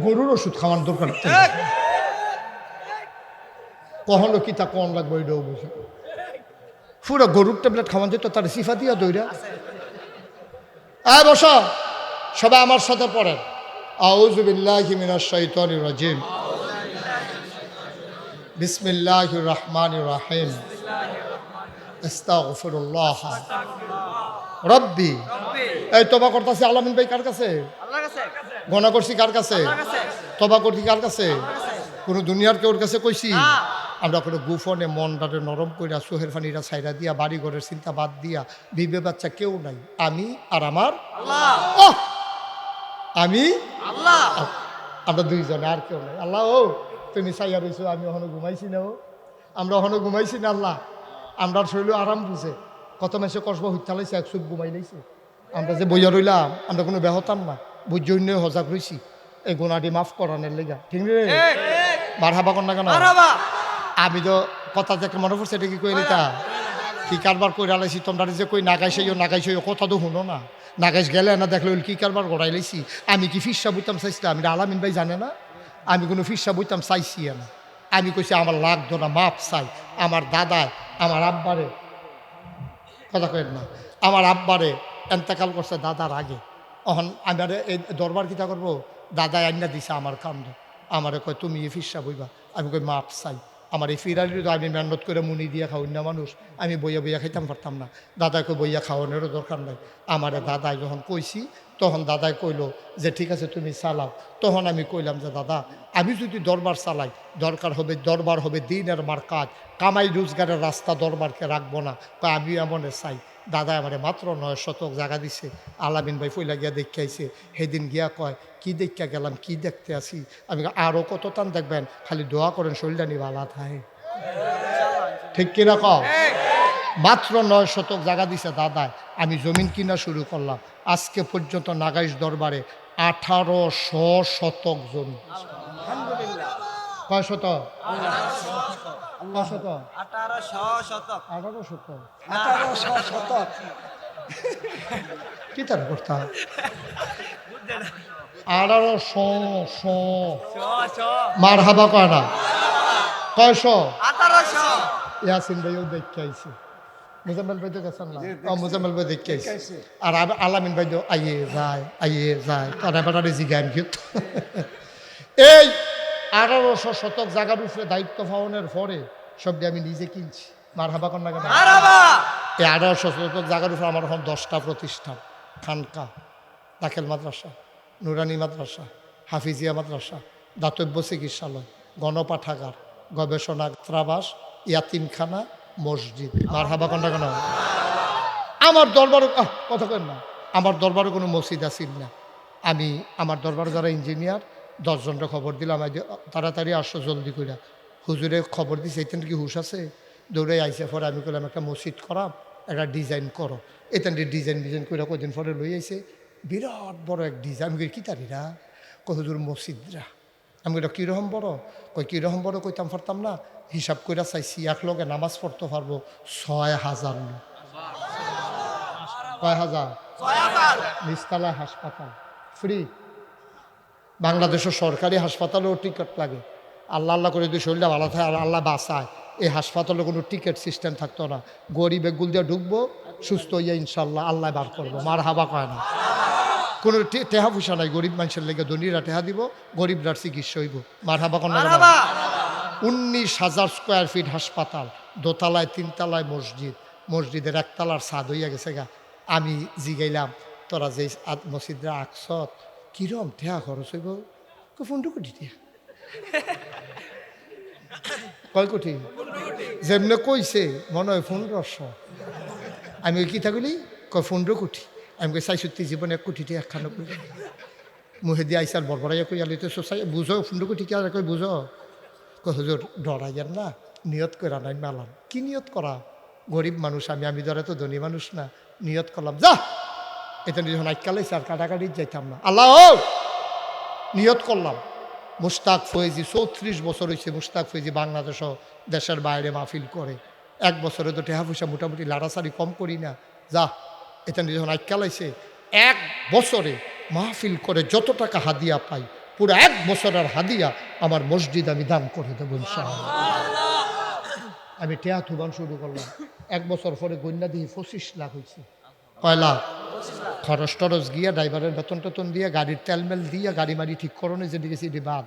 গরুর ওষুধ খাওয়ার দরকার। কখনো কি তা কম লাগবে ওইটাও বুঝে, পুরো গরুর ট্যাবলেট খাওয়ান যেত তার সিফা দিয়া দইরা। বস, সবাই আমার সাথে পড়েন, আউযু বিল্লাহি মিনাশ শাইতানির রাজিম, বিসমিল্লাহির রহমানির রহিম, আস্তাগফিরুল্লাহ রব্বি। এই তবা করতেছি আলামিন ভাই কার কাছে? গনা করছি কার কাছে? তবা করছি কার কাছে? কোনো দুনিয়ার কেউর কাছে কইছি? আমরা কোনো গুফনে মনটারে নরম কইরা সোহের ফানিরা ছাইরা দিয়া বাড়ি ঘরের চিন্তা বাদ দিয়া বিবে বাচ্চা কেউ নাই, আমি আর আমার আল্লাহ, আমি আল্লাহ, আমরা দুইজনে, আর কেউ নাই। আল্লাহ ও তুমি চাইয়া রইছো, আমি ওখানে ঘুমাইছি না, ও আমরা ওখানে ঘুমাইছি না। আল্লাহ আমরা শৈল আরাম বুঝে, কত মাসে কসবা হত্যা লাইছে, এক চুপ ঘুমাই লাইছে। আমরা যে বইয়া রইলাম, আমরা কোনো বেহতাম না, বুঝজন্য হজাক রইছি এই গুণাটি মাফ করানোর লেগা। ঠিক রে? মারহাবা কর না কেন? আমি তো কথা দেখে মনে পড়ছে, এটা কি কই তা কি কারবার কই আলাইছি, তোমরা যে কই নাগাইছেও নাগাইছেও কথা তো শুনো না, নাগাইছ গেলে না দেখলে কি কারবার গড়াই লাইছি। আমি কি ফিরসা বইতাম চাইছিলাম? আমি আলামিন ভাই জানে না আমি কোনো ফিরসা বইতাম চাইছি না। আমি কইছি আমার লাগতো না, মাপ চাই। আমার দাদায় আমার আব্বারে, কথা কেন না, আমার আব্বারে এন্তেকাল করছে দাদার আগে। এখন আমার এই দরবার কিতা করবো, দাদায় আইনা দিছে আমার কান্দ, আমারে কয় তুমি এ ফিরসা বইবা। আমি কই মাপ চাই। আমার এই ফিরালি তো আমি মেহনত করে মুনি দিয়া খাওয়াই না মানুষ, আমি বইয়া বইয়া খাইতাম পারতাম না। দাদাকে বইয়া খাওয়ানোরও দরকার নাই। আমারে দাদাই যখন কইছি, তখন দাদাই কইলো যে ঠিক আছে তুমি চালাও। তখন আমি কইলাম যে দাদা আমি যদি দরবার চালাই, দরবার হবে দিনের মার্কাজ, কামাই রোজগারের রাস্তা, দরবারকে রাখবো না। তাই আমি এমনে চাই। দাদা আমারে মাত্র 9 শতক জায়গা দিছে। আলামিন ভাই ফইলা গিয়া দেখে আইছে। সেদিন গিয়া কয় কি দেখা গেলাম, কি দেখতে আসি? আমি আরও কত টান দেখবেন, খালি দোয়া করেন শরীরটা নিয়ে ভালো থাকে। ঠিক কিনা কও? মাত্র 9 শতক জায়গা দিছে দাদায়। আমি জমিন কিনা শুরু করলাম। আজকে পর্যন্ত নাগাইশ দরবারে 1800 শতক জমি। কয় শতক? 1800 শতক। কি তার করতে 1800 মার হাবা কয় না, কয়শো? ইয়াসিন ভাইও দেখতে আইছে, মুজাম্মেল ভাই তো গেছেন না? মুজাম্মেল ভাই দেখতে আইছে। আর আলামিন ভাই তো আইয়ে যায় তারা বেটারে জিগান কিন্তু এই 1800 শতক জায়গার উপরে দায়িত্ব পালনের পরে সবটি আমি নিজে কিনছি। মার হাবা কর না কেন? এই 1800 শতক জায়গার উপরে আমার এখন 10টা প্রতিষ্ঠান, খানকা, দাখিল মাদ্রাসা, নুরানি মাদ্রাসা, হাফিজিয়া মাদ্রাসা, দাতব্য চিকিৎসালয়, গণপাঠাগার, গবেষণাগারাবাস, ইয়াতিমখানা, মসজিদ। মার হাবা কর না কেন? আমার দরবারে কথা কেন না, আমার দরবারে কোনো মসজিদ আসিল না। আমি আমার দরবারে যারা ইঞ্জিনিয়ার 10 জনটা খবর দিলাম, তাড়াতাড়ি আসো জলদি করে। হুজুরে খবর দিছে এখান কি হুশ আছে, দৌড়ে আইসে। পরে আমি করলাম একটা মসজিদ করাম, একটা ডিজাইন করো। এখান ডিজাইন করে কদিন পরে লই আইসে, বিরাট বড় এক ডিজাইন। আমি কি তারিরা কত হুজুর মসজিদরা? আমি কইটা কীরকম বড়? কই কীরকম বড় কইতাম পারতাম না, হিসাব করে চাইছি এক লগে নামাজ পড়তে পারবো 6000 লোক। কয় হাজার? নিচতলায় হাসপাতাল ফ্রি। বাংলাদেশের সরকারি হাসপাতালেও টিকিট লাগে। আল্লাহ আল্লাহ করে যদি শরীরটা ভালো থাকে আর আল্লাহ বাঁচায়, এই হাসপাতালে কোনো টিকিট সিস্টেম থাকতো না। গরিব এগুল দিয়ে ঢুকবো, সুস্থ হইয়া ইনশাল্লাহ আল্লাহ বার করবো। মার হাবা কয় না, কোনো টেহা পয়সা নাই। গরিব মানুষের লেগে ধনীরা টেহা দিব, গরিবরার চিকিৎসা হইব। মার হাবা কন্যা 19,000 স্কোয়ার ফিট হাসপাতাল, দোতলায় 3 তলায় মসজিদ, মসজিদের 1 তলার ছাদ হইয়া গেছে গা। আমি জিগাইলাম তোরা যে মসজিদরা আকসত কিরম ঠেয়া খরচ হইব? 15 কোটি টিয়া। কয় কোটি? যেমনে কইছে মনে হয় 1500। আমি ওই কি থাকলি কয় 15 কোটি। আমি কই 64 জীবনে 1 কোটি টিয়া একখানো কই মুহে দিয়ে আইসার বরবরাইয়া কই আলিতে সোসাই বুঝো 15 কোটি কে আর কই বুঝো? কই হুজুর ডরাইয়েন না, নিয়ত করে নাই মেলাম। কি নিয়ত করা? গরিব মানুষ আমি ধরে তো ধনী মানুষ না। নিয়ত করলাম যা এটা যখন আইকালাইছে আর কাটাকাটি যাইতাম না। আল্লাহ নিয়ত করলাম। মুশতাক ফয়েজি 34 বছর হয়েছে মুশতাক ফয়েজি বাংলাদেশও দেশের বাইরে মাহফিল করে। 1 বছরে তো টেহা পয়সা মোটামুটি লাড়াসাড়ি কম করি না। যা এটা যখন আইকালাইছে 1 বছরে মাহফিল করে যত টাকা হাদিয়া পাই পুরো 1 বছরের হাদিয়া আমার মসজিদ আমি দান করে দেবো ইনশাআল্লাহ। আমি টেহা থুবান শুরু করলাম। 1 বছর পরে গন্যা দিয়ে 25 লাখ হয়েছে। কয় লাখ? খরচ টরচ গিয়া ড্রাইভারের বেতন টেতন দিয়ে গাড়ির তেলমেল দিয়ে গাড়ি মাড়ি ঠিক করণে যে গেছি এটি বাদ।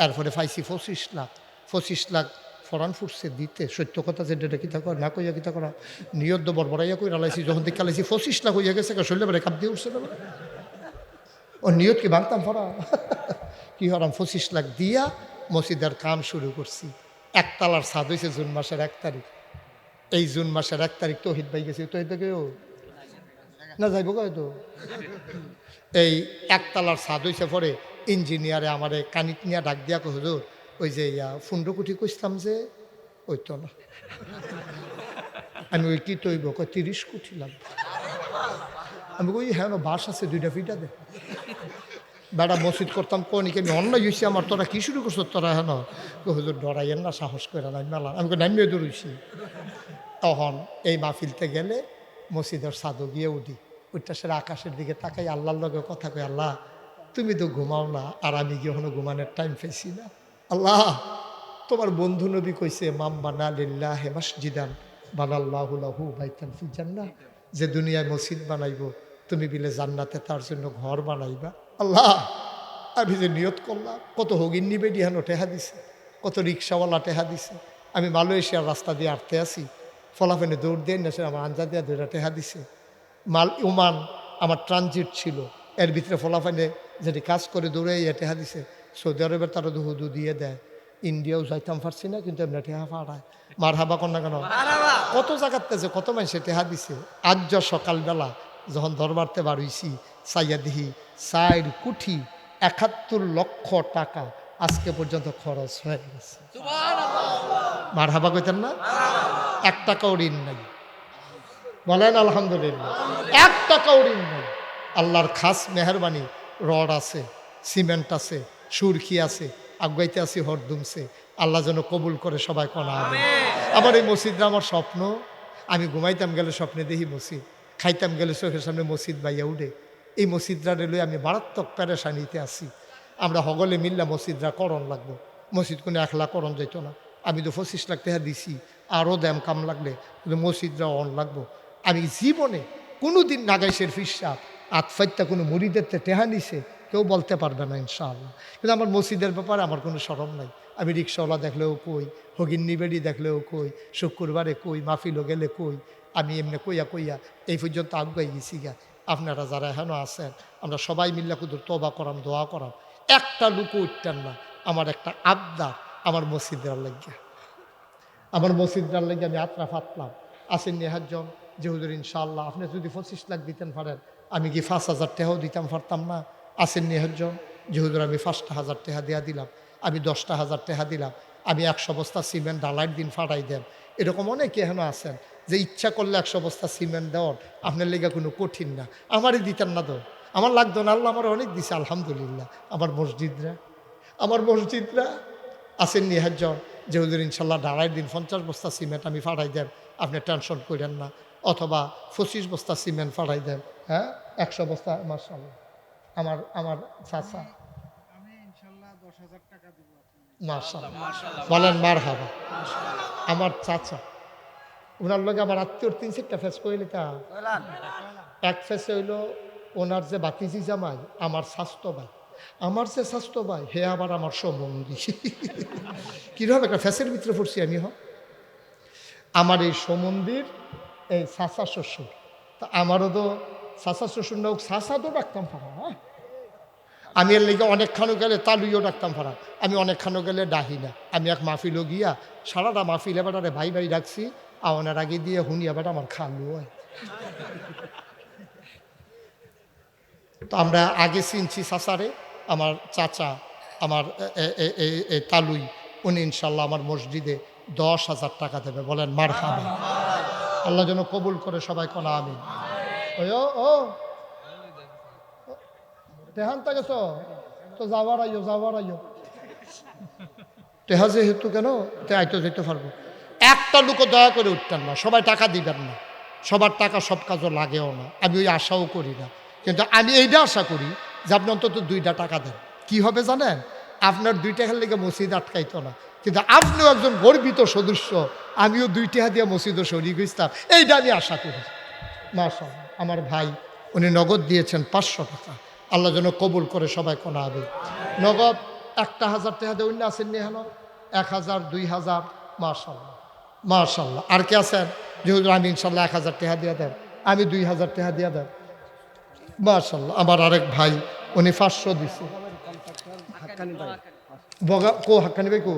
এরপরে পাইছি 25 লাখ। 25 লাখ ফরান ফুটছে দিতে। সত্য কথা যে ডেটা কিতা কর না কইয়া কিতা করা নিয়ত বরবরাইয়া কই রালাইছি। যখন দিকে লাইছি 25 লাখ হইয়া গেছে শরীরে বেড়ে কাপ দিয়ে উঠছে না। ও নিয়ত কি ভাঙতাম ফরা কি হরাম 25 লাখ দিয়া মসজিদের কাম শুরু করছি। 1 তলার ছাদ হয়েছে জুন মাসের 1 তারিখ। এই জুন মাসের 1 তারিখ তৌহিদ ভাই গেছে। তৌহিদ কেউ না যাইব হয়তো। এই 1 তলার ছাদ হয়েছে পরে ইঞ্জিনিয়ারে আমার কানিক নিয়ে ডাক দিয়া কো হুজুর ওই যে 15 কোটি কইছিলাম যে ওই তো না। আমি ওই কি তৈব কই 30 কোটি লাগবে। আমি কই হ্যাঁ বাস আছে 2টা ফিটা দে। বেড়া মসজিদ করতাম কনিকে আমি অন্যায় হয়েছি আমার। তোরা কি শুরু করছো তোরা হেন? হুজুর ডরাইয়েন না, সাহস করে নাই মেলা। আমি নামিয়ে দৌড়ছি। তখন এই মাহফিলতে গেলে মসজিদের ছাদও গিয়ে উঠি। ওইটা সেরা আকাশের দিকে তাকাই আল্লাহর লগে কথা কই আল্লাহ তুমি তো ঘুমাও না আর আমি গিয়ে এখনো ঘুমানোর টাইম পেয়েছি না। আল্লাহ তোমার বন্ধু নবী কইছে মাম বানা লিল্লাহি মাসজিদান বানাল্লাহু লাহু বাইতান ফিল জান্নাহ। যে দুনিয়ায় মসজিদ বানাইব তুমি বিলে জান্নাতে তার জন্য ঘর বানাইবা। আল্লাহ আমি যে নিয়ত করলাম কত হগিন্নি বেডি হেন টেহা দিছে, কত রিক্সাওয়ালা টেহা দিছে। আমি মালয়েশিয়ার রাস্তা দিয়ে আটতে আসি, ফলাফেনে দৌড় দিয়ে নেছে আমার আঞ্জা দিয়া 2টা টেহা দিছে। ওমান আমার ট্রানজিট ছিল, এর ভিতরে ফলাফানে যেটি কাজ করে দৌড়ে টেহা দিছে। সৌদি আরবের তারা তো হুদু দিয়ে দেয়। ইন্ডিয়াও যাইতাম পারছি না কিন্তু এমনি টেহা পাড়ায়। মার হাবা কন্যা কেন কত জায়গাতে যে কত মানুষে টেহা দিছে। আজ সকালবেলা যখন দরবারতে বার হইছি চাইয়া দিহি 4 কোটি 71 লক্ষ টাকা আজকে পর্যন্ত খরচ হয়ে গেছে। মার হাবা কইতেন না? 1 টাকাও ঋণ নাই। বলেন আলহামদুলিল্লাহ। 1 টাকাও ঋণ নাই। আল্লাহর খাস মেহরবানি। রড আছে, সিমেন্ট আছে, সুরকি আছে, আগাইতে আছে হরদুমছে। আল্লাহ যেন কবুল করে সবাই কনা হবে। আমার এই মসজিদটা আমার স্বপ্ন। আমি ঘুমাইতাম গেলে স্বপ্নে দেখি মসজিদ, খাইতাম গেলে চোখের সামনে মসজিদ বাইয়া উঠে। এই মসজিদরা লই আমি মারাত্মক প্যারেশানিতে আছি। আমরা হগলে মিললে মসজিদরা করণ লাগবো। মসজিদ কোনো 1 লাখ করণ যেত না। আমি তো 25 লাখ টাকা দিছি, আরও দাম কাম লাগলে কিন্তু মসজিদরা অন লাগবো। আমি জীবনে কোনো দিন নাগাইশের ফিসাব আতফাইত্যা কোনো মুড়িদের টেহা নিছে কেউ বলতে পারবে না ইনশাআল্লাহ। কিন্তু আমার মসজিদের ব্যাপারে আমার কোনো শরম নাই। আমি রিক্সাওয়ালা দেখলেও কই, হগিন্নি বেড়ি দেখলেও কই, শুক্রবারে কই, মাহফিলও গেলে কই। আমি এমনি কইয়া কইয়া এই পর্যন্ত আগুয়াই গেছি গা। আপনারা যারা এখনও আছেন আমরা সবাই মিল্লা কুদুর তবা করাম, দোয়া করাম। একটা লুকো উঠতেন না। আমার একটা আবদার আমার মসজিদের লাগিয়া, আমার মসজিদটার লেগে আমি আত্রা ফাতলাম। আসেন নিহাজন যে হুজুর ইনশাআল্লাহ আপনি যদি 25 লাখ দিতেন পারেন আমি কি 5,000 টাকাও দিতাম পারতাম না? আসেন নিহাজন যে হুজুর আমি 5,000 টাকা দেওয়া দিলাম, আমি 10,000 টাকা দিলাম, আমি 100 বস্তা সিমেন্ট ডালাইট দিন ফাটাই দেন। এরকম অনেকে এখনও আছেন যে ইচ্ছা করলে 100 বস্তা সিমেন্ট দেওয়ার আপনার লেগে কোনো কঠিন না। আমারই দিতেন না তো, আমার লাগতো না। আল্লাহ আমার অনেক দিছে আলহামদুলিল্লাহ। আমার মসজিদরা আসেন নিহাজন যে হুজুর ইনশাল্লাহ ডালাইট দিন 50 বস্তা সিমেন্ট আমি ফাটাই দেন, আপনি টেনশন করেন না। অথবা 25 বস্তা সিমেন্ট পাঠাই দেন, হ্যাঁ 100 বস্তা। মাশাআল্লাহ, আমার চাচা মাশাআল্লাহ বলেন মারহাবা। আমার চাচা ওনার লগে আমার আত্মীয়র 3-4টা ফেস কইলে তা এক ফেসে হইল ওনার যে বাতিজি জামাই আমার স্বাস্থ্য ভাই, আমার যে স্বাস্থ্য ভাই হে আবার আমার সম্বন্ধী। কিরকম একটা ফেসের ভিতরে পড়ছি আমি। আমার এই সম্বন্ধীর এই চাচা শ্বশুর, তা আমারও তো চাচা শ্বশুর না হোক, চাচা তো ডাকতাম পারা। হ্যাঁ, আমি এর লেগে অনেকখানো গেলে তালুইও ডাকতাম পারা, আমি অনেকখানো গেলে ডাহি না। আমি এক মাহফিলও গিয়া সারাটা মাহফিল এবারে ভাই ভাই ডাকছি, আওয়ানের আগে দিয়ে হুনি এবার আমার খালু হয়। তো আমরা আগে চিনছি চাচারে, আমার চাচা আমার তালুই, উনি ইনশাল্লাহ আমার মসজিদে 10,000 টাকা দেবে। বলেন মারহাবা। আল্লাহ যেন কবুল করে, সবাই কোনা আমিন। ও তেহান তা গেছ তো যাওয়ার আইও তেহা যেহেতু কেন তে আইতো যেতে পারবো। একটা লোকও দয়া করে উঠতেন না, সবাই টাকা দিবেন না, সবার টাকা সব কাজও লাগেও না, আমি ওই আশাও করি না। কিন্তু আমি এইটা আশা করি যে আপনি অন্তত 2টা টাকা দেন। কি হবে জানেন, আপনার 2 টাকার লেগে মসজিদ আটকাইতো না, কিন্তু আপনিও একজন গর্বিত সদস্য, আমিও 2 টাকা দিয়ে মসজিদও শরীর গেছিলাম, এইটা আমি আশা করি। মাশাআল্লাহ, আমার ভাই উনি নগদ দিয়েছেন 500 টাকা। আল্লাহ যেন কবুল করে, সবাই কোনা হবে। নগদ 1,000 টাকা দিয়ে অন্য আছেন নি? হলো 1,000, 2,000। মাশাআল্লাহ মাশাআল্লাহ। আর কে আছেন যেহেতু আমি ইনশাল্লাহ 1,000 টাকা দিয়ে দেন, আমি 2,000 টাকা দিয়ে দেন। মাশাআল্লাহ। আমার আরেক ভাই উনি 500 দিছে। বগা কো হাক্কানি ভাই, কো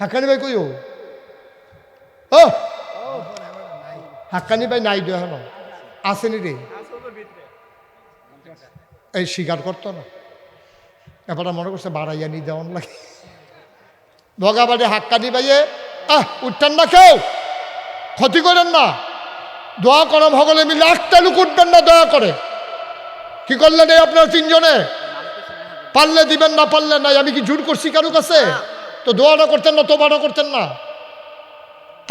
হাক্কানি ভাই কই? ও হাক্কানি ভাই নাই দেয় হলো, আসেনি রে, এই স্বীকার করতো না। এবার মনে করছে বাড়াইয়া নি দেওয়ান লাগে। বগাবাড়ি হাক্কানি ভাইয়ে উঠতেন না, কেউ ক্ষতি করেন না, দোয়া করম সকলে মিলে। একটা লোক উঠবেন না দয়া করে। কি করলেন এই আপনার 3 জনে? পারলে দিবেন, না পারলে নাই। আমি কি জোর করছি কারো কাছে? তো দোয়াটা করতেন না, তোবাটা করতেন না।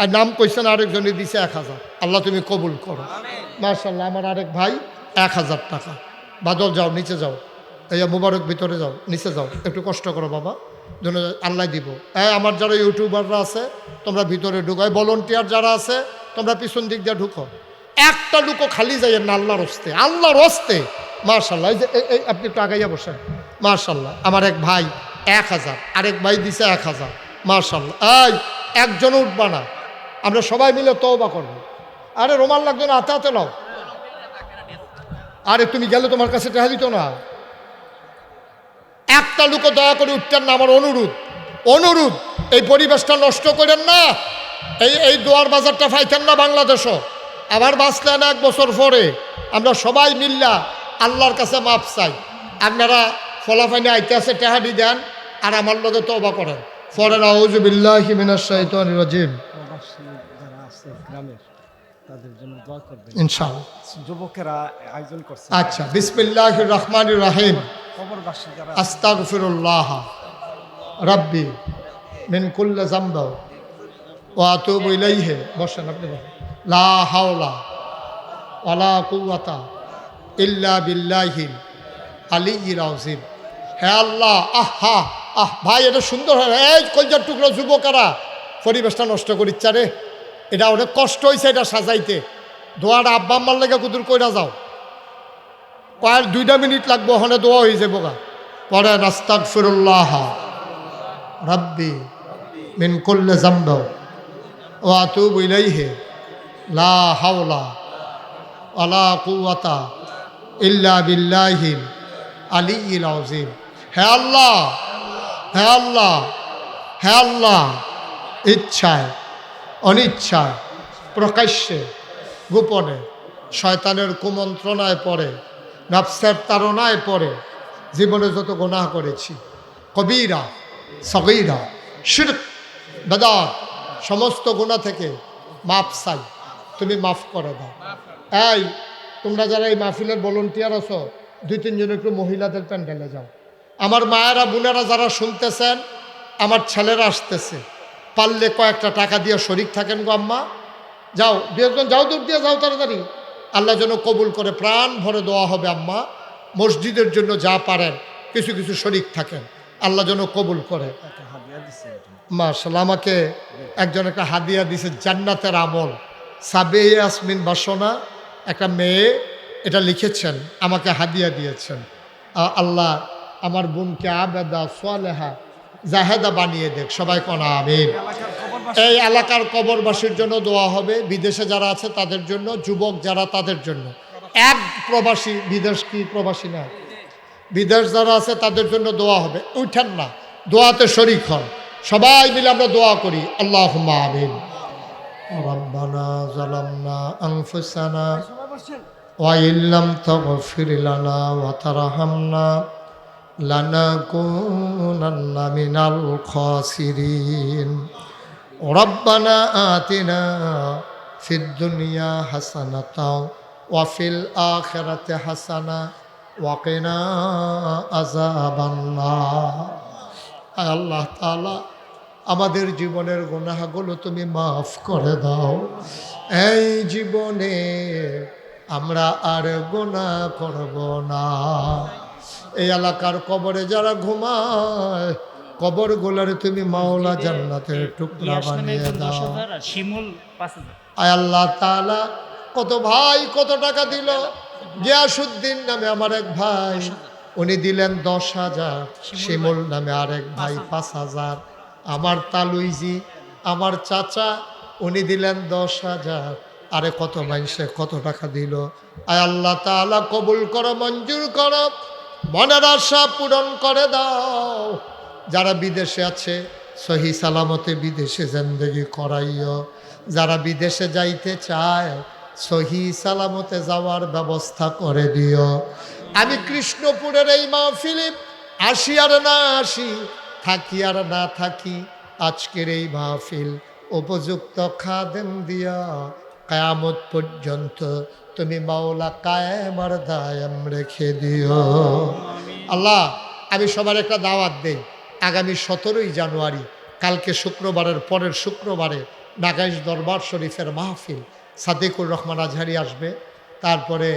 আর নাম কইছেন আরেকজনে দিছে 1,000। আল্লাহ তুমি কবুল করো। মাশাআল্লাহ। আমার আরেক ভাই 1,000 টাকা। বাদল যাও, নিচে যাও, এই মুবারক ভিতরে যাও, নিচে যাও, একটু কষ্ট করো বাবা, যেন আল্লাহ দিব। আমার যারা ইউটিউবাররা আছে তোমরা ভিতরে ঢুকো, ভলেন্টিয়ার যারা আছে তোমরা পিছন দিক দিয়ে ঢুকো। একটা লুকো খালি যাইয়েন না, আল্লাহর হস্তে, আল্লাহর হস্তে। মাশাআল্লাহ। এই যে আপনি একটু আগাইয়া বসেন। মাশাআল্লাহ। আমার এক ভাই 1,000, আরেক ভাই দিছে 1,000। মাশাআল্লাহ। এই একজন উঠবা না, আমরা সবাই মিলে তওবা করবো। আরে রোমান লাগতো না, হাতে হাতে নাও। আরে তুমি গেলে তোমার কাছে টাকা দিত না। একটা লোকও দয়া করে উঠতেন না, আমার অনুরোধ। এই পরিবেশটা নষ্ট করেন না। এই দোয়ার বাজারটা পাইতেন না বাংলাদেশও। আবার বাঁচলেন 1 বছর পরে। আমরা সবাই মিল্লা আল্লাহর কাছে মাপ চাই। আপনারা ফলাফাইনে আইতে আছে টেহাডি দেন, আর আমার লগে তওবা করেন। পরেন আউযু বিল্লাহি মিনাশ শাইতানির রাজিম। তাদের জন্য দোয়া করবেন ইনশাআল্লাহ। যুবকেরা আয়োজন করছে। আচ্ছা, বিসমিল্লাহির রহমানির রহিম। কবরবাসী যারা আস্তাগফিরুল্লাহ রাব্বি মিন কুল্লি যামব ওয়া আতুবু ইলাইহি। বসেন আপনি, লা হাওলা ওয়ালা কুওয়াতা ইল্লা বিল্লাহিল আলিয়্যিল আযীম। হে আল্লাহ, ভাই এটা সুন্দর হয়। এই কলজার টুকরো যুবকেরা পরিবেশটা নষ্ট করিচ্ছা রে। এটা অনেক কষ্ট হয়েছে এটা সাজাইতে। দোয়াটা আব্বা আম্মার লেগে কুদুর কইরা যাও, কয়েক 2 মিনিট লাগবো, ওখানে দোয়া হয়ে যাবো গা। পরে আস্তাগফিরুল্লাহ রাব্বি মিন কুল্লি যামব ওয়া আতুবু ইলাইহি লা হাওলা ওয়ালা কুওয়াতা ইল্লা বিল্লাহিল আলিয়্যিল আযীম। হে আল্লাহ, হে আল্লাহ, হে আল্লাহ, ইচ্ছায় অনিচ্ছায় প্রকাশ্যে গোপনে শয়তানের কুমন্ত্রণায় পড়ে, নফসের তাড়নায় পড়ে জীবনে যত গুনাহ করেছি, কবিরা সগীরা শিরক বেদাত, সমস্ত গুনাহ থেকে মাফ চাই, তুমি মাফ করে দাও। এই তোমরা যারা এই মাহফিলের ভলেন্টিয়ার আছো, 2-3 জন একটু মহিলাদের প্যান্ডেলে যাও। আমার মায়েরা বোনেরা যারা শুনতেছেন, আমার ছেলেরা আসতেছে, পারলে কয়েকটা টাকা দিয়ে শরিক থাকেন গো আম্মা। যাও দু একজন যাও, দূর দিয়ে যাও তাড়াতাড়ি। আল্লাহ যেন কবুল করে, প্রাণ ভরে দোয়া হবে আম্মা। মসজিদের জন্য যা পারেন কিছু কিছু শরিক থাকেন, আল্লাহ যেন কবুল করে। একটা হাদিয়া দিচ্ছে এটা। মাশাআল্লাহ, আমাকে একজন একটা হাদিয়া দিছে, জান্নাতের আমল। সাবে ইয়াসমিন বাসনা একটা মেয়ে এটা লিখেছেন, আমাকে হাদিয়া দিয়েছেন। আল্লাহ আমার বোনকে আবেদা সোয়ালেহা জাহেদা বানিয়ে দেখ, সবাই কোন আমিন। এলাকার খবর এই এলাকার কবরবাসীর জন্য দোয়া হবে, বিদেশে যারা আছে তাদের জন্য, যুবক যারা তাদের জন্য। এক প্রবাসী, বিদেশ কি প্রবাসী না, বিদেশ যারা আছে তাদের জন্য দোয়া হবে। উঠেন না, দোয়াতে শরীক হন, সবাই মিলে আমরা দোয়া করি। আল্লাহুম্মা আমিন। রব্বানা যালামনা আনফুসানা সবাই বসছেন। ওয়া ইল্লাম তাগফির লানা ওয়া তারহামনা লানাকুনান্না মিনাল খাসিরিন। রব্বানা আতিনা ফিদ দুনিয়া হাসানাতাও ওয়া ফিল আখিরাতি হাসানা ওয়া কিনা আযাবান্নার। আল্লাহ তাআলা আমাদের জীবনের গুনাহগুলো তুমি মাফ করে দাও। এই জীবনে আমরা আর গুনাহ করব না। এই এলাকার কবরে যারা ঘুমায়, কবরগুলোরে তুমি মাওলা জান্নাতের টুকরা বানিয়ে দাও। শিমুল 5,000। আয় আল্লাহ তাআলা, কত ভাই কত টাকা দিল। গিয়াসউদ্দিন নামে আমার এক ভাই, উনি দিলেন 10,000। শিমুল নামে আরেক ভাই 5,000। আমার তালুইজি আমার চাচা, উনি দিলেন 10,000। আরে কত মানুষে কত টাকা দিল। আয় আল্লাহ তাআলা কবুল করো, মঞ্জুর করো, মনের আশা পূরণ করে দাও। যারা বিদেশে আছে সহি সালামতে বিদেশে জিন্দেগি করাইও। যারা বিদেশে যাইতে চায় সহি সালামতে যাওয়ার ব্যবস্থা করে দিও। আমি কৃষ্ণপুরের এই মাহফিলে আসি আর না আসি, থাকি আর না থাকি, আজকের এই মাহফিল উপযুক্ত খাদেম দিয়া কিয়ামত পর্যন্ত তুমি মাওলা কায়েম আর দায়েম রেখে দিও। আল্লাহ, আমি সবার একটা দাওয়াত দেই। আগামী 17ই জানুয়ারি, কালকে শুক্রবারের পরের শুক্রবারে নাগাইশ দরবার শরীফের মাহফিল। সাদিকুর রহমান আজহারি আসবে, তারপরে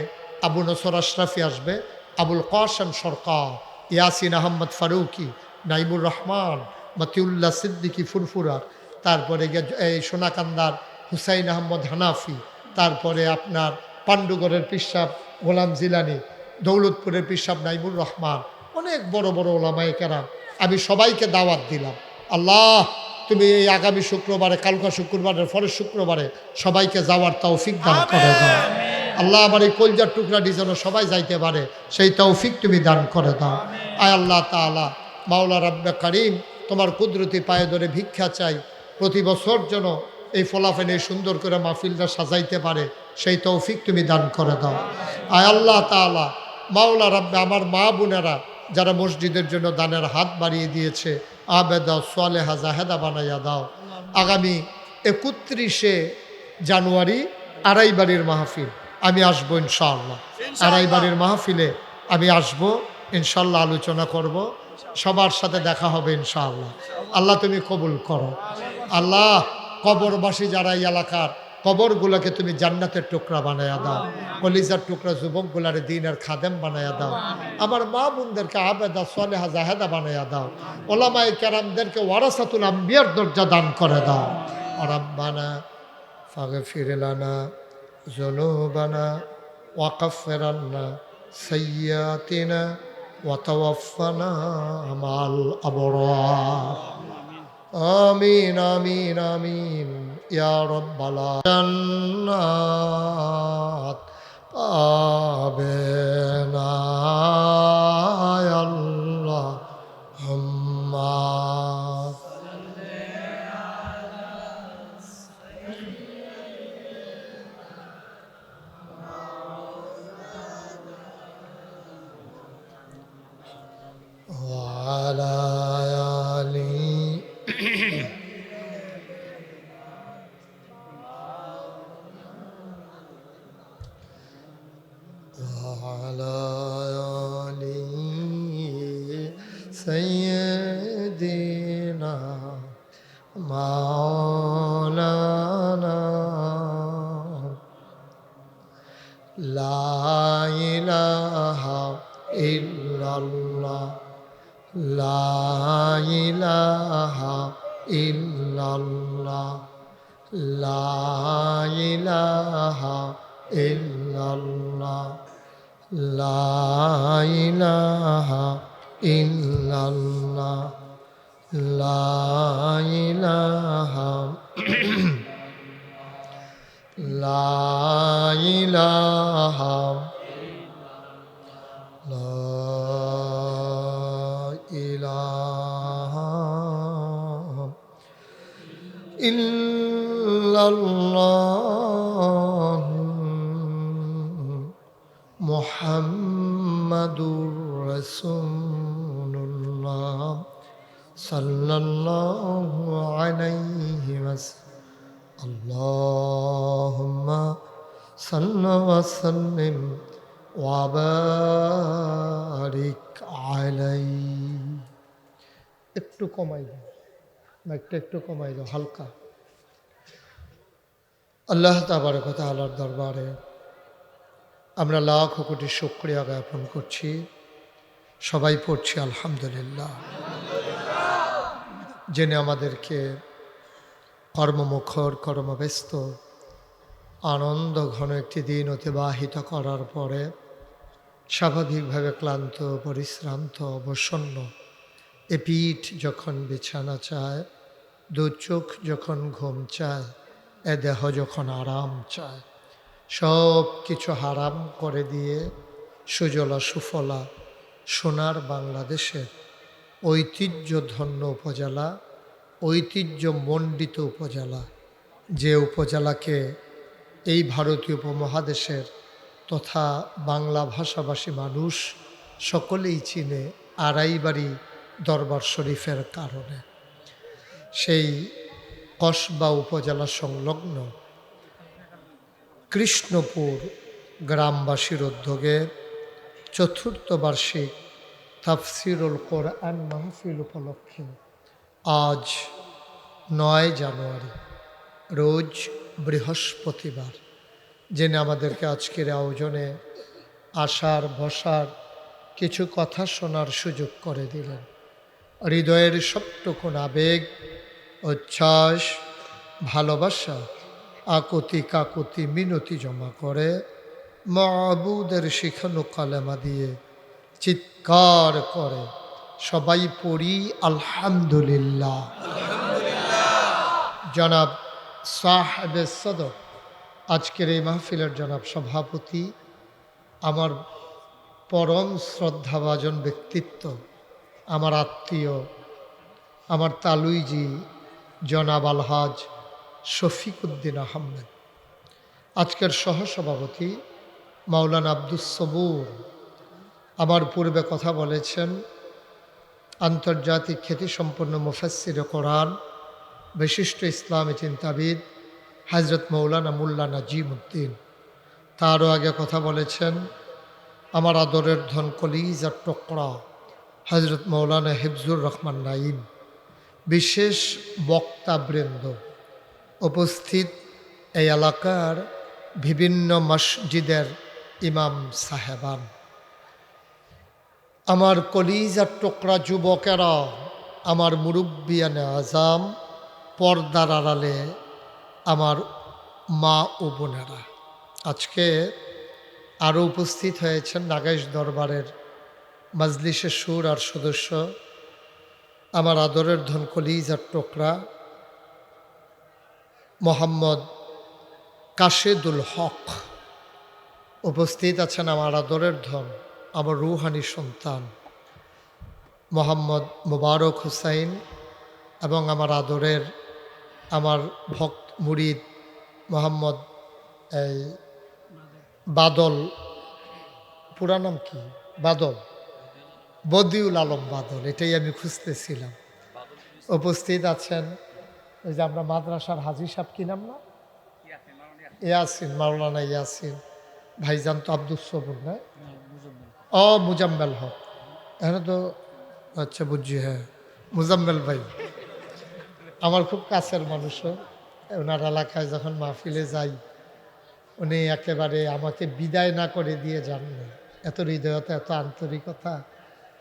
আবু নসর আশরাফি আসবে, আবুল কাসেম সরকার, ইয়াসিন আহমদ ফারুকি, নাইমুর রহমান, মতিউল্লাহ সিদ্দিকী ফুরফুরার, তারপরে এই সোনাকান্দার হুসাইন আহমদ হানাফি, তারপরে আপনার পাণ্ডুগড়ের পিসাব গোলাম জিলানি, দৌলতপুরের পিসাব নাইমুর রহমান, অনেক বড় বড় ওলামায়ে কেরাম। আমি সবাইকে দাওয়াত দিলাম। আল্লাহ, তুমি এই আগামী শুক্রবারে, কালকা শুক্রবারের পরের শুক্রবারে সবাইকে যাওয়ার তৌফিক দান করে দাও। আল্লাহ, আমার এই কলজার টুকরাটি যেন সবাই যাইতে পারে, সেই তৌফিক তুমি দান করে দাও। আয় আল্লাহ তাআলা, মাওলা রাব্বে কারিম, তোমার কুদরতি পায়ে ধরে ভিক্ষা চাই, প্রতি বছর যেন এই ফলাফেনে সুন্দর করে মাহফিলটা সাজাইতে পারে, সেই তৌফিক তুমি দান করে দাও। আয় আল্লাহ তাআলা, মাওলা রাব্বে, আমার মা বোনেরা যারা মসজিদের জন্য দানের হাত বাড়িয়ে দিয়েছে, আবেদা সোয়ালেহা জাহেদা বানাইয়া দাও। আগামী 31শে জানুয়ারি আড়াইবাড়ির মাহফিল, আমি আসবো ইনশাআল্লাহ। আড়াইবাড়ির মাহফিলে আমি আসবো ইনশাআল্লাহ, আলোচনা করব, সবার সাথে দেখা হবে ইনশাআল্লাহ। আল্লাহ তুমি কবুল করো। আল্লাহ, কবরবাসী যারা এই এলাকার, কবরগুলোকে তুমি জান্নাতের টুকরা বানায়া দাও। কলিজার টুকরা যুবকগুলারে দ্বীনের খাদেম বানায়া দাও। আমার মা বোনদেরকে আবেদা সোয়ালেহা জাহেদা বানায়া দাও। ওলামায়ে কেরামদেরকে ওয়ারাসাতুল আম্বিয়ার দরজা দান করে দাও। রাব্বানা ফাগফির লানা যুনুবানা ওয়া কাফফির আন্না সাইয়্যাতিনা ওয়া তাওয়াফফানা মা'আল আবরার। আমিন আমিন আমিন ইয়া রাব্বাল জান্নাত পাবে না আল্লাহুম্মা। ওয়া আলা আলি وعلى آل سيدنا مولانا লা ইলাহা ইল্লাল্লাহ লা ইলাহা ইল্লাল্লাহ লা ইলাহা ইল্লাল্লাহ লা ইলাহা ইল্লাল্লাহ লা ইলাহা লা ইলাহা লা ইলাহা ইল্লাল্লাহ মুহাম্মাদুর রাসূলুল্লাহ সাল্লাল্লাহু আলাইহি ওয়াসাল্লাম আল্লাহুম্মা সাল্লি ওয়া সাল্লিম ওয়া বারিক আলাইহি। একটু কমাই দাও, মাইকটা একটু কমাই দাও হালকা। আল্লাহ তাবারক ওয়া তাআলার দরবারে আমরা লাখ কোটি শুকরিয়া জ্ঞাপন করছি। সবাই পড়ছি আলহামদুলিল্লাহ। যিনি আমাদেরকে কর্মমুখর, কর্মব্যস্ত, আনন্দ ঘন একটি দিন অতিবাহিত করার পরে স্বাভাবিকভাবে ক্লান্ত, পরিশ্রান্ত, অবসন্ন এ পিঠ যখন বিছানা চায়, দু চোখ যখন ঘুম চায়, এ দেহ যখন আরাম চায়, সব কিছু হারাম করে দিয়ে সুজলা সুফলা সোনার বাংলাদেশের ঐতিহ্যধন্য উপজেলা, ঐতিহ্যমণ্ডিত উপজেলা, যে উপজেলাকে এই ভারতীয় উপমহাদেশের তথা বাংলা ভাষাভাষী মানুষ সকলেই চিনে আড়াইবাড়ি দরবার শরীফের কারণে, সেই কসবা উপজেলা সংলগ্ন কৃষ্ণপুর গ্রামবাসীর উদ্যোগে চতুর্থ বার্ষিক তাফসিরুল কোরআন মাহফিল উপলক্ষে আজ 9 জানুয়ারি রোজ বৃহস্পতিবার, যিনি আমাদেরকে আজকের আয়োজনে আসার বসার কিছু কথা শোনার সুযোগ করে দিলেন। হৃদয়ের সবটুকুন আবেগ, উচ্ছ্বাস, ভালোবাসা, আকুতি কাকুতি মিনতি জমা করে মাবুদের শিখানো কালেমা দিয়ে চিৎকার করে সবাই পড়ি আলহামদুলিল্লাহ। জনাব সাহেবে সদর, আজকের এই মাহফিলের জনাব সভাপতি, আমার পরম শ্রদ্ধাভাজন ব্যক্তিত্ব, আমার আত্মীয়, আমার তালুইজি জনাব আলহাজ শফিক উদ্দিন আহমেদ, আজকের সহসভাপতি মাওলানা আব্দুস সবুর, আমার পূর্বে কথা বলেছেন আন্তর্জাতিক খ্যাতিসম্পন্ন মুফাসসির কোরআন, বিশিষ্ট ইসলামী চিন্তাবিদ হযরত মৌলানা মুল্লা নাজিমউদ্দিন। তারও আগে কথা বলেছেন আমার আদরের ধন কলিজার টুকরা হযরত মৌলানা হিফজুর রহমান নাঈম। বিশেষ বক্তাবৃন্দ উপস্থিত, এই এলাকার বিভিন্ন মসজিদের ইমাম সাহেবান, আমার কলিজার টুকরা যুবকেরা, আমার মুরব্বিয়ানে আজাম, পর্দার আড়ালে আমার মা ও বোনেরা, আজকে আরও উপস্থিত হয়েছেন নাগাইশ দরবারের মাজলিসের সুর আর সদস্য, আমার আদরের ধন কলিজার টুকরা মোহাম্মদ কাশেদুল হক। উপস্থিত আছেন আমার আদরের ধন, আমার রুহানি সন্তান মোহাম্মদ মুবারক হুসাইন, এবং আমার আদরের আমার ভক্ত মুরিদ মোহাম্মদ এই বাদল, পুরা নাম কি বাদল, বদিউল আলম বাদল, এটাই আমি খুঁজতেছিলাম। উপস্থিত আছেন ওই যে আমরা মাদ্রাসার হাজি সাহেব, কি নাম না, ইয়াসিন, মাওলানা ইয়াসিন ভাইজান, তো আব্দুস সবুর না, মুজাম্মেল হক, এখানে তো আচ্ছা বুঝছি, হ্যাঁ মুজাম্মেল ভাই আমার খুব কাছের মানুষ। ওনার এলাকায় যখন মাহফিলে যাই উনি একেবারে আমাকে বিদায় না করে দিয়ে যাননি। এত হৃদয়তা, এত আন্তরিকতা।